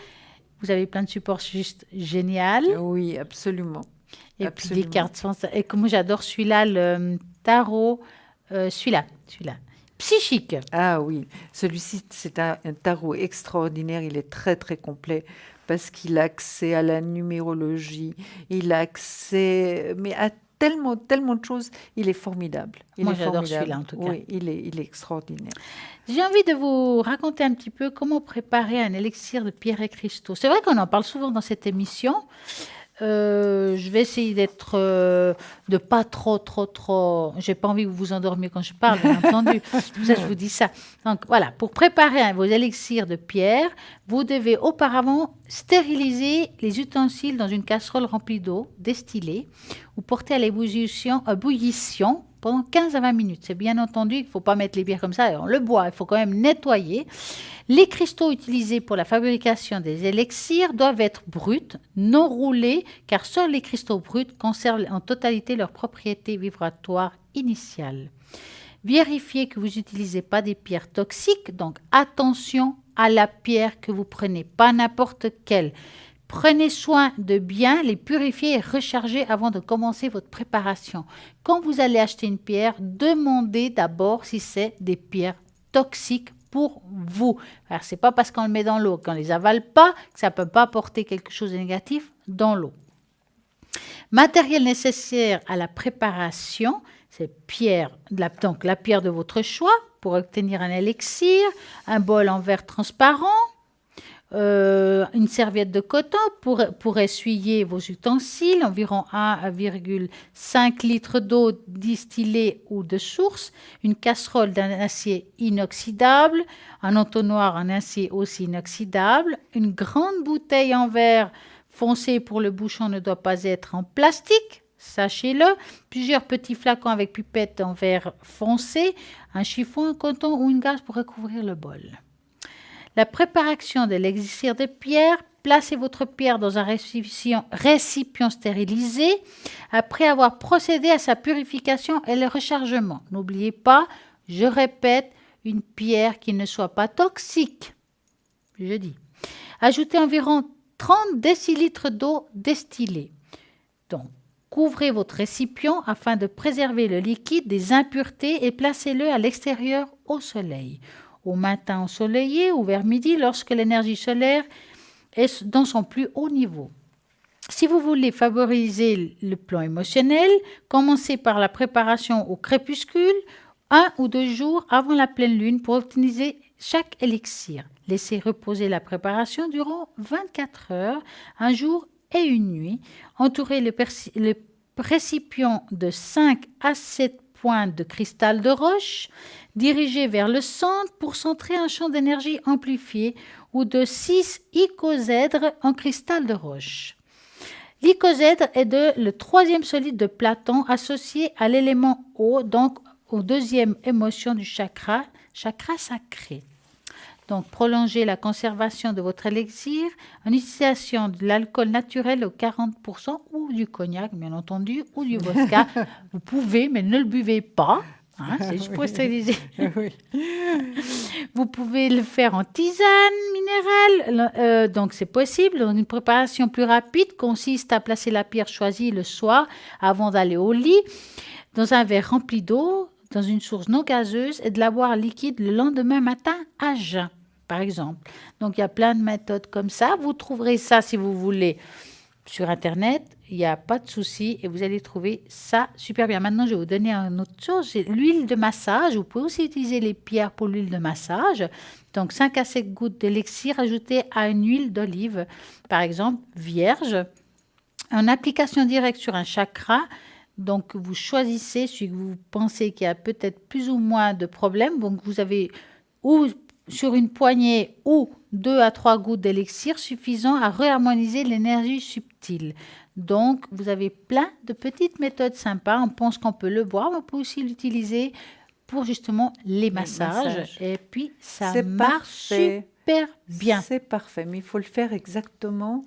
Vous avez plein de supports juste génial. Oui, absolument. Et Absolument. puis des cartes. Et comme j'adore celui-là, le tarot, celui-là. Psychique. Ah oui, celui-ci, c'est un tarot extraordinaire. Il est très, très complet parce qu'il a accès à la numérologie. Il a accès à tellement de choses. Il est formidable. Moi, j'adore celui-là, en tout cas. Oui, il est extraordinaire. J'ai envie de vous raconter un petit peu comment préparer un élixir de pierre et cristaux. C'est vrai qu'on en parle souvent dans cette émission. Je vais essayer de pas trop. J'ai pas envie que vous vous endormiez quand je parle, bien entendu. C'est pour ça que je vous dis ça. Donc voilà, pour préparer vos élixirs de pierre, vous devez auparavant stériliser les ustensiles dans une casserole remplie d'eau destillée ou porter à l'ébullition pendant 15 à 20 minutes. C'est bien entendu qu'il ne faut pas mettre les pierres comme ça, on le boit, il faut quand même nettoyer. Les cristaux utilisés pour la fabrication des élixirs doivent être bruts, non roulés, car seuls les cristaux bruts conservent en totalité leurs propriétés vibratoires initiales. Vérifiez que vous n'utilisez pas des pierres toxiques, donc attention à la pierre que vous prenez, pas n'importe quelle. Prenez soin de bien les purifier et recharger avant de commencer votre préparation. Quand vous allez acheter une pierre, demandez d'abord si c'est des pierres toxiques pour vous. Alors, ce n'est pas parce qu'on le met dans l'eau, qu'on ne les avale pas, que ça ne peut pas apporter quelque chose de négatif dans l'eau. Matériel nécessaire à la préparation, c'est donc la pierre de votre choix pour obtenir un élixir, un bol en verre transparent, une serviette de coton pour essuyer vos ustensiles, environ 1,5 litre d'eau distillée ou de source, une casserole d'un acier inoxydable, un entonnoir en acier aussi inoxydable, une grande bouteille en verre foncé pour le bouchon ne doit pas être en plastique, sachez-le, plusieurs petits flacons avec pipette en verre foncé, un chiffon, un coton ou une gaze pour recouvrir le bol. La préparation de l'élixir de pierre, placez votre pierre dans un récipient stérilisé après avoir procédé à sa purification et le rechargement. N'oubliez pas, je répète, une pierre qui ne soit pas toxique. Je dis. Ajoutez environ 30 décilitres d'eau destillée. Donc, couvrez votre récipient afin de préserver le liquide des impuretés et placez-le à l'extérieur au soleil. Au matin ensoleillé ou vers midi lorsque l'énergie solaire est dans son plus haut niveau. Si vous voulez favoriser le plan émotionnel, commencez par la préparation au crépuscule, 1 ou 2 jours avant la pleine lune pour optimiser chaque élixir. Laissez reposer la préparation durant 24 heures, un jour et une nuit. Entourez le récipient de 5 à 7 pointes de cristal de roche, dirigez vers le centre pour centrer un champ d'énergie amplifié ou de 6 icosèdres en cristal de roche. L'icosèdre est le 3e solide de Platon associé à l'élément eau, donc aux 2e émotion du chakra sacré. Donc, prolongez la conservation de votre élixir en utilisation de l'alcool naturel au 40% ou du cognac, bien entendu, ou du vodka. Vous pouvez, mais ne le buvez pas. Hein, c'est juste pour Oui. stériliser. Oui. Vous pouvez le faire en tisane minérale, donc c'est possible. Une préparation plus rapide consiste à placer la pierre choisie le soir avant d'aller au lit dans un verre rempli d'eau, dans une source non gazeuse et de la boire liquide le lendemain matin à jeun, par exemple. Donc il y a plein de méthodes comme ça. Vous trouverez ça si vous voulez sur Internet, il n'y a pas de souci et vous allez trouver ça super bien. Maintenant, je vais vous donner une autre chose, c'est l'huile de massage. Vous pouvez aussi utiliser les pierres pour l'huile de massage. Donc, 5 à 7 gouttes d'élixir ajoutées à une huile d'olive, par exemple, vierge, en application directe sur un chakra. Donc, vous choisissez celui que vous pensez qu'il y a peut-être plus ou moins de problèmes. Donc, vous avez ou sur une poignée ou 2 à 3 gouttes d'élixir suffisant à réharmoniser l'énergie subtile. Donc, vous avez plein de petites méthodes sympas. On pense qu'on peut le boire, mais on peut aussi l'utiliser pour justement les massages. Et puis, ça C'est marche parfait. super bien. C'est parfait, mais il faut le faire exactement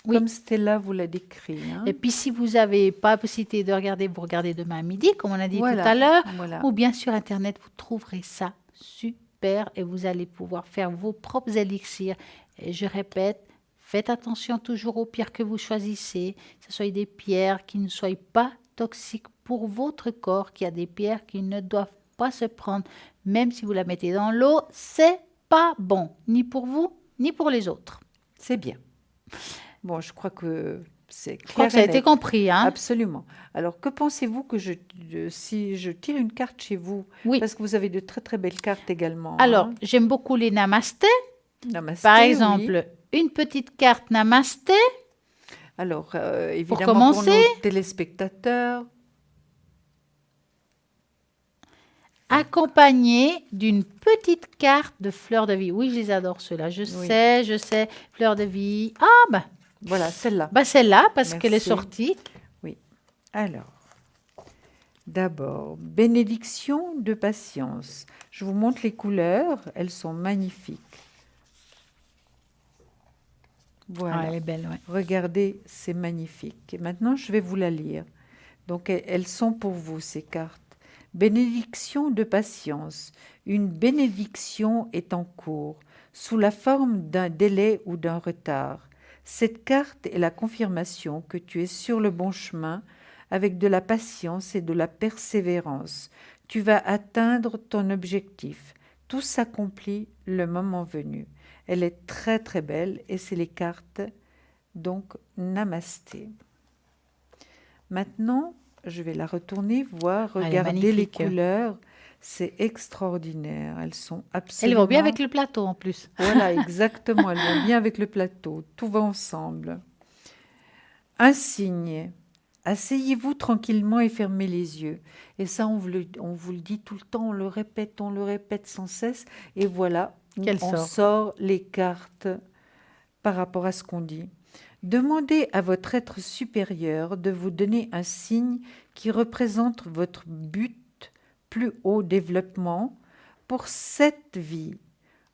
Oui. comme Stella vous l'a décrit. Hein. Et puis, si vous n'avez pas la possibilité de regarder, vous regardez demain à midi, comme on a dit Voilà, tout à l'heure. voilà. Ou bien sur Internet, vous trouverez ça super et vous allez pouvoir faire vos propres élixirs. Et je répète, faites attention toujours aux pierres que vous choisissez, que ce soit des pierres qui ne soient pas toxiques pour votre corps, qu'il y a des pierres qui ne doivent pas se prendre, même si vous la mettez dans l'eau, c'est pas bon, ni pour vous, ni pour les autres. C'est bien. Bon, je crois que c'est Je crois clair que ça a et été net. compris, hein? Absolument. Alors, que pensez-vous que si je tire une carte chez vous, Oui. parce que vous avez de très très belles cartes également. Alors, hein. j'aime beaucoup les namastés. Namasté, Par oui. exemple, une petite carte namasté. Alors, évidemment, commencer. pour nos téléspectateurs, Accompagné d'une petite carte de fleurs de vie. Oui, je les adore ceux-là. Je sais, fleurs de vie. Ah, voilà, celle-là. celle-là, parce qu'elle est Merci. sortie. Oui. Alors, d'abord, bénédiction de patience. Je vous montre les couleurs, elles sont magnifiques. Voilà. Ah, elle est belle, ouais. Regardez, c'est magnifique. Et maintenant, je vais vous la lire. Donc, elles sont pour vous, ces cartes. Bénédiction de patience. Une bénédiction est en cours, sous la forme d'un délai ou d'un retard. Cette carte est la confirmation que tu es sur le bon chemin avec de la patience et de la persévérance. Tu vas atteindre ton objectif. Tout s'accomplit le moment venu. Elle est très très belle et c'est les cartes, donc Namasté. Maintenant, je vais la retourner, voir, Elle est regarder les magnifique. couleurs. C'est extraordinaire. Elles sont Elle absolument... va bien avec le plateau en plus. Voilà, exactement. Elles vont bien avec le plateau. Tout va ensemble. Un signe. Asseyez-vous tranquillement et fermez les yeux. Et ça, on vous le dit tout le temps, on le répète sans cesse. Et voilà, Qu'elle on sort. sort les cartes par rapport à ce qu'on dit. Demandez à votre être supérieur de vous donner un signe qui représente votre but plus haut développement pour cette vie.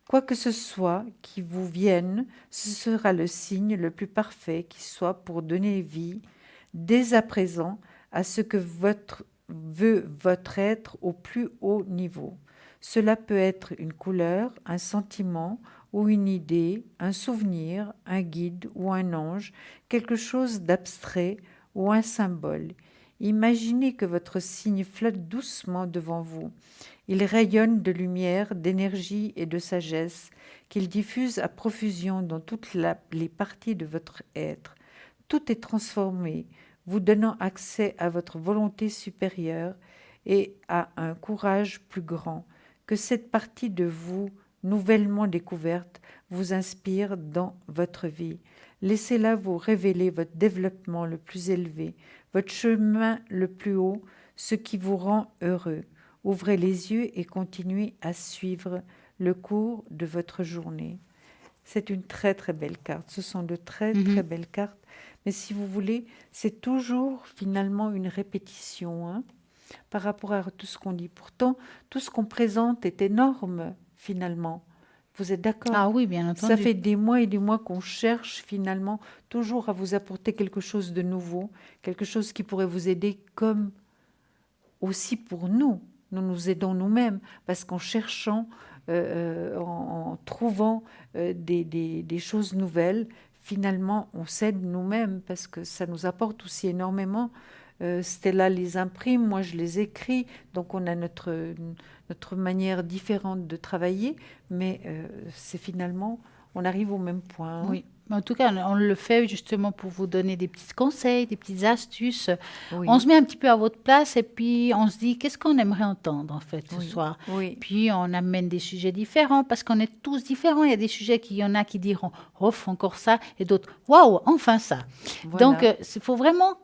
Quoi que ce soit qui vous vienne, ce sera le signe le plus parfait qui soit pour donner vie dès à présent à ce que veut votre être au plus haut niveau. Cela peut être une couleur, un sentiment ou une idée, un souvenir, un guide ou un ange, quelque chose d'abstrait ou un symbole. Imaginez que votre signe flotte doucement devant vous. Il rayonne de lumière, d'énergie et de sagesse qu'il diffuse à profusion dans toutes les parties de votre être. Tout est transformé, vous donnant accès à votre volonté supérieure et à un courage plus grand. Que cette partie de vous, nouvellement découverte, vous inspire dans votre vie. Laissez-la vous révéler votre développement le plus élevé, votre chemin le plus haut, ce qui vous rend heureux. Ouvrez les yeux et continuez à suivre le cours de votre journée. C'est une très très belle carte. Ce sont de très très belles cartes. Mais si vous voulez, c'est toujours finalement une répétition hein, par rapport à tout ce qu'on dit. Pourtant, tout ce qu'on présente est énorme finalement. Vous êtes d'accord? Ah oui, bien entendu. Ça fait des mois et des mois qu'on cherche finalement toujours à vous apporter quelque chose de nouveau, quelque chose qui pourrait vous aider comme aussi pour nous. nous nous aidons nous-mêmes, parce qu'en cherchant, en trouvant des choses nouvelles, finalement, on s'aide nous-mêmes, parce que ça nous apporte aussi énormément. Stella les imprime, moi je les écris, donc on a notre manière différente de travailler, mais c'est finalement, on arrive au même point. Oui. Mais en tout cas, on le fait justement pour vous donner des petits conseils, des petites astuces. Oui, On se met un petit peu à votre place et puis on se dit qu'est-ce qu'on aimerait entendre en fait ce oui, soir. oui, Puis on amène des sujets différents parce qu'on est tous différents. Il y a des sujets il y en a qui diront oh, encore ça et d'autres waouh, enfin ça. Donc voilà. il faut vraiment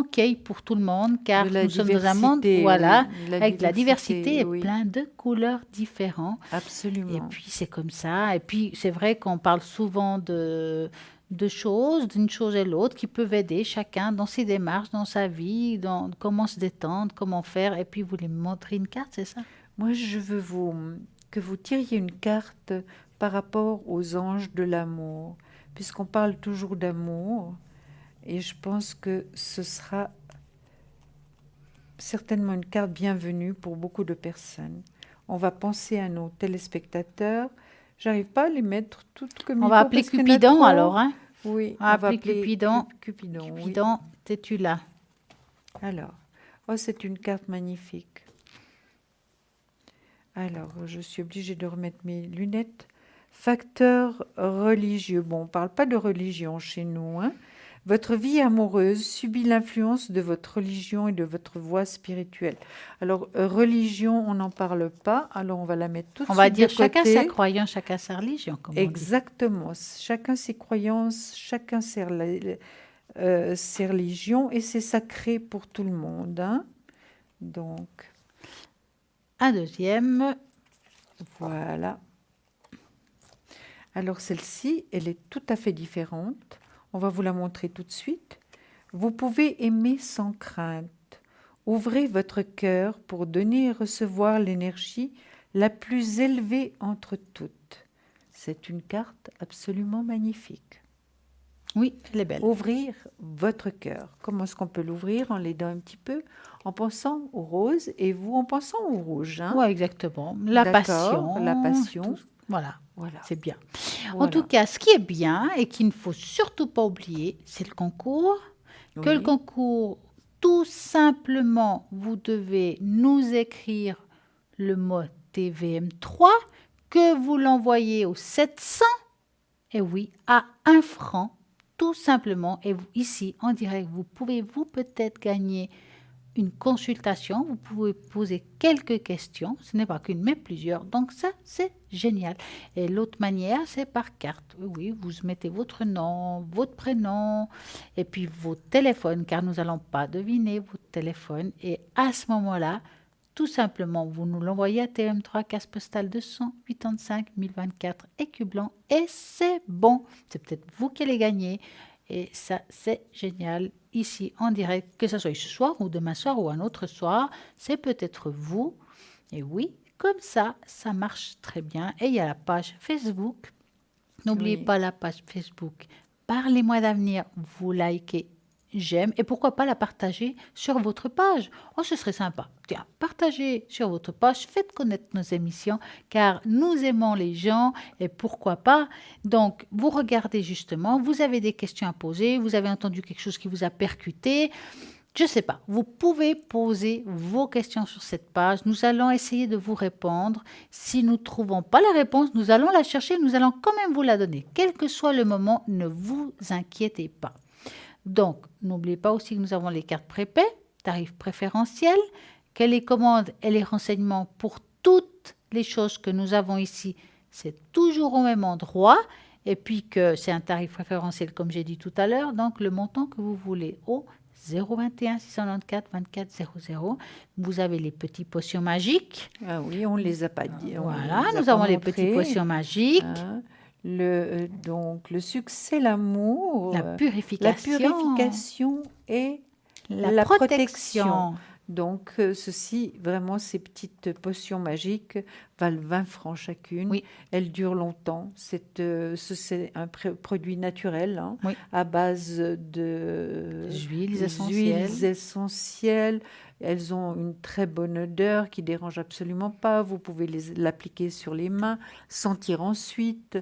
qu'il y ait pour tout le monde car De la nous sommes dans un monde diversité, voilà, oui, la avec la diversité diversité, et oui, plein de couleurs différentes. Et absolument. puis c'est comme ça. Et puis c'est vrai qu'on parle souvent de choses, d'une chose et l'autre, qui peuvent aider chacun dans ses démarches, dans sa vie, dans comment se détendre, comment faire. Et puis vous les montrez une carte, c'est ça? Moi, je veux que vous tiriez une carte par rapport aux anges de l'amour, puisqu'on parle toujours d'amour, et je pense que ce sera certainement une carte bienvenue pour beaucoup de personnes. On va penser à nos téléspectateurs. J'arrive pas à les mettre toutes comme On il va faut appeler parce qu'il y en a Cupidon trop. alors, hein? Oui, On va on va appeler appeler Cupidon. Cupidon, oui. Cupidon, t'es-tu là? Alors, oh, c'est une carte magnifique. Alors, je suis obligée de remettre mes lunettes. Facteur religieux. Bon, on ne parle pas de religion chez nous, hein. Votre vie amoureuse subit l'influence de votre religion et de votre voie spirituelle. Alors, religion, on n'en parle pas. Alors, on va la mettre tout de On va suite dire de chacun côté. sa croyance, chacun sa religion, comme on dit. Exactement. Chacun ses croyances, chacun ses religions, et c'est sacré pour tout le monde, hein. Donc, Un deuxième. voilà. Alors celle-ci, elle est tout à fait différente. On va vous la montrer tout de suite. Vous pouvez aimer sans crainte. Ouvrez votre cœur pour donner et recevoir l'énergie la plus élevée entre toutes. C'est une carte absolument magnifique. Oui, elle est belle. Ouvrir votre cœur. Comment est-ce qu'on peut l'ouvrir? En l'aidant un petit peu, en pensant au rose et vous en pensant au rouge, hein? Oui, exactement. La D'accord, passion. la passion. tout- Voilà, Voilà. c'est bien. En Voilà. tout cas, ce qui est bien et qu'il ne faut surtout pas oublier, c'est le concours. Que le Oui. concours, tout simplement, vous devez nous écrire le mot TVM3, que vous l'envoyez au 700, et oui, à 1 franc, tout simplement. Et vous, ici, en direct, vous pouvez peut-être gagner une consultation, vous pouvez poser quelques questions, ce n'est pas qu'une mais plusieurs, donc ça c'est génial. Et l'autre manière c'est par carte, oui, vous mettez votre nom, votre prénom et puis vos téléphones, car nous n'allons pas deviner votre téléphone, et à ce moment-là, tout simplement, vous nous l'envoyez à TM3, case postale 285 1024, écu blanc, et c'est bon, c'est peut-être vous qui allez gagner. Et ça, c'est génial, ici en direct, que ce soit ce soir ou demain soir ou un autre soir, c'est peut-être vous. Et oui, comme ça marche très bien. Et il y a la page Facebook. N'oubliez Oui. pas la page Facebook. Parlez-moi d'avenir, vous likez, j'aime, et pourquoi pas la partager sur votre page. Oh, ce serait sympa. Tiens, partagez sur votre page, faites connaître nos émissions, car nous aimons les gens, et pourquoi pas. Donc, vous regardez justement, vous avez des questions à poser, vous avez entendu quelque chose qui vous a percuté, je ne sais pas, vous pouvez poser vos questions sur cette page. Nous allons essayer de vous répondre. Si nous ne trouvons pas la réponse, nous allons la chercher, nous allons quand même vous la donner. Quel que soit le moment, ne vous inquiétez pas. Donc, n'oubliez pas aussi que nous avons les cartes prépay, tarifs préférentiels, que les commandes et les renseignements pour toutes les choses que nous avons ici, c'est toujours au même endroit. Et puis que c'est un tarif préférentiel, comme j'ai dit tout à l'heure, donc le montant que vous voulez au 021 694 24 00. Vous avez les petits potions magiques. Ah oui, on ne les a pas dit. Voilà, nous avons les petits potions magiques. Hein. Donc, le succès, l'amour, La la purification. purification et La protection. Donc, ceci, vraiment, ces petites potions magiques valent 20 francs chacune. Oui. Elles durent longtemps. C'est un produit naturel, hein, Oui. à base de Des huiles essentielles. huiles essentielles. Elles ont une très bonne odeur qui dérange absolument pas. Vous pouvez l'appliquer sur les mains, sentir ensuite,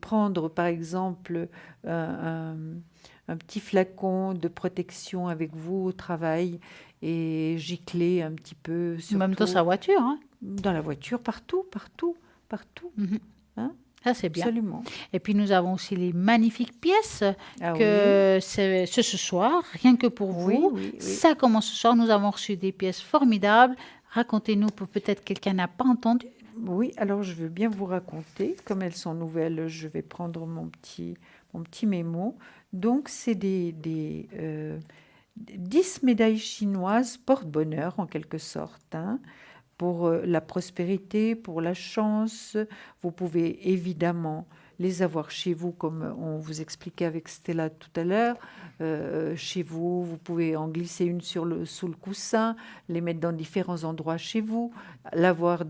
prendre par exemple un petit flacon de protection avec vous au travail et gicler un petit peu Même dans surtout sa voiture. Hein. dans la voiture, partout. Mhm. Hein, Ça, c'est bien. absolument. Et puis, nous avons aussi les magnifiques pièces Ah que c'est ce soir, rien que pour oui, vous. oui, oui. Ça commence ce soir. Nous avons reçu des pièces formidables. Racontez-nous, pour peut-être quelqu'un n'a pas entendu. Oui, alors je veux bien vous raconter. Comme elles sont nouvelles, je vais prendre mon petit mémo. Donc, c'est 10 médailles chinoises porte-bonheur, en quelque sorte, hein, pour la prospérité, pour la chance. Vous pouvez évidemment les avoir chez vous, comme on vous expliquait avec Stella tout à l'heure. Chez vous, vous pouvez en glisser une sous le coussin, les mettre dans différents endroits chez vous, l'avoir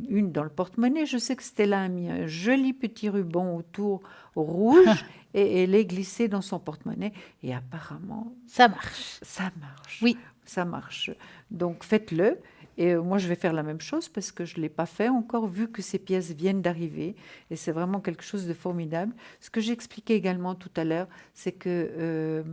une dans le porte-monnaie. Je sais que Stella a mis un joli petit ruban autour rouge et elle est glissée dans son porte-monnaie. Et apparemment, Ça marche. ça marche. Oui. Ça marche. Donc, faites-le. Et moi, je vais faire la même chose parce que je ne l'ai pas fait encore, vu que ces pièces viennent d'arriver. Et c'est vraiment quelque chose de formidable. Ce que j'expliquais également tout à l'heure, c'est que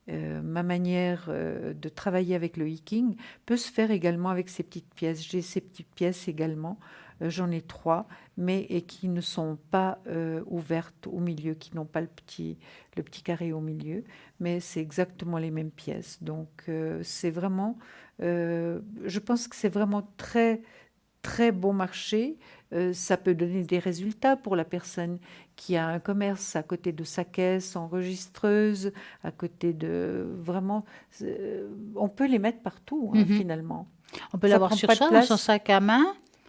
ma manière de travailler avec le hiking peut se faire également avec ces petites pièces. J'ai ces petites pièces également. J'en ai 3, mais qui ne sont pas ouvertes au milieu, qui n'ont pas le petit carré au milieu, mais c'est exactement les mêmes pièces. Donc, c'est vraiment, je pense que c'est vraiment très, très bon marché. Ça peut donner des résultats pour la personne qui a un commerce à côté de sa caisse enregistreuse, à côté de... Vraiment, on peut les mettre partout, hein, finalement. On peut Ça l'avoir prend sur pas de soi, dans place. son sac à main,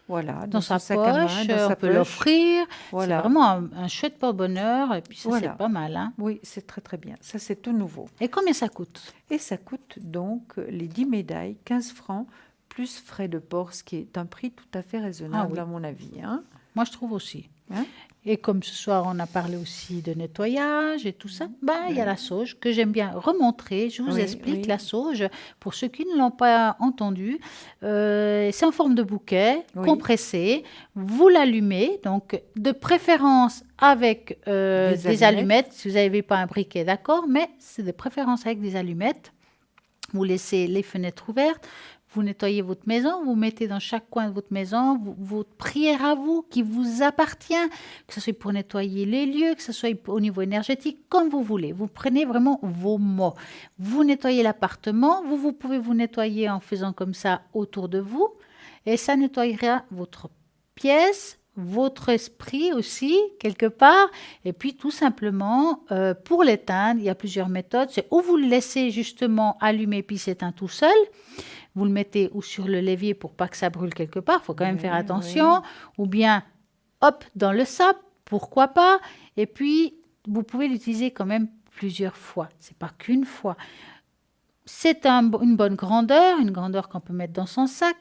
Voilà, dans sa son sac à main, poche. dans sa On peut poche. l'offrir. Voilà. C'est vraiment un chouette porte-bonheur. Et puis ça, Voilà. c'est pas mal. Hein. Oui, c'est très très bien. Ça, c'est tout nouveau. Et combien ça coûte? Et ça coûte donc les 10 médailles, 15 francs, plus frais de port, ce qui est un prix tout à fait raisonnable Ah oui. à mon avis. Hein. Moi, je trouve aussi. Hein? Et comme ce soir, on a parlé aussi de nettoyage et tout ça, il y a la sauge que j'aime bien remontrer. Je vous Oui, explique oui. la sauge. Pour ceux qui ne l'ont pas entendu, c'est en forme de bouquet, Oui. compressé. Vous l'allumez, donc de préférence avec des allumettes. Si vous n'avez pas un briquet, d'accord, mais c'est de préférence avec des allumettes. Vous laissez les fenêtres ouvertes. Vous nettoyez votre maison, vous mettez dans chaque coin de votre maison votre prière à vous qui vous appartient, que ce soit pour nettoyer les lieux, que ce soit au niveau énergétique, comme vous voulez. Vous prenez vraiment vos mots. Vous nettoyez l'appartement, vous pouvez vous nettoyer en faisant comme ça autour de vous et ça nettoyera votre pièce, votre esprit aussi, quelque part. Et puis, tout simplement, pour l'éteindre, il y a plusieurs méthodes. C'est ou vous le laissez justement allumer puis s'éteint tout seul. Vous le mettez ou sur le levier pour pas que ça brûle quelque part, il faut quand même faire attention, ou bien hop dans le sable, pourquoi pas, et puis vous pouvez l'utiliser quand même plusieurs fois, c'est pas qu'une fois. C'est une bonne grandeur, une grandeur qu'on peut mettre dans son sac,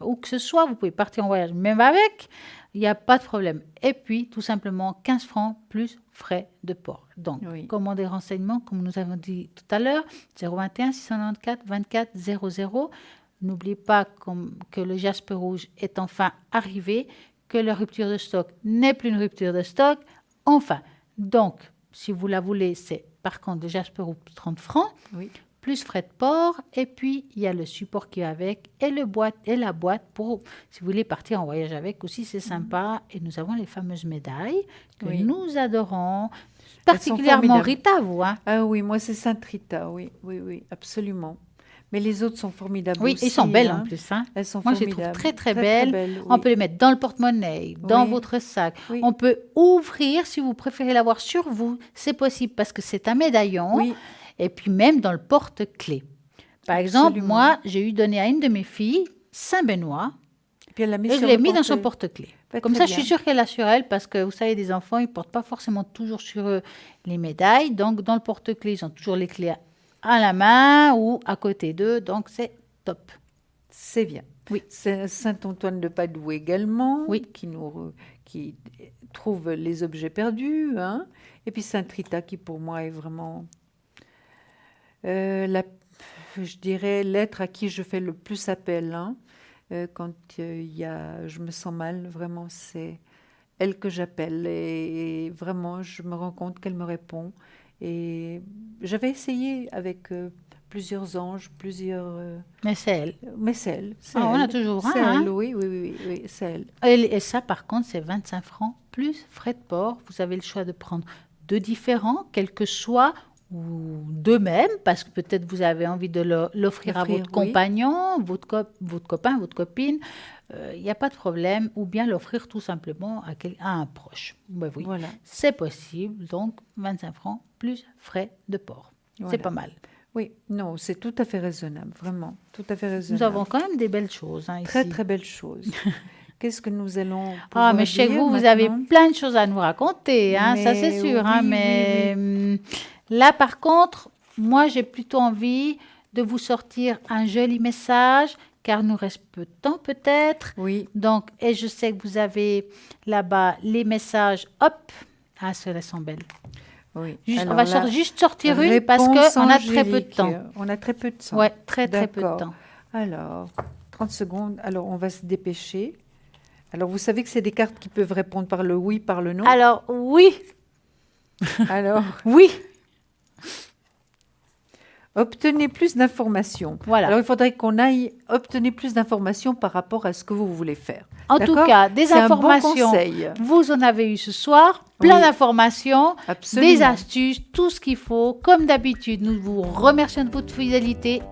où que ce soit, vous pouvez partir en voyage même avec, il n'y a pas de problème. Et puis, tout simplement, 15 francs plus frais de port. Donc, comme des renseignements, comme nous avons dit tout à l'heure, 021 694 24 00. N'oubliez pas que le Jasper rouge est enfin arrivé, que la rupture de stock n'est plus une rupture de stock. Enfin, donc, si vous la voulez, c'est par contre le Jasper rouge 30 francs. Oui. Plus frais de port, et puis il y a le support qui est avec, et la boîte pour, si vous voulez partir en voyage avec aussi, c'est sympa. Et nous avons les fameuses médailles que nous adorons, particulièrement Rita, vous. Hein. Ah oui, moi c'est Sainte Rita, oui, absolument. Mais les autres sont formidables aussi. Oui, elles sont belles en plus. Hein. Elles sont moi, formidables. je les trouve très, très belles. belles, On peut les mettre dans le porte-monnaie, dans votre sac. Oui. On peut ouvrir, si vous préférez l'avoir sur vous, c'est possible parce que c'est un médaillon. Oui. Et puis même dans le porte-clés. Par exemple, moi, j'ai eu donné à une de mes filles Saint-Benoît. Et puis elle l'a mis et je l'ai mis dans son porte-clés. Comme ça, je suis sûre qu'elle a sur elle parce que vous savez, des enfants, ils ne portent pas forcément toujours sur eux les médailles. Donc, dans le porte-clés, ils ont toujours les clés à la main ou à côté d'eux, donc c'est top. C'est bien. Oui. C'est Saint-Antoine de Padoue également, Oui. qui trouve les objets perdus. Hein. Et puis Sainte-Rita qui pour moi est vraiment, je dirais, l'être à qui je fais le plus appel. Hein. Quand je me sens mal, vraiment, c'est elle que j'appelle. Et vraiment, je me rends compte qu'elle me répond. Et j'avais essayé avec plusieurs anges, Mais c'est elle. mais c'est elle. C'est Ah, on a elle. toujours C'est un, elle, hein. oui, c'est elle. Et ça, par contre, c'est 25 francs plus frais de port. Vous avez le choix de prendre deux différents, quels que soient, ou deux mêmes, parce que peut-être vous avez envie de l'offrir à Offrir, votre oui. compagnon, votre copain, votre copine. Il n'y a pas de problème. Ou bien l'offrir tout simplement à un proche. Ben oui, Voilà. c'est possible. Donc, 25 francs plus frais de port. Voilà. C'est pas mal. Oui, non, c'est tout à fait raisonnable, vraiment, tout à fait raisonnable. Nous avons quand même des belles choses hein, Très, ici. très belle chose. Qu'est-ce que nous allons Ah, pouvoir mais chez dire vous, vous avez maintenant? plein de choses à nous raconter, hein, ça c'est Mais sûr. Hein, oui, mais là, par contre, moi, j'ai plutôt envie de vous sortir un joli message, car nous reste peu de temps peut-être. Oui, Donc, et je sais que vous avez là-bas les messages. Hop, ah, celles-là sont belles. oui. Juste, Alors on va là, juste sortir une parce réponse qu'on a très peu de angélique. temps. On a très peu de temps. Ouais, très peu de D'accord. temps. Alors, 30 secondes. Alors, on va se dépêcher. Alors, vous savez que c'est des cartes qui peuvent répondre par le oui, par le non. Alors, oui, Alors, oui, obtenez plus d'informations. voilà. Alors, il faudrait qu'on aille obtenir plus d'informations par rapport à ce que vous voulez faire. En tout D'accord? cas, des C'est un bon informations. conseil. Vous en avez eu ce soir, plein Oui. d'informations, Absolument. des astuces, tout ce qu'il faut. Comme d'habitude, nous vous remercions de votre fidélité